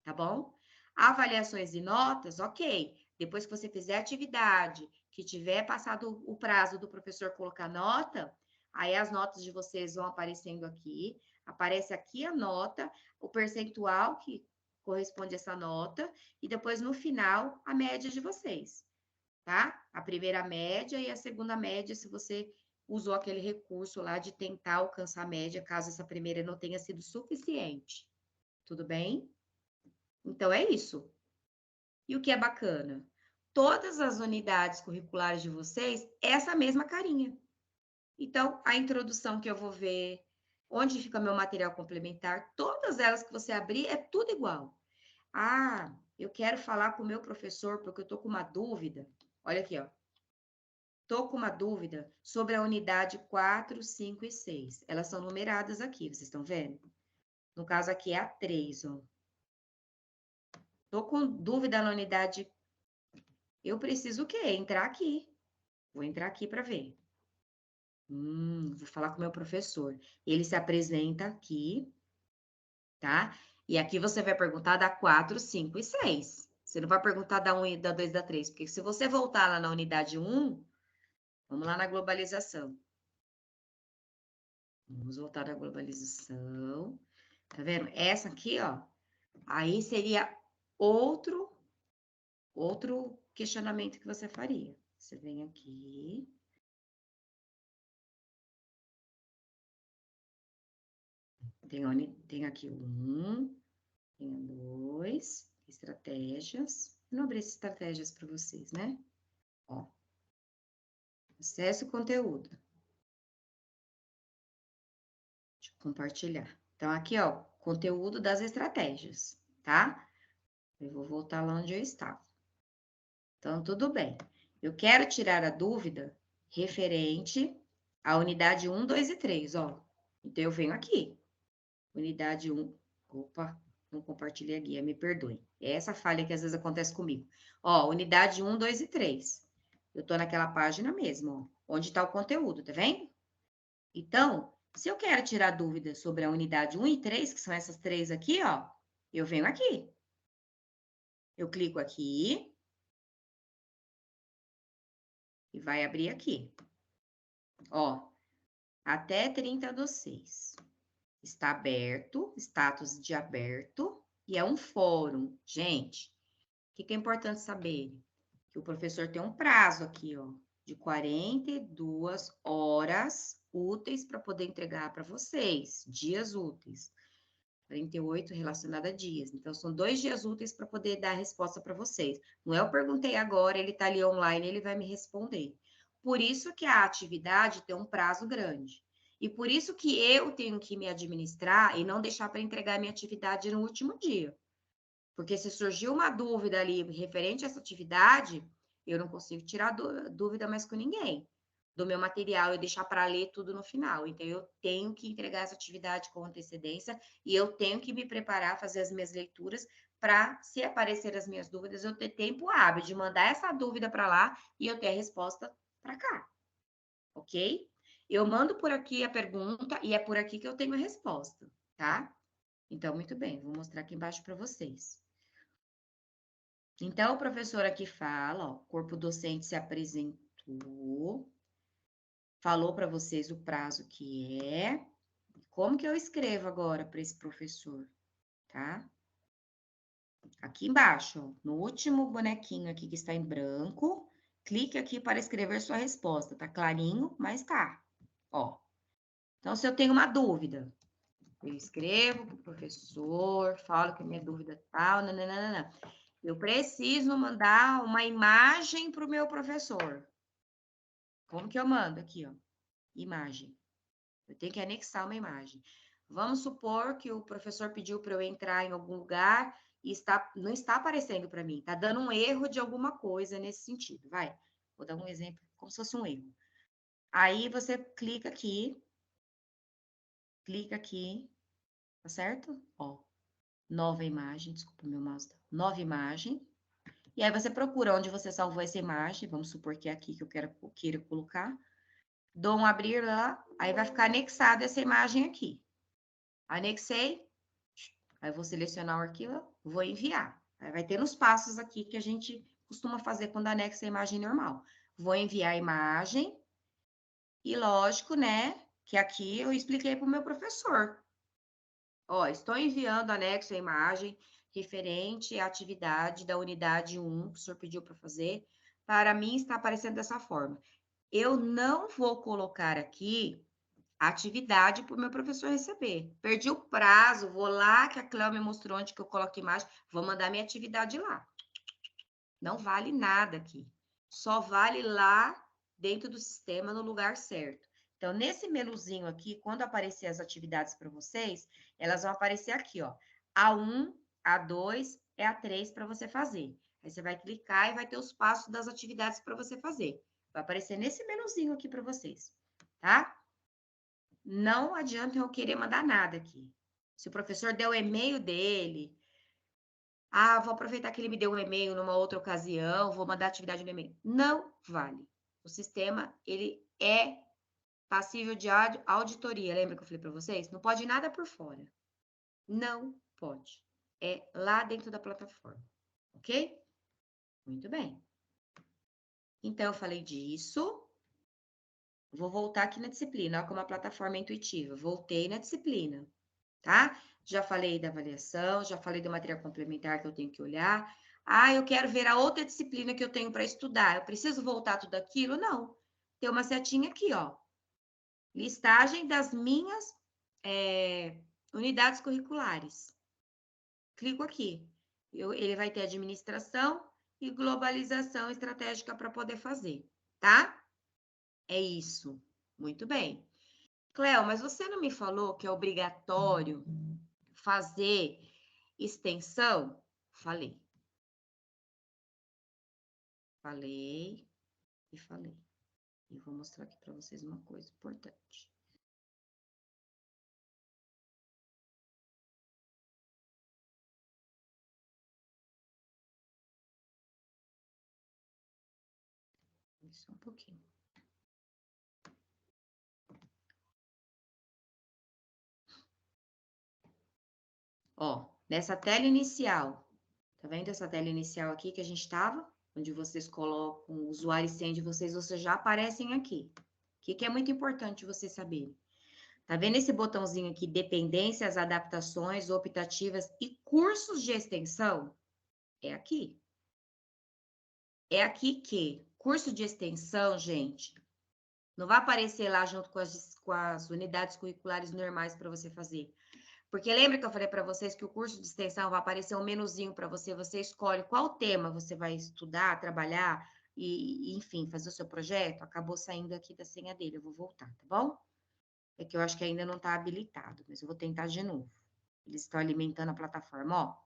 tá bom? Avaliações e notas, ok. Depois que você fizer a atividade, que tiver passado o prazo do professor colocar nota, aí as notas de vocês vão aparecendo aqui. Aparece aqui a nota, o percentual que corresponde a essa nota, e depois, no final, a média de vocês, tá? A primeira média e a segunda média, se você usou aquele recurso lá de tentar alcançar a média, caso essa primeira não tenha sido suficiente. Tudo bem? Então, é isso. E o que é bacana? Todas as unidades curriculares de vocês, essa mesma carinha. Então, a introdução que eu vou ver, onde fica meu material complementar, todas elas que você abrir, é tudo igual. Ah, eu quero falar com o meu professor porque eu estou com uma dúvida. Olha aqui, ó. Estou com uma dúvida sobre a unidade 4, 5 e 6. Elas são numeradas aqui, vocês estão vendo? No caso aqui é a 3, ó. Estou com dúvida na unidade. Eu preciso o quê? Entrar aqui. Vou entrar aqui para ver. Vou falar com o meu professor. Ele se apresenta aqui, tá? E aqui você vai perguntar da 4, 5 e 6. Você não vai perguntar da 1, da 2 e da 3, porque se você voltar lá na unidade 1, vamos lá na globalização. Vamos voltar na globalização. Tá vendo? Essa aqui, ó, aí seria outro questionamento que você faria. Você vem aqui. Tem aqui o 1, tem o 2, estratégias. Eu não abri essas estratégias para vocês, né? Ó, acesso ao conteúdo. Deixa eu compartilhar. Então, aqui, ó, conteúdo das estratégias, tá? Eu vou voltar lá onde eu estava. Então, tudo bem. Eu quero tirar a dúvida referente à unidade 1, 2 e 3, ó. Então, eu venho aqui. Unidade 1. Opa, não compartilhei a guia, me perdoe. É essa falha que às vezes acontece comigo. Ó, unidade 1, 2 e 3. Eu tô naquela página mesmo, ó, onde tá o conteúdo, tá vendo? Então, se eu quero tirar dúvidas sobre a unidade 1 e 3, que são essas três aqui, ó, eu venho aqui. Eu clico aqui e vai abrir aqui. Ó, até 30/6. Está aberto, status de aberto, e é um fórum. Gente, o que é importante saber? Que o professor tem um prazo aqui, ó, de 42 horas úteis para poder entregar para vocês, dias úteis. 48 relacionado a dias. Então, são 2 dias úteis para poder dar a resposta para vocês. Não é eu perguntei agora, ele está ali online, ele vai me responder. Por isso que a atividade tem um prazo grande. E por isso que eu tenho que me administrar e não deixar para entregar a minha atividade no último dia. Porque se surgiu uma dúvida ali referente a essa atividade, eu não consigo tirar dúvida mais com ninguém do meu material e deixar para ler tudo no final. Então, eu tenho que entregar essa atividade com antecedência e eu tenho que me preparar, fazer as minhas leituras para, se aparecer as minhas dúvidas, eu ter tempo hábil de mandar essa dúvida para lá e eu ter a resposta para cá. Ok? Eu mando por aqui a pergunta e é por aqui que eu tenho a resposta, tá? Então, muito bem, vou mostrar aqui embaixo para vocês. Então, o professor aqui fala, ó, o corpo docente se apresentou, falou para vocês o prazo que é. Como que eu escrevo agora para esse professor, tá? Aqui embaixo, ó, no último bonequinho aqui que está em branco, clique aqui para escrever sua resposta. Tá clarinho, mas tá. Ó. Então, se eu tenho uma dúvida, eu escrevo para o professor, falo que a minha dúvida é tal, nananana. Eu preciso mandar uma imagem para o meu professor. Como que eu mando? Aqui, ó. Imagem. Eu tenho que anexar uma imagem. Vamos supor que o professor pediu para eu entrar em algum lugar e não está aparecendo para mim. Está dando um erro de alguma coisa nesse sentido. Vai. Vou dar um exemplo, como se fosse um erro. Aí você clica aqui, tá certo? Ó, nova imagem, desculpa, meu mouse. Nova imagem. E aí você procura onde você salvou essa imagem, vamos supor que é aqui que eu queira colocar. Dou um abrir lá, aí vai ficar anexada essa imagem aqui. Anexei, aí vou selecionar o arquivo, vou enviar. Aí vai ter nos passos aqui que a gente costuma fazer quando anexa a imagem normal. vou enviar a imagem e lógico, né, que aqui eu expliquei para o meu professor. Ó, estou enviando anexo a imagem referente à atividade da unidade 1, que o senhor pediu para fazer. Para mim, está aparecendo dessa forma. Eu não vou colocar aqui a atividade para o meu professor receber. Perdi o prazo, vou lá, que a Cléo me mostrou onde que eu coloco a imagem, vou mandar minha atividade lá. Não vale nada aqui. Só vale lá dentro do sistema, no lugar certo. Então, nesse menuzinho aqui, quando aparecer as atividades para vocês, elas vão aparecer aqui, ó. A1, A2, é A3 para você fazer. Aí você vai clicar e vai ter os passos das atividades para você fazer. Vai aparecer nesse menuzinho aqui para vocês, tá? Não adianta eu querer mandar nada aqui. Se o professor der o e-mail dele, vou aproveitar que ele me deu um e-mail numa outra ocasião, vou mandar atividade no e-mail. Não vale. O sistema, ele é passível de auditoria. Lembra que eu falei para vocês? Não pode nada por fora. Não pode. É lá dentro da plataforma. Ok? Muito bem. Então, eu falei disso. Vou voltar aqui na disciplina, ó, como a plataforma é intuitiva. Voltei na disciplina, tá? Já falei da avaliação, já falei do material complementar que eu tenho que olhar. Eu quero ver a outra disciplina que eu tenho para estudar. Eu preciso voltar tudo aquilo? Não. Tem uma setinha aqui, ó. Listagem das minhas unidades curriculares. Clico aqui. Ele vai ter administração e globalização estratégica para poder fazer, tá? É isso. Muito bem. Cléo, mas você não me falou que é obrigatório fazer extensão? Falei. Falei e falei. E vou mostrar aqui para vocês uma coisa importante. Só um pouquinho. Ó, nessa tela inicial, tá vendo essa tela inicial aqui que a gente estava? Onde vocês colocam o usuário e senha de vocês já aparecem aqui. O que é muito importante vocês saberem? Tá vendo esse botãozinho aqui, dependências, adaptações, optativas e cursos de extensão? É aqui. É aqui que curso de extensão, gente, não vai aparecer lá junto com as unidades curriculares normais para você fazer. Porque lembra que eu falei para vocês que o curso de extensão vai aparecer um menuzinho para você, você escolhe qual tema você vai estudar, trabalhar enfim, fazer o seu projeto. Acabou saindo aqui da senha dele, eu vou voltar, tá bom? É que eu acho que ainda não está habilitado, mas eu vou tentar de novo. Eles estão alimentando a plataforma, ó.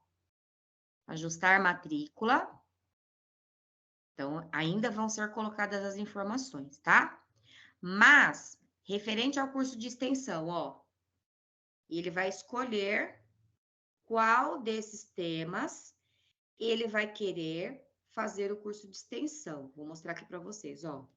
Ajustar matrícula. Então, ainda vão ser colocadas as informações, tá? Mas, referente ao curso de extensão, ó, ele vai escolher qual desses temas ele vai querer fazer o curso de extensão. Vou mostrar aqui para vocês, ó.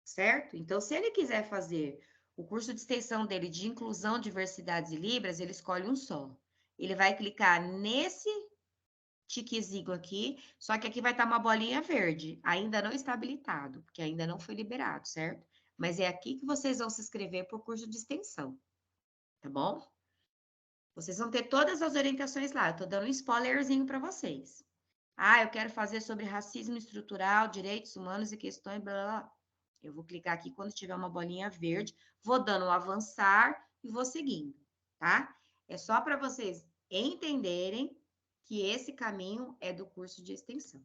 Certo? Então, se ele quiser fazer o curso de extensão dele de inclusão, diversidades e libras, ele escolhe um só. Ele vai clicar nesse tiquezinho aqui, só que aqui vai estar uma bolinha verde. Ainda não está habilitado, porque ainda não foi liberado, certo? Mas é aqui que vocês vão se inscrever para o curso de extensão, tá bom? Vocês vão ter todas as orientações lá. Eu tô dando um spoilerzinho para vocês. Eu quero fazer sobre racismo estrutural, direitos humanos e questões, blá, blá, blá. Eu vou clicar aqui quando tiver uma bolinha verde, vou dando um avançar e vou seguindo, tá? É só para vocês entenderem que esse caminho é do curso de extensão,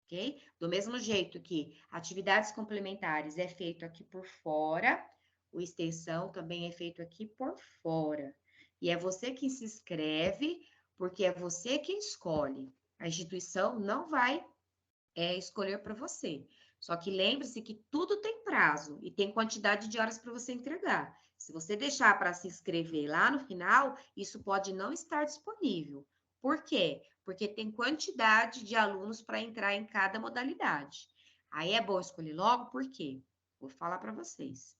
ok? Do mesmo jeito que atividades complementares é feito aqui por fora, o extensão também é feito aqui por fora. E é você que se inscreve, porque é você que escolhe. A instituição não vai escolher para você. Só que lembre-se que tudo tem prazo e tem quantidade de horas para você entregar. Se você deixar para se inscrever lá no final, isso pode não estar disponível. Por quê? Porque tem quantidade de alunos para entrar em cada modalidade. Aí é bom escolher logo, por quê? Vou falar para vocês.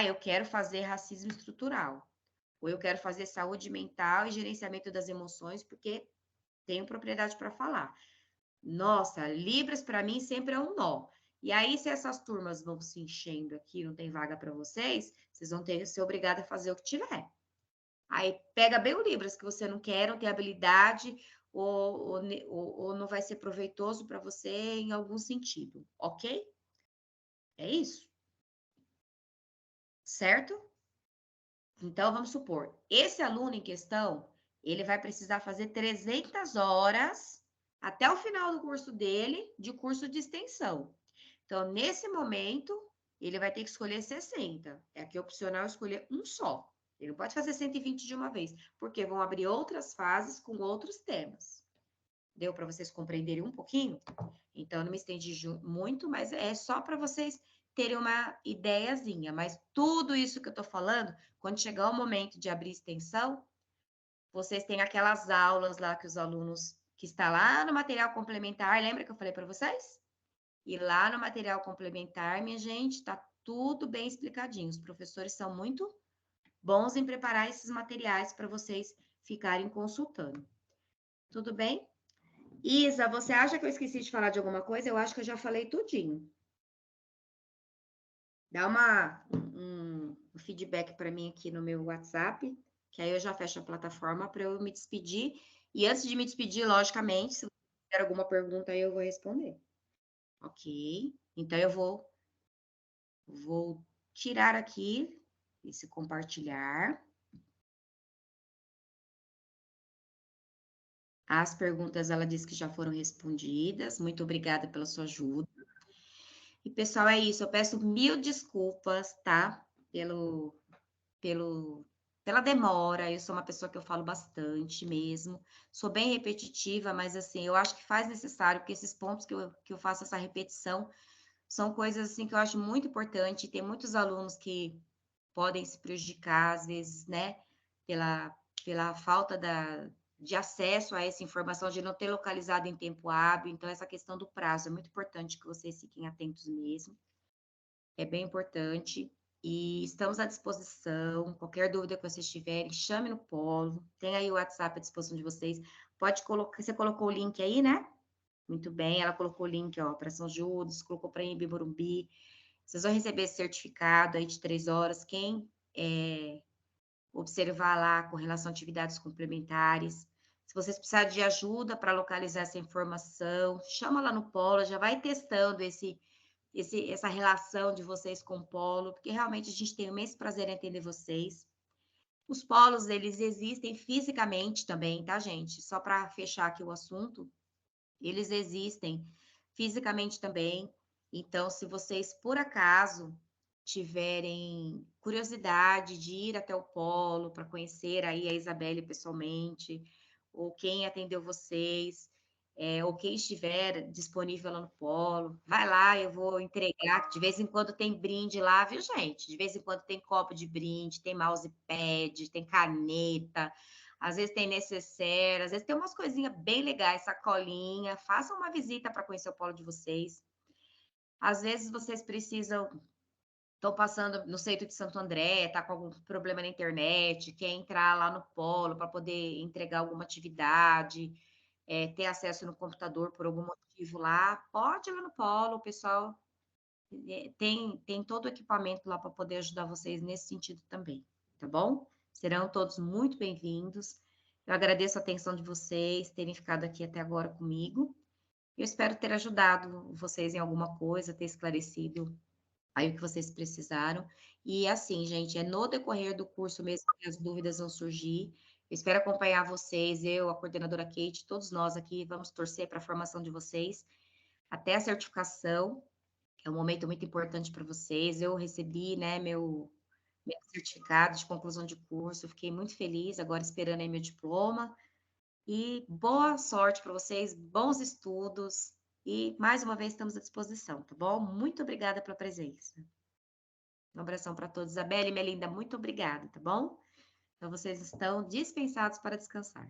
Eu quero fazer racismo estrutural. Ou eu quero fazer saúde mental e gerenciamento das emoções, porque tenho propriedade para falar. Nossa, Libras para mim sempre é um nó. E aí, se essas turmas vão se enchendo aqui, não tem vaga para vocês, vocês vão ter que ser obrigada a fazer o que tiver. Aí pega bem o Libras que você não quer, não tem habilidade, ou não vai ser proveitoso para você em algum sentido, ok? É isso? Certo? Então, vamos supor, esse aluno em questão, ele vai precisar fazer 300 horas até o final do curso dele, de curso de extensão. Então, nesse momento, ele vai ter que escolher 60. É aqui opcional escolher um só. Ele não pode fazer 120 de uma vez, porque vão abrir outras fases com outros temas. Deu para vocês compreenderem um pouquinho? Então, eu não me estendi muito, mas é só para vocês terem uma ideiazinha. Mas tudo isso que eu estou falando, quando chegar o momento de abrir extensão, vocês têm aquelas aulas lá que os alunos, que está lá no material complementar, lembra que eu falei para vocês? E lá no material complementar, minha gente, está tudo bem explicadinho. Os professores são muito bons em preparar esses materiais para vocês ficarem consultando. Tudo bem? Isa, você acha que eu esqueci de falar de alguma coisa? Eu acho que eu já falei tudinho. Dá um feedback para mim aqui no meu WhatsApp, que aí eu já fecho a plataforma para eu me despedir. E antes de me despedir, logicamente, se você tiver alguma pergunta aí, eu vou responder. Ok? Então, eu vou tirar aqui esse compartilhar. As perguntas, ela disse que já foram respondidas. Muito obrigada pela sua ajuda. E, pessoal, é isso. Eu peço mil desculpas, tá? Pela demora. Eu sou uma pessoa que eu falo bastante mesmo. Sou bem repetitiva, mas, assim, eu acho que faz necessário, porque esses pontos que eu faço essa repetição são coisas, assim, que eu acho muito importante. Tem muitos alunos que podem se prejudicar, às vezes, né, pela falta de acesso a essa informação, de não ter localizado em tempo hábil. Então, essa questão do prazo é muito importante que vocês fiquem atentos mesmo. É bem importante. E estamos à disposição. Qualquer dúvida que vocês tiverem, chame no Polo. Tem aí o WhatsApp à disposição de vocês. Pode colocar. Você colocou o link aí, né? Muito bem. Ela colocou o link, ó, para São Judas, colocou para Embi Morumbi. Vocês vão receber esse certificado aí de 3 horas. Quem observar lá com relação a atividades complementares. Se vocês precisarem de ajuda para localizar essa informação, chama lá no Polo, já vai testando essa relação de vocês com o Polo, porque realmente a gente tem o imenso prazer em atender vocês. Os polos, eles existem fisicamente também, tá, gente? Só para fechar aqui o assunto, eles existem fisicamente também. Então, se vocês, por acaso, tiverem curiosidade de ir até o polo para conhecer aí a Isabelle pessoalmente, ou quem atendeu vocês, ou quem estiver disponível lá no polo, vai lá, eu vou entregar. De vez em quando tem brinde lá, viu, gente? De vez em quando tem copo de brinde, tem mousepad, tem caneta, às vezes tem necessaire, às vezes tem umas coisinhas bem legais, sacolinha. Façam uma visita para conhecer o polo de vocês. Às vezes vocês precisam, estão passando no centro de Santo André, tá com algum problema na internet, quer entrar lá no polo para poder entregar alguma atividade, ter acesso no computador por algum motivo lá, pode ir lá no polo, o pessoal tem todo o equipamento lá para poder ajudar vocês nesse sentido também, tá bom? Serão todos muito bem-vindos. Eu agradeço a atenção de vocês, terem ficado aqui até agora comigo. Eu espero ter ajudado vocês em alguma coisa, ter esclarecido aí o que vocês precisaram. E assim, gente, é no decorrer do curso mesmo que as dúvidas vão surgir. Eu espero acompanhar vocês, eu, a coordenadora Kate, todos nós aqui, vamos torcer para a formação de vocês até a certificação, que é um momento muito importante para vocês. Eu recebi, né, meu certificado de conclusão de curso, fiquei muito feliz, agora esperando aí meu diploma. E boa sorte para vocês, bons estudos. E mais uma vez estamos à disposição, tá bom? Muito obrigada pela presença. Um abração para todos. Isabelle, minha linda, muito obrigada, tá bom? Então, vocês estão dispensados para descansar.